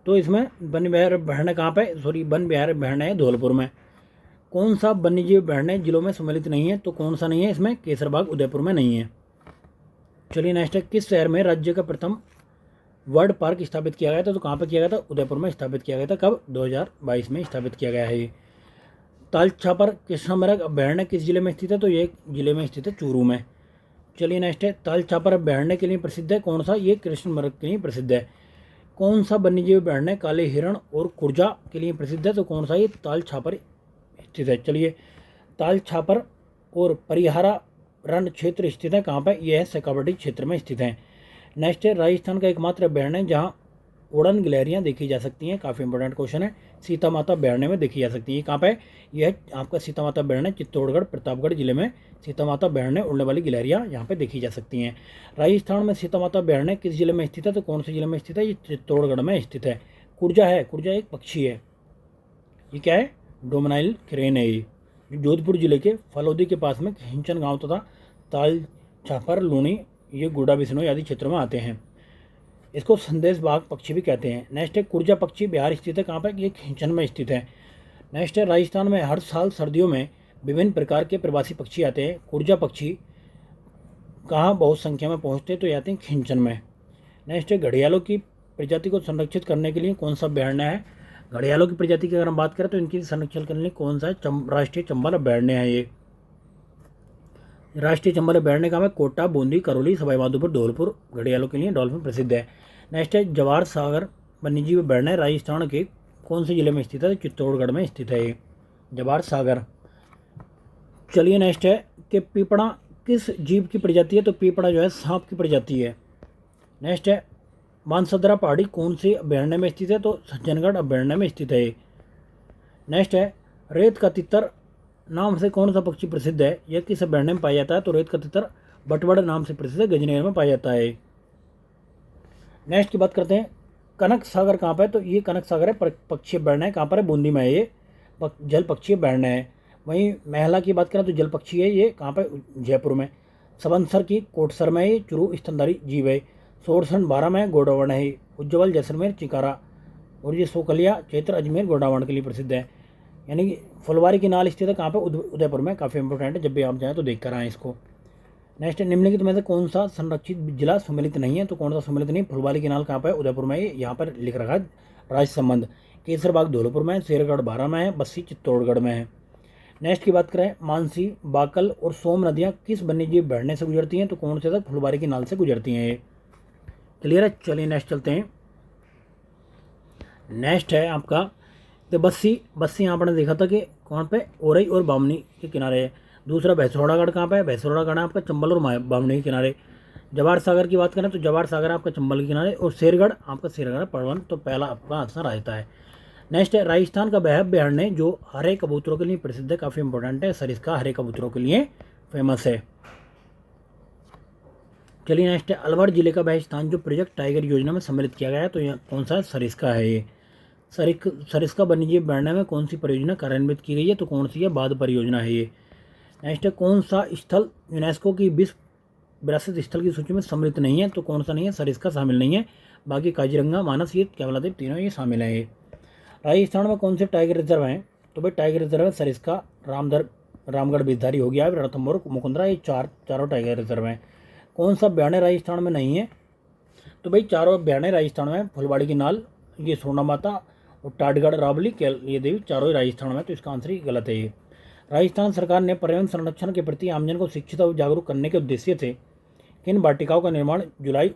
तो इसमें वन विहार अभ्यारण्य कहाँ पे, वन विहार अभ्यारण्य है धौलपुर में। कौन सा वन्यजीव अभ्यारण्य जिलों में सम्मिलित नहीं है, तो कौन सा नहीं है इसमें, केसरबाग उदयपुर में नहीं है। चलिए नेक्स्ट है, किस शहर में राज्य का प्रथम वर्ल्ड पार्क स्थापित किया गया था? तो कहाँ पर किया गया था? उदयपुर में स्थापित किया गया था। कब? 2022 में स्थापित किया गया है ये। ताल छापर कृष्णमृग अभयारण्य किस जिले में स्थित है? तो ये जिले में स्थित है, चूरू में। चलिए नेक्स्ट है, ताल छापर अभयारण्य के लिए प्रसिद्ध है कौन सा? ये कृष्णमृग के लिए प्रसिद्ध है। कौन सा वन्यजीव अभयारण्य काले हिरण और कुर्जा के लिए प्रसिद्ध है? तो कौन सा? ये ताल छापर स्थित है। चलिए, ताल छापर और परिहारा रण क्षेत्र स्थित है कहाँ पर? यह है शेखावाटी क्षेत्र में स्थित है। नेक्स्ट है, राजस्थान का एकमात्र अभयारण्य है जहाँ उड़न गिलहरियाँ देखी जा सकती हैं। काफ़ी इंपॉर्टेंट क्वेश्चन है। सीता माता अभयारण्य में देखी जा सकती है। कहाँ पे? यह आपका सीता माता अभयारण्य चित्तौड़गढ़ प्रतापगढ़ जिले में सीता माता अभयारण्य उड़ने वाली गिलहरियाँ यहाँ पे देखी जा सकती हैं। राजस्थान में सीता माता अभयारण्य किस जिले में स्थित है? तो कौन से जिले में स्थित है? ये चित्तौड़गढ़ में स्थित है। कुर्जा है, कुर्जा एक पक्षी है। ये क्या है? डोमनाइल क्रेन है। ये जोधपुर जिले के फलौदी के पास में खिंचन गाँव तथा ताल छापर लूणी ये गुडा बिश्नोई आदि क्षेत्रों में आते हैं। इसको संदेश बाघ पक्षी भी कहते हैं। नेक्स्ट है, कुर्जा पक्षी बिहार स्थित है कहाँ पर? ये खिंचन में स्थित है। नेक्स्ट है, राजस्थान में हर साल सर्दियों में विभिन्न प्रकार के प्रवासी पक्षी आते हैं। कुर्जा पक्षी कहाँ बहुत संख्या में पहुँचते हैं? तो ये आते हैं खिंचन में। नेक्स्ट है, घड़ियालों की प्रजाति को संरक्षित करने के लिए कौन सा अभयारण्य है? घड़ियालों की प्रजाति की अगर हम बात करें तो इनकी संरक्षण करने के लिए कौन सा है? राष्ट्रीय चंबल अभयारण्य है। ये राष्ट्रीय चंबल अभयारण्य का है कोटा, बूंदी, करौली, सवाई माधोपुर, धौलपुर घड़ियालों के लिए डॉल्फिन प्रसिद्ध है। नेक्स्ट है, जवाहर सागर वन्यजीव अभयारण्य राजस्थान के कौन से जिले में स्थित है? चित्तौड़गढ़ में स्थित है ये जवाहर सागर। चलिए नेक्स्ट है कि पीपड़ा किस जीव की प्रजाति है? तो पीपड़ा जो है सांप की प्रजाति है। नेक्स्ट है, मानसदरा पहाड़ी कौन से अभयारण्य में स्थित है? तो सज्जनगढ़ अभयारण्य में स्थित है। नेक्स्ट है, रेत का तितर नाम से कौन सा पक्षी प्रसिद्ध है? यह किस अभयारण्य में पाया जाता है? तो रेत का तितर बटवड़ नाम से प्रसिद्ध है, गजनेर में पाया जाता है। नेक्स्ट की बात करते हैं, कनक सागर कहाँ पर है? तो ये कनक सागर है पक्षी अभयारण्य है। कहाँ पर है? बूंदी में है। ये जल पक्षी अभयारण्य है। वहीं महिला की बात करें तो जल पक्षी है। ये कहाँ पर? जयपुर में। सबनसर की कोटसर में ये चुरू स्तनधारी जीव है। सोरसन 12 में गोडावण है। उज्जवल जैसलमेर चिकारा और ये सोकलिया क्षेत्र अजमेर गोडावण के लिए प्रसिद्ध है। यानी कि फुलवारी की नाल स्थित है कहाँ पे? उदयपुर में। काफ़ी इंपॉर्टेंट है, जब भी आप जाएँ तो देख कर आएँ इसको। नेक्स्ट निम्नलिखित में से कौन सा संरक्षित जिला सम्मिलित नहीं है? तो कौन सा सम्मिलित नहीं? फुलवारी की नाल कहाँ पर है? उदयपुर में। यहाँ पर लिख रखा है राज्य संबंध। केसरबाग धौलपुर में है, शेरगढ़ 12 में है, बस्सी चित्तौड़गढ़ में है। नेक्स्ट की बात करें, मानसी, बाकल और सोम नदियाँ किस वन्यजीव अभयारण्य से गुजरती हैं? तो कौन से तक? फुलवारी की नाल से गुजरती हैं ये। क्लियर है? चलिए नेक्स्ट चलते हैं। नेक्स्ट है आपका तो बस्सी यहाँ पर देखा था कि कौन पे? ओरई और बामनी के किनारे है। दूसरा भैंसरोड़ागढ़ कहाँ पे है? भैंसरोड़ागढ़ आपका चंबल और बामनी के किनारे। जवाहर सागर की बात करें तो जवाहर सागर आपका चंबल के किनारे और शेरगढ़ आपका शेरगढ़ परवन। तो पहला आपका आंसर आता है। नेक्स्ट है, राजस्थान का वह अभयारण्य जो हरे कबूतरों के लिए प्रसिद्ध है। काफ़ी इंपॉर्टेंट है, सरिस्का हरे कबूतरों के लिए फेमस है। चलिए नेक्स्ट है, अलवर जिले का वह स्थान जो प्रोजेक्ट टाइगर योजना में सम्मिलित किया गया है। तो यह कौन सा है? सरिस्का है ये। सरिस्का वन्यजीव अभयारण्य में कौन सी परियोजना कार्यान्वित की गई है? तो कौन सी है? बाघ परियोजना है ये। नेक्स्ट है, कौन सा स्थल यूनेस्को की विश्व विरासत स्थल की सूची में सम्मिलित नहीं है? तो कौन सा नहीं है? सरिस्का शामिल नहीं है। बाकी काजीरंगा, मानस, ये क्या बोलाते हैं, तीनों ये शामिल हैं। ये राजस्थान में कौन से टाइगर रिजर्व हैं? तो भाई टाइगर रिजर्व है सरिस्का, रामगढ़ बिजधारी हो गया, रणथंभौर, मुकुंदरा, ये चारों टाइगर रिजर्व हैं। कौन सा अभयारण्य राजस्थान में नहीं है? तो भाई चारों अभयारण्य राजस्थान में, फुलवाड़ी की नाल, ये सोना माता और टाटगढ़, रावली, ये देवी, चारों ही राजस्थान में। तो इसका आंसर ही गलत है ये। राजस्थान सरकार ने पर्यावरण संरक्षण के प्रति आमजन को शिक्षित और जागरूक करने के उद्देश्य से किन वाटिकाओं का निर्माण जुलाई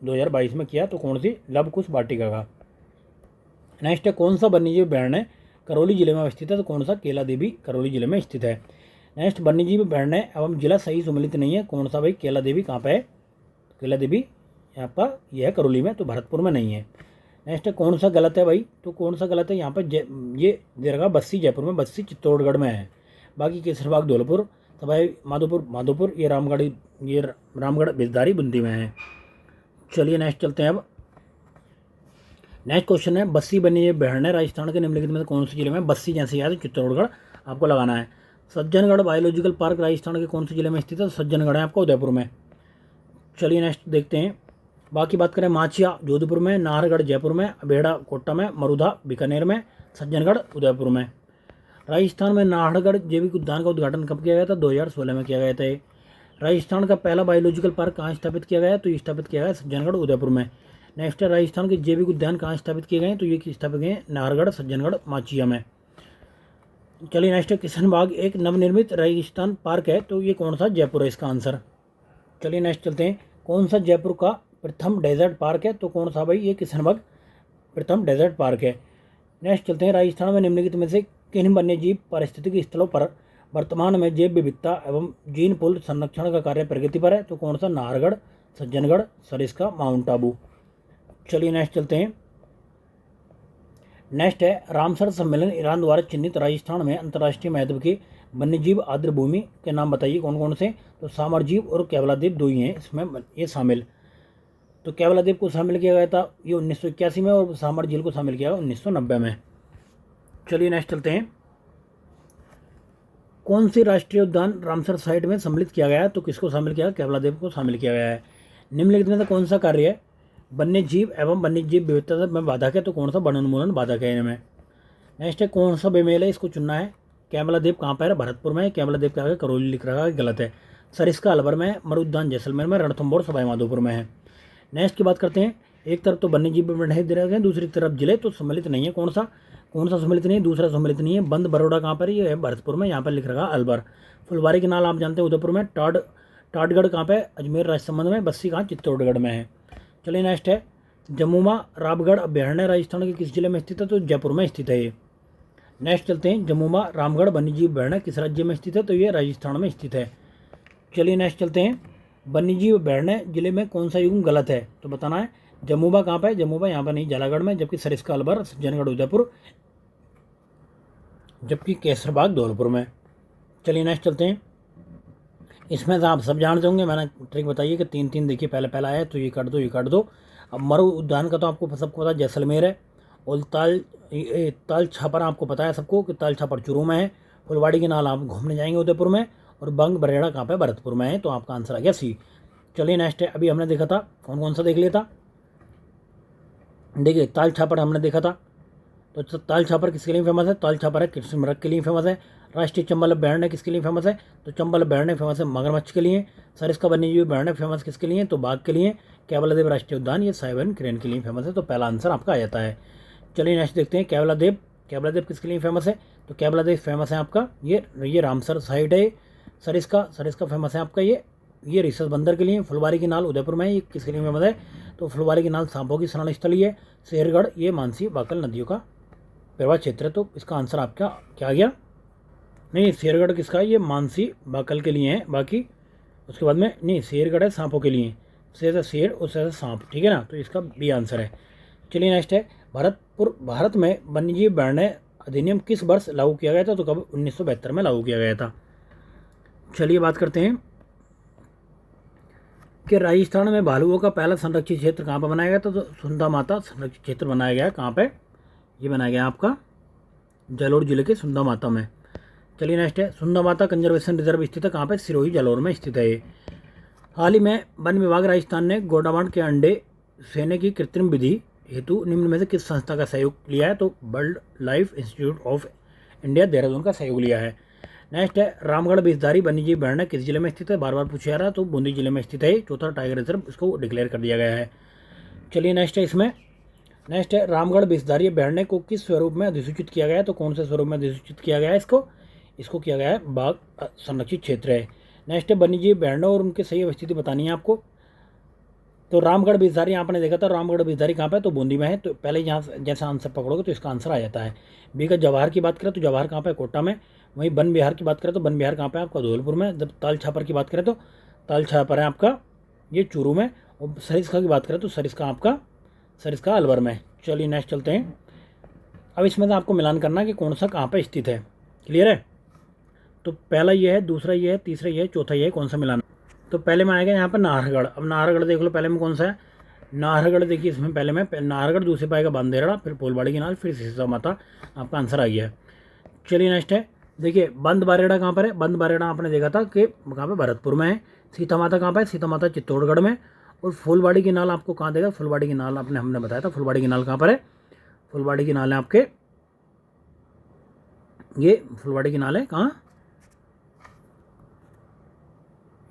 2022 में किया? तो कौन सी? लवकुश वाटिका का। नेक्स्ट है, कौन सा वन्यजीव अभयारण्य करौली जिले में स्थित है? तो कौन सा? केला देवी करौली जिले में स्थित है। नेक्स्ट, वन्यजीव अभयारण्य एवं जिला सही सम्मिलित नहीं है। कौन सा भाई? केला देवी कहाँ पे है? केला देवी आपका यह है करौली में, तो भरतपुर में नहीं है। नेक्स्ट कौन सा गलत है भाई? तो कौन सा गलत है? यहाँ पर ये दे रखा बस्सी जयपुर में, बस्सी चित्तौड़गढ़ में है। बाकी केसरबाग धौलपुर, सवाई माधोपुर ये रामगढ़ बिजधारी बूंदी में है। चलिए नेक्स्ट चलते हैं। अब नेक्स्ट क्वेश्चन है, बस्सी वन्यजीव अभयारण्य राजस्थान के निम्नलिखित में से कौन से जिले में? बस्सी जैसे याद चित्तौड़गढ़ आपको लगाना है। सज्जनगढ़ बायोलॉजिकल पार्क राजस्थान के कौन से जिले में स्थित है? सज्जनगढ़ है आपका उदयपुर में। चलिए नेक्स्ट देखते हैं। बाकी बात करें, माचिया जोधपुर में, नाहरगढ़ जयपुर में, अबेड़ा कोटा में, मरुधा बीकानेर में, सज्जनगढ़ उदयपुर में। राजस्थान में नाहरगढ़ जैविक उद्यान का उद्घाटन कब किया गया था? 2016 में किया गया था। राजस्थान का पहला बायोलॉजिकल पार्क कहाँ स्थापित किया गया है? तो ये स्थापित किया गया है सज्जनगढ़ उदयपुर में। नेक्स्ट है राजस्थान के जैविक उद्यान कहाँ स्थापित किए गए हैं? तो ये स्थापित किए हैं नाहरगढ़, सज्जनगढ़, माचिया में। चलिए नेक्स्ट है किशनबाग एक नवनिर्मित राजस्थान पार्क है, तो ये कौन सा? जयपुर है इसका आंसर। चलिए नेक्स्ट चलते हैं, कौन सा जयपुर का प्रथम डेजर्ट पार्क है? तो कौन सा भाई? ये किशनबाग प्रथम डेजर्ट पार्क है। नेक्स्ट चलते हैं, राजस्थान में निम्नलिखित में से किन वन्यजीव पारिस्थितिक स्थलों पर वर्तमान में जैव विविधता एवं जीन पूल संरक्षण का कार्य प्रगति पर है? तो कौन सा? नाहरगढ़, सज्जनगढ़, सरिस्का, माउंट आबू। चलिए नेक्स्ट चलते हैं, नेक्स्ट है रामसर सम्मेलन ईरान द्वारा चिन्हित राजस्थान में अंतर्राष्ट्रीय महत्व की वन्यजीव आर्द्र भूमि के नाम बताइए कौन कौन से? तो सामरजीव और केवलादेव दो ही हैं इसमें ये शामिल। तो केवलादेव को शामिल किया गया था ये 1981 में और सामर झील को शामिल किया गया 1990 में। चलिए नेक्स्ट चलते हैं, कौन सी राष्ट्रीय उद्यान रामसर साइट में सम्मिलित किया गया है? तो किसको शामिल किया? केवलादेव को शामिल किया गया है। निम्नलिखित में से कौन सा कार्य है वन्य जीव एवं वन्य जीव विविधता में बाधक है? तो कौन सा? वन उन्मूलन बाधक है इनमें। नेक्स्ट है कौन सा बेमेल है? इसको चुनना है। केवलादेव कहाँ पर है? भरतपुर में। केवलादेव क्या है? करौली लिख रहा है, गलत है। सरिस्का अलवर में, मरुद्यान जैसलमेर में, रणथंभौर सवाई माधोपुर में है। नेक्स्ट की बात करते हैं, एक तरफ तो वन्य जीव बढ़ाए दे रहे हैं, दूसरी तरफ जिले तो सम्मिलित नहीं है। कौन सा? कौन सा सम्मिलित नहीं है? दूसरा सम्मिलित नहीं है। बंद बरोड़ा कहाँ पर? ये है भरतपुर में, यहाँ पर लिख रहा है अलवर। फुलवारी के नाल आप जानते हैं उदयपुर में। टाटगढ़ कहाँ पे? अजमेर राजसमंद में। बस्सी कहाँ? चित्तौड़गढ़ में है। चलिए नेक्स्ट है, जमुमा रामगढ़ अभ्यारण्य राजस्थान के किस जिले में स्थित है? तो जयपुर में स्थित है ये। नेक्स्ट चलते हैं, जमुमा रामगढ़ वन्यजीव अभ्यारण्य किस राज्य में स्थित है? तो ये राजस्थान में स्थित है। चलिए नेक्स्ट चलते हैं, वन्यजीव अभ्यारण्य जिले में कौन सा युग्म गलत है? तो बताना है। जमुबा कहाँ पे है? जमुबा यहाँ पर नहीं, झालागढ़ में। जबकि सरिस्का अलवर, सज्जनगढ़ उदयपुर, जबकि केसरबाग धौलपुर में। चलिए नेक्स्ट चलते हैं, इसमें से आप सब जानते होंगे, मैंने ट्रिक बताइए कि 3-3 देखिए पहले पहला है तो ये काट दो, ये काट दो। अब मरु उद्यान का तो आपको सबको पता है जैसलमेर है। और ताल छापर आपको पता है सबको कि ताल छापर चूरू में है। फुलवाड़ी के नाल आप घूमने जाएंगे उदयपुर में। और बंग बरेड़ा कहाँ पे? भरतपुर में है। तो आपका आंसर आ गया सी। चलिए नेक्स्ट है, अभी हमने देखा था कौन कौन सा देख लिया था। देखिए ताल छापर हमने देखा था, तो ताल छापर किसके लिए फेमस है? ताल छापर है कृष्ण मृग के लिए फेमस है। राष्ट्रीय चंबल अभ्यारण्य किसके लिए फेमस है? तो चंबल अभ्यारण्य फेमस है मगरमच्छ के लिए। सरिस्का वन्यजीव अभ्यारण्य फेमस किसके लिए? तो बाघ के लिए। केवलादेव राष्ट्रीय उद्यान ये साइबन क्रेन के लिए फेमस है। तो पहला आंसर आपका आ जाता है। चलिए नेक्स्ट देखते हैं, केवलादेव किसके लिए फेमस है? तो केवलादेव फेमस है आपका ये रामसर साइट है। सरिस्का फेमस है आपका ये रिसस बंदर के लिए। फुलवारी की नाल उदयपुर में, ये किसके लिए फेमस है? तो फुलवारी की नाल सांपों की शरण स्थली है। शेरगढ़ ये मानसी बाकल नदियों का प्रवाह क्षेत्र है। तो इसका आंसर आपका क्या आ गया? नहीं, शेरगढ़ किसका है? ये मानसी बाकल के लिए है। बाकी उसके बाद में नहीं, शेरगढ़ है सांपों के लिए। शेर शेर और शेर सांप, ठीक है ना। तो इसका बी आंसर है। चलिए नेक्स्ट है, भारत में वन्यजीव अभ्यारण्य अधिनियम किस वर्ष लागू किया गया था? तो कब? 1972 में लागू किया गया था। चलिए बात करते हैं कि राजस्थान में भालुओं का पहला संरक्षित क्षेत्र कहाँ पर बनाया गया था? तो सुंदा माता संरक्षित क्षेत्र बनाया गया है। कहाँ पे? ये बनाया गया आपका जालौर जिले के सुंदा माता में। चलिए नेक्स्ट है, सुंदा माता कंजर्वेशन रिजर्व स्थित है कहाँ पे? सिरोही जालौर में स्थित है ये। हाल ही में वन विभाग राजस्थान ने गोडावांड के अंडे सेने की कृत्रिम विधि हेतु निम्न में से किस संस्था का सहयोग लिया है? तो world life institute of India Dehradun का सहयोग लिया है। नेक्स्ट है, रामगढ़ बिसधारी वन्यजीव अभ्यारण्य किस जिले में स्थित है? बार बार पूछा जा रहा है, तो बूंदी जिले में स्थित है। चौथा टाइगर रिजर्व इसको डिक्लेयर कर दिया गया है। चलिए नेक्स्ट है, इसमें नेक्स्ट है, रामगढ़ बिसधारी अभ्यारण्य को किस स्वरूप में अधिसूचित किया गया है? तो कौन से स्वरूप में अधिसूचित किया गया है इसको किया गया है बाघ संरक्षित क्षेत्र है। नेक्स्ट है, वन्यजीव अभ्यारण्य और उनकी सही स्थिति बतानी है आपको। तो रामगढ़ बिसधारी आपने देखा था, रामगढ़ बिसधारी कहाँ पे? तो बूंदी में है। तो पहले यहाँ जैसा आंसर पकड़ोगे तो इसका आंसर आ जाता है। बी का जवाहर की बात करें तो जवाहर कहाँ पे? कोटा में। वहीं वन विहार की बात करें तो वन विहार कहाँ पे? आपका धौलपुर में। जब ताल छापर की बात करें तो ताल छापर है आपका ये चूरू में। और सरिस्का की बात करें तो सरिस्का अलवर में। चलिए नेक्स्ट चलते हैं, अब इसमें से आपको मिलान करना है कि कौन सा कहाँ पर स्थित है। क्लियर है? तो पहला ये है, दूसरा ये है, तीसरा ये है, चौथा ये है, कौन सा मिलाना? तो पहले में आएगा यहाँ पर नाहरगढ़। अब नाहरगढ़ देख लो पहले में कौन सा है। नाहरगढ़ देखिए, इसमें पहले में नाहरगढ़, दूसरे पाएगा बंदेरड़ा, फिर फुलवाड़ी की नाल, फिर सीता माता। आपका आंसर आ गया है। चलिए नेक्स्ट है, देखिए बंद बारेड़ा कहाँ पर है? बंद बारेड़ा आपने देखा था कि कहाँ पे? भरतपुर में है। सीता माता कहाँ पर है? सीता माता चित्तौड़गढ़ में। और फुलवाड़ी की नाल आपको कहाँ देगा? फुलवाड़ी की नाल हमने बताया था। फुलवाड़ी की नाल कहाँ पर है? फुलवाड़ी की नाल है आपके ये फुलवाड़ी की नाल है कहाँ?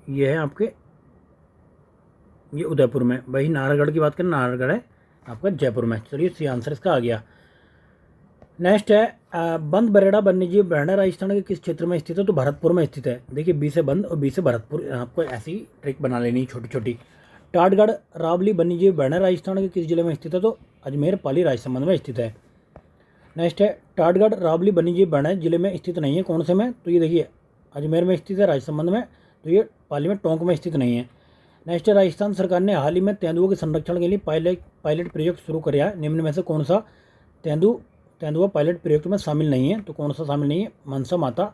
ये है आपके ये उदयपुर में। वही नाहरगढ़ की बात करें, नाहरगढ़ है आपका जयपुर में। चलिए सी आंसर इसका आ गया। नेक्स्ट है बंद बरेड़ा वन्यजीव अभयारण्य राजस्थान के किस क्षेत्र में स्थित है? तो भरतपुर में स्थित है। देखिए बी से बंद और बी से भरतपुर, आपको ऐसी ट्रिक बना लेनी छोटी छोटी। टाटगढ़ रावली वन्यजीव अभयारण्य राजस्थान के किस जिले में स्थित है? तो अजमेर पाली राजसमंद में स्थित है। नेक्स्ट है टाटगढ़ रावली वन्यजीव अभयारण्य जिले में स्थित नहीं है, कौन से में? तो ये देखिए अजमेर में स्थित है, राजसमंद में, तो ये पाली में टोंक में स्थित नहीं है। नेक्स्ट है राजस्थान सरकार ने हाल ही में तेंदुओं के संरक्षण के लिए पायलट प्रयोग शुरू किया है, निम्न में से कौन सा तेंदुआ पायलट प्रयोग में शामिल नहीं है? तो कौन सा शामिल नहीं है? मनसा माता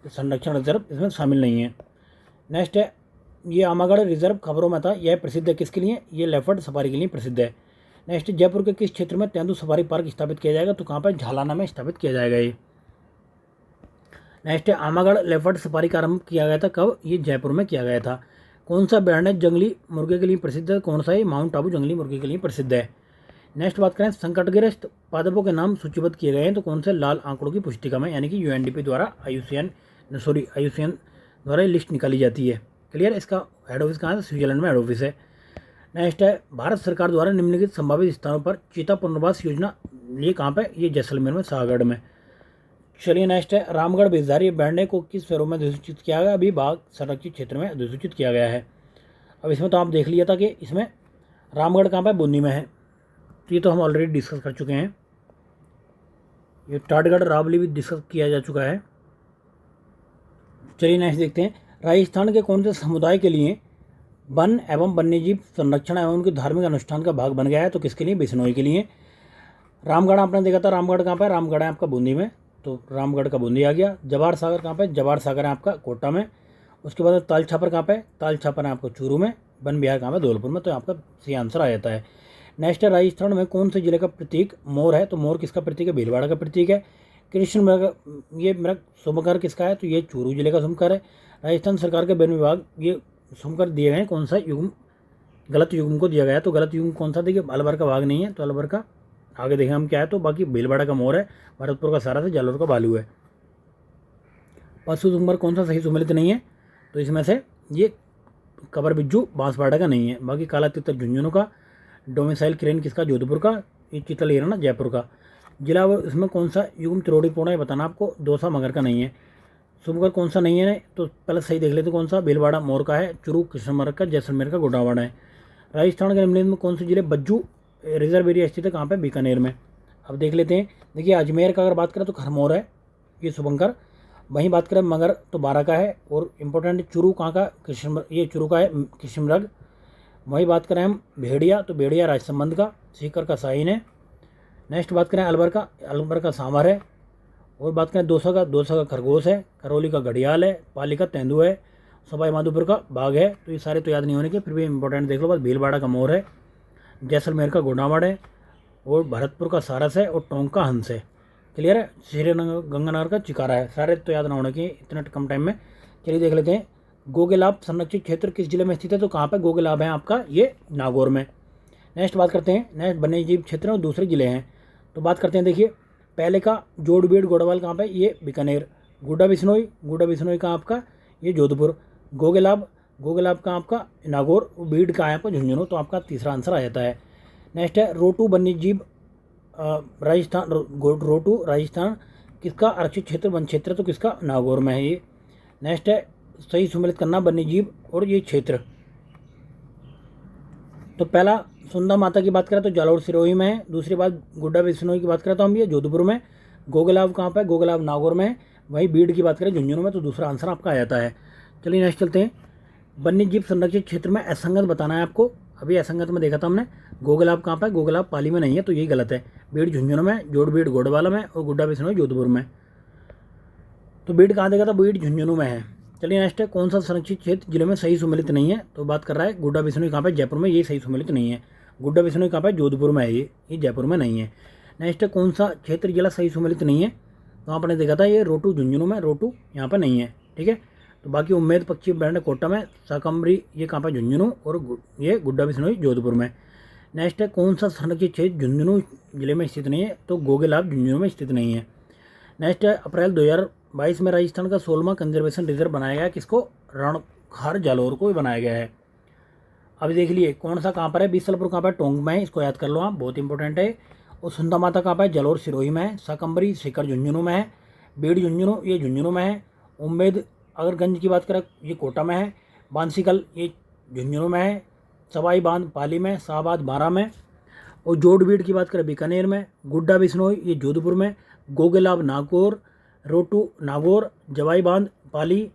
संरक्षण रिजर्व इसमें शामिल नहीं है। नेक्स्ट है ये आमागढ़ रिजर्व खबरों में था, यह प्रसिद्ध है किसके लिए? ये लेपर्ड सफारी के लिए प्रसिद्ध है। नेक्स्ट जयपुर के किस क्षेत्र में तेंदु सफारी पार्क स्थापित किया जाएगा? तो कहाँ पर? झालाना में स्थापित किया जाएगा ये। नेक्स्ट है आमागढ़ लेपर्ड सफारी का आरंभ किया गया था कब? ये जयपुर में किया गया था। कौन सा अभयारण्य जंगली मुर्गे के लिए प्रसिद्ध है? कौन सा है? माउंट आबू जंगली मुर्गे के लिए प्रसिद्ध है। नेक्स्ट बात करें संकटग्रस्त पादपों के नाम सूचीबद्ध किए गए हैं, तो कौन से? लाल आंकड़ों की पुस्तिका में, यानी कि यूएनडीपी द्वारा आईयूसीएन द्वारा लिस्ट निकाली जाती है। क्लियर? इसका हेड ऑफिस कहाँ है? स्विट्जरलैंड में हेड ऑफिस है। नेक्स्ट है भारत सरकार द्वारा निम्नलिखित संभावित स्थानों पर चीता पुनर्वास योजना, ये कहाँ पे? ये जैसलमेर में, शाहगढ़ में। चलिए नेक्स्ट है रामगढ़ बेजारी अभयारण्य को किस शहरों में अधिसूचित किया गया? अभी बाघ संरक्षित क्षेत्र में अधिसूचित किया गया है। अब इसमें तो आप देख लिया था कि इसमें रामगढ़ कहाँ पे? बूंदी में है, तो ये तो हम ऑलरेडी डिस्कस कर चुके हैं। ये टाटगढ़ रावली भी डिस्कस किया जा चुका है। चलिए नेक्स्ट देखते हैं राजस्थान के कौन से समुदाय के लिए वन एवं वन्यजीव संरक्षण एवं उनके धार्मिक अनुष्ठान का भाग बन गया है? तो किसके लिए? बिश्नोई के लिए। रामगढ़ आपने देखा था, रामगढ़ कहाँ पे? रामगढ़ है आपका बूंदी में, तो रामगढ़ का बूंदी आ गया। जवार सागर कहाँ पे? जवार सागर है आपका कोटा में। उसके बाद ताल छापर कहाँ पे? ताल छापर है आपको चूरू में। वन विहार कहाँ पे? धौलपुर में। तो आपका सही आंसर आ जाता है। नेक्स्ट है राजस्थान में कौन से जिले का प्रतीक मोर है? तो मोर किसका प्रतीक है? भीलवाड़ा का प्रतीक है। कृष्ण मृग, ये मृग सुमकर किसका है? तो ये चूरू जिले का सुमकर है। राजस्थान सरकार के वन विभाग ये सुमकर दिए गए हैं, कौन सा युग्म? गलत युग्म को दिया गया है। तो गलत युग्म कौन सा? देखिए अलवर का भाग नहीं है, तो अलवर का आगे देखें हम क्या है, तो बाकी भीलवाड़ा का मोर है, भरतपुर का सारस है, जालोर का भालू है। पशु सुमकर कौन सा सही सुमेलित नहीं है? तो इसमें से ये कबर बिज्जू बांसवाड़ा का नहीं है। बाकी काला तितर झुंझुनू का, डोमिसाइल क्रेन किसका? जोधपुर का। ये चितल हिरण ना जयपुर का। जिला इसमें कौन सा युग्म त्रिलोड़ीपूर्ण है बताना आपको? दोसा मगर का नहीं है। सुमकर कौन सा नहीं है? तो पहले सही देख लेते कौन सा? भीलवाड़ा मोर का है, चुरू कृष्णमर्ग का, जैसलमेर का गोडावाड़ा है। राजस्थान के निम्नलिखित में कौन से जिले बज्जू रिजर्व एरिया स्थित है? कहाँ पे? बीकानेर में। अब देख लेते हैं। देखिए अजमेर का अगर बात करें तो खरमोर है, ये शुभंकर। वहीं बात करें मगर तो 12 का है। और इम्पोर्टेंट चुरू कहाँ का? कृष्ण, ये चुरू का है कृष्णमृग। वही बात करें हम भेड़िया, तो भेड़िया राजसमंद का, सीकर का शाहीन है। नेक्स्ट बात करें अलवर का सांभर है। और बात करें दोसा का खरगोश है। करौली का घड़ियाल है। पाली का तेंदुआ है। सवाई माधोपुर का बाघ है। तो ये सारे तो याद नहीं होने के, फिर भी इंपॉर्टेंट देख लो बस। भीलवाड़ा का मोर है, जैसलमेर का गोडावड़ है, और भरतपुर का सारस है, और टोंक का हंस है। क्लियर है? श्रीगंगानगर का चिकारा है। सारे तो याद ना होने के इतने कम टाइम में। चलिए देख लेते हैं गोगेलाब संरक्षित क्षेत्र किस जिले में स्थित है? तो कहाँ पे गोगेलाब है आपका? ये नागौर में। नेक्स्ट बात करते हैं, नेक्स्ट वन्यजीव क्षेत्र और दूसरे जिले हैं। तो बात करते हैं, देखिए पहले का जोड़बीड़ गोड़वाल कहाँ पे? ये बीकानेर। गुड्डा बिश्नोई का आपका ये जोधपुर। गोगेलाब का आपका नागौर। बीड़ का है आपका झुंझुनू। तो आपका तीसरा आंसर आ जाता है। नेक्स्ट है रोटू वन्यजीव राजस्थान। रोटू राजस्थान किसका आरक्षित क्षेत्र वन क्षेत्र? तो किसका? नागौर में है ये। नेक्स्ट है सही सुमेलित करना वन्यजीव और ये क्षेत्र। तो पहला सुंदा माता की बात करें तो जालोर सिरोही में है। दूसरी बात गुड्डा बिश्नोई की बात करें तो हम ये जोधपुर में। गोगेलाब कहाँ पर? गोगेलाब नागौर में है। वही बीड़ की बात करें झुंझुनू में। तो दूसरा आंसर आपका आ जाता है। चलिए नेक्स्ट चलते हैं। वन्यजीव संरक्षित क्षेत्र में असंगत बताना है आपको। अभी असंगत में देखा था हमने। गोगेलाब कहाँ पर? गोगेलाब पाली में नहीं है, तो यही गलत है। बीड़ झुंझुनू में, जोड़बीड़ गोडवाला में, और गुड्डा बिश्नोई जोधपुर में। तो बीड़ कहाँ देखा था? बीड़ झुंझुनू में है। चलिए नेक्स्ट है कौन सा संरक्षित क्षेत्र जिले में सही सुमेलित नहीं है? तो बात कर रहा है गुड्डा बिश्नोई कहाँ पे? जयपुर में। ये सही सुमेलित नहीं है। गुड्डा बिश्नोई कहाँ पे? जोधपुर में है ये जयपुर में नहीं है। नेक्स्ट है कौन सा क्षेत्र जिला सही सुमेलित नहीं है? तो आपने देखा था ये रोटू झुंझुनू में, रोटू यहाँ पर नहीं है। ठीक है, तो बाकी उम्मेद पक्षी अभयारण्य कोटा में, शाकंभरी ये कहाँ पर? झुंझुनू, और ये गुड्डा बिश्नोई जोधपुर में। नेक्स्ट है कौन सा संरक्षित क्षेत्र झुंझुनू जिले में स्थित नहीं है? तो गोगेलाब झुंझुनू में स्थित नहीं है। नेक्स्ट है अप्रैल 2022 में राजस्थान का 16वां कंजर्वेशन रिजर्व बनाया गया, किसको? खार जालौर को बनाया गया है। अभी देख लिए कौन सा कहाँ पर है, बीसलपुर कहाँ पर है, टोंक में है, इसको याद कर लो आप, बहुत इंपॉर्टेंट है। और सुंदा माता कहाँ पर है, जलोर सिरोही में है। सकंबरी सीकर झुंझुनू में है। बीड़ झुंझुनू ये झुंझुनू में है। उम्मेद अगर गंज की बात करें ये कोटा में है। बांसीकल ये झुंझुनू में है। सवाई बांध पाली में, शाहबाद बारा में। और जोड़बीड़ की बात करें बीकानेर में। गुड्डा बिश्नोई ये जोधपुर में। गोगेलाब नागौर, रोटू नागौर, जवाई बांध पाली,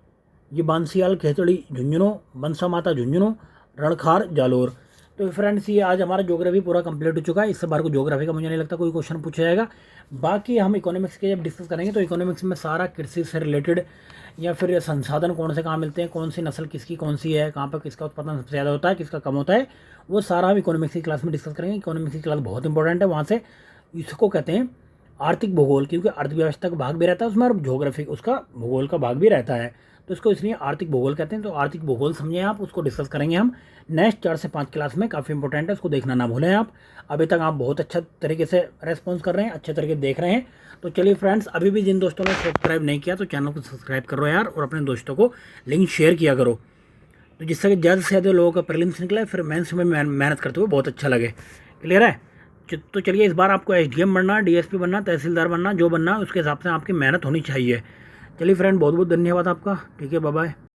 ये बांसियाल खेतड़ी झुंझुनू, बंसा माता झुंझुनू, रणखार जालोर। तो फ्रेंड्स ये आज हमारा ज्योग्राफी पूरा कंप्लीट हो चुका है। इससे बार को ज्योग्राफी का मुझे नहीं लगता कोई क्वेश्चन पूछा जाएगा। बाकी हम इकोनॉमिक्स के जब डिस्कस करेंगे तो इकोनॉमिक्स में सारा कृषि से रिलेटेड या फिर संसाधन कौन से कहाँ मिलते हैं, कौन सी नस्ल किसकी कौन सी है, कहाँ पर किसका उत्पादन सबसे ज़्यादा होता है, किसका कम होता है, वो सारा हम इकोनॉमिक्स की क्लास में डिस्कस करेंगे। इकोनॉमिक्स की क्लास बहुत इंपॉर्टेंट है। वहाँ से इसको कहते हैं आर्थिक भूगोल, क्योंकि अर्थव्यवस्था का भाग भी रहता है उसमें और ज्योग्राफी उसका भूगोल का भाग भी रहता है, तो इसको इसलिए आर्थिक भूगोल कहते हैं। तो आर्थिक भूगोल समझें आप, उसको डिस्कस करेंगे हम नेक्स्ट 4 से 5 क्लास में। काफ़ी इंपॉर्टेंट है, उसको देखना ना भूलें आप। अभी तक आप बहुत अच्छा तरीके से रेस्पॉन्स कर रहे हैं, अच्छे तरीके देख रहे हैं। तो चलिए फ्रेंड्स, अभी भी जिन दोस्तों ने सब्सक्राइब नहीं किया तो चैनल को सब्सक्राइब करो यार, और अपने दोस्तों को लिंक शेयर किया करो, तो जिससे कि ज़्यादा से ज़्यादा लोगों का प्रीलिम्स निकले, फिर मेंस में मेहनत करते हुए बहुत अच्छा लगे। क्लियर है? तो चलिए, इस बार आपको एसडीएम बनना, डीएसपी बनना, तहसीलदार बनना, जो बनना उसके हिसाब से आपकी मेहनत होनी चाहिए। चलिए फ्रेंड, बहुत बहुत धन्यवाद आपका। ठीक है, बाय बाय।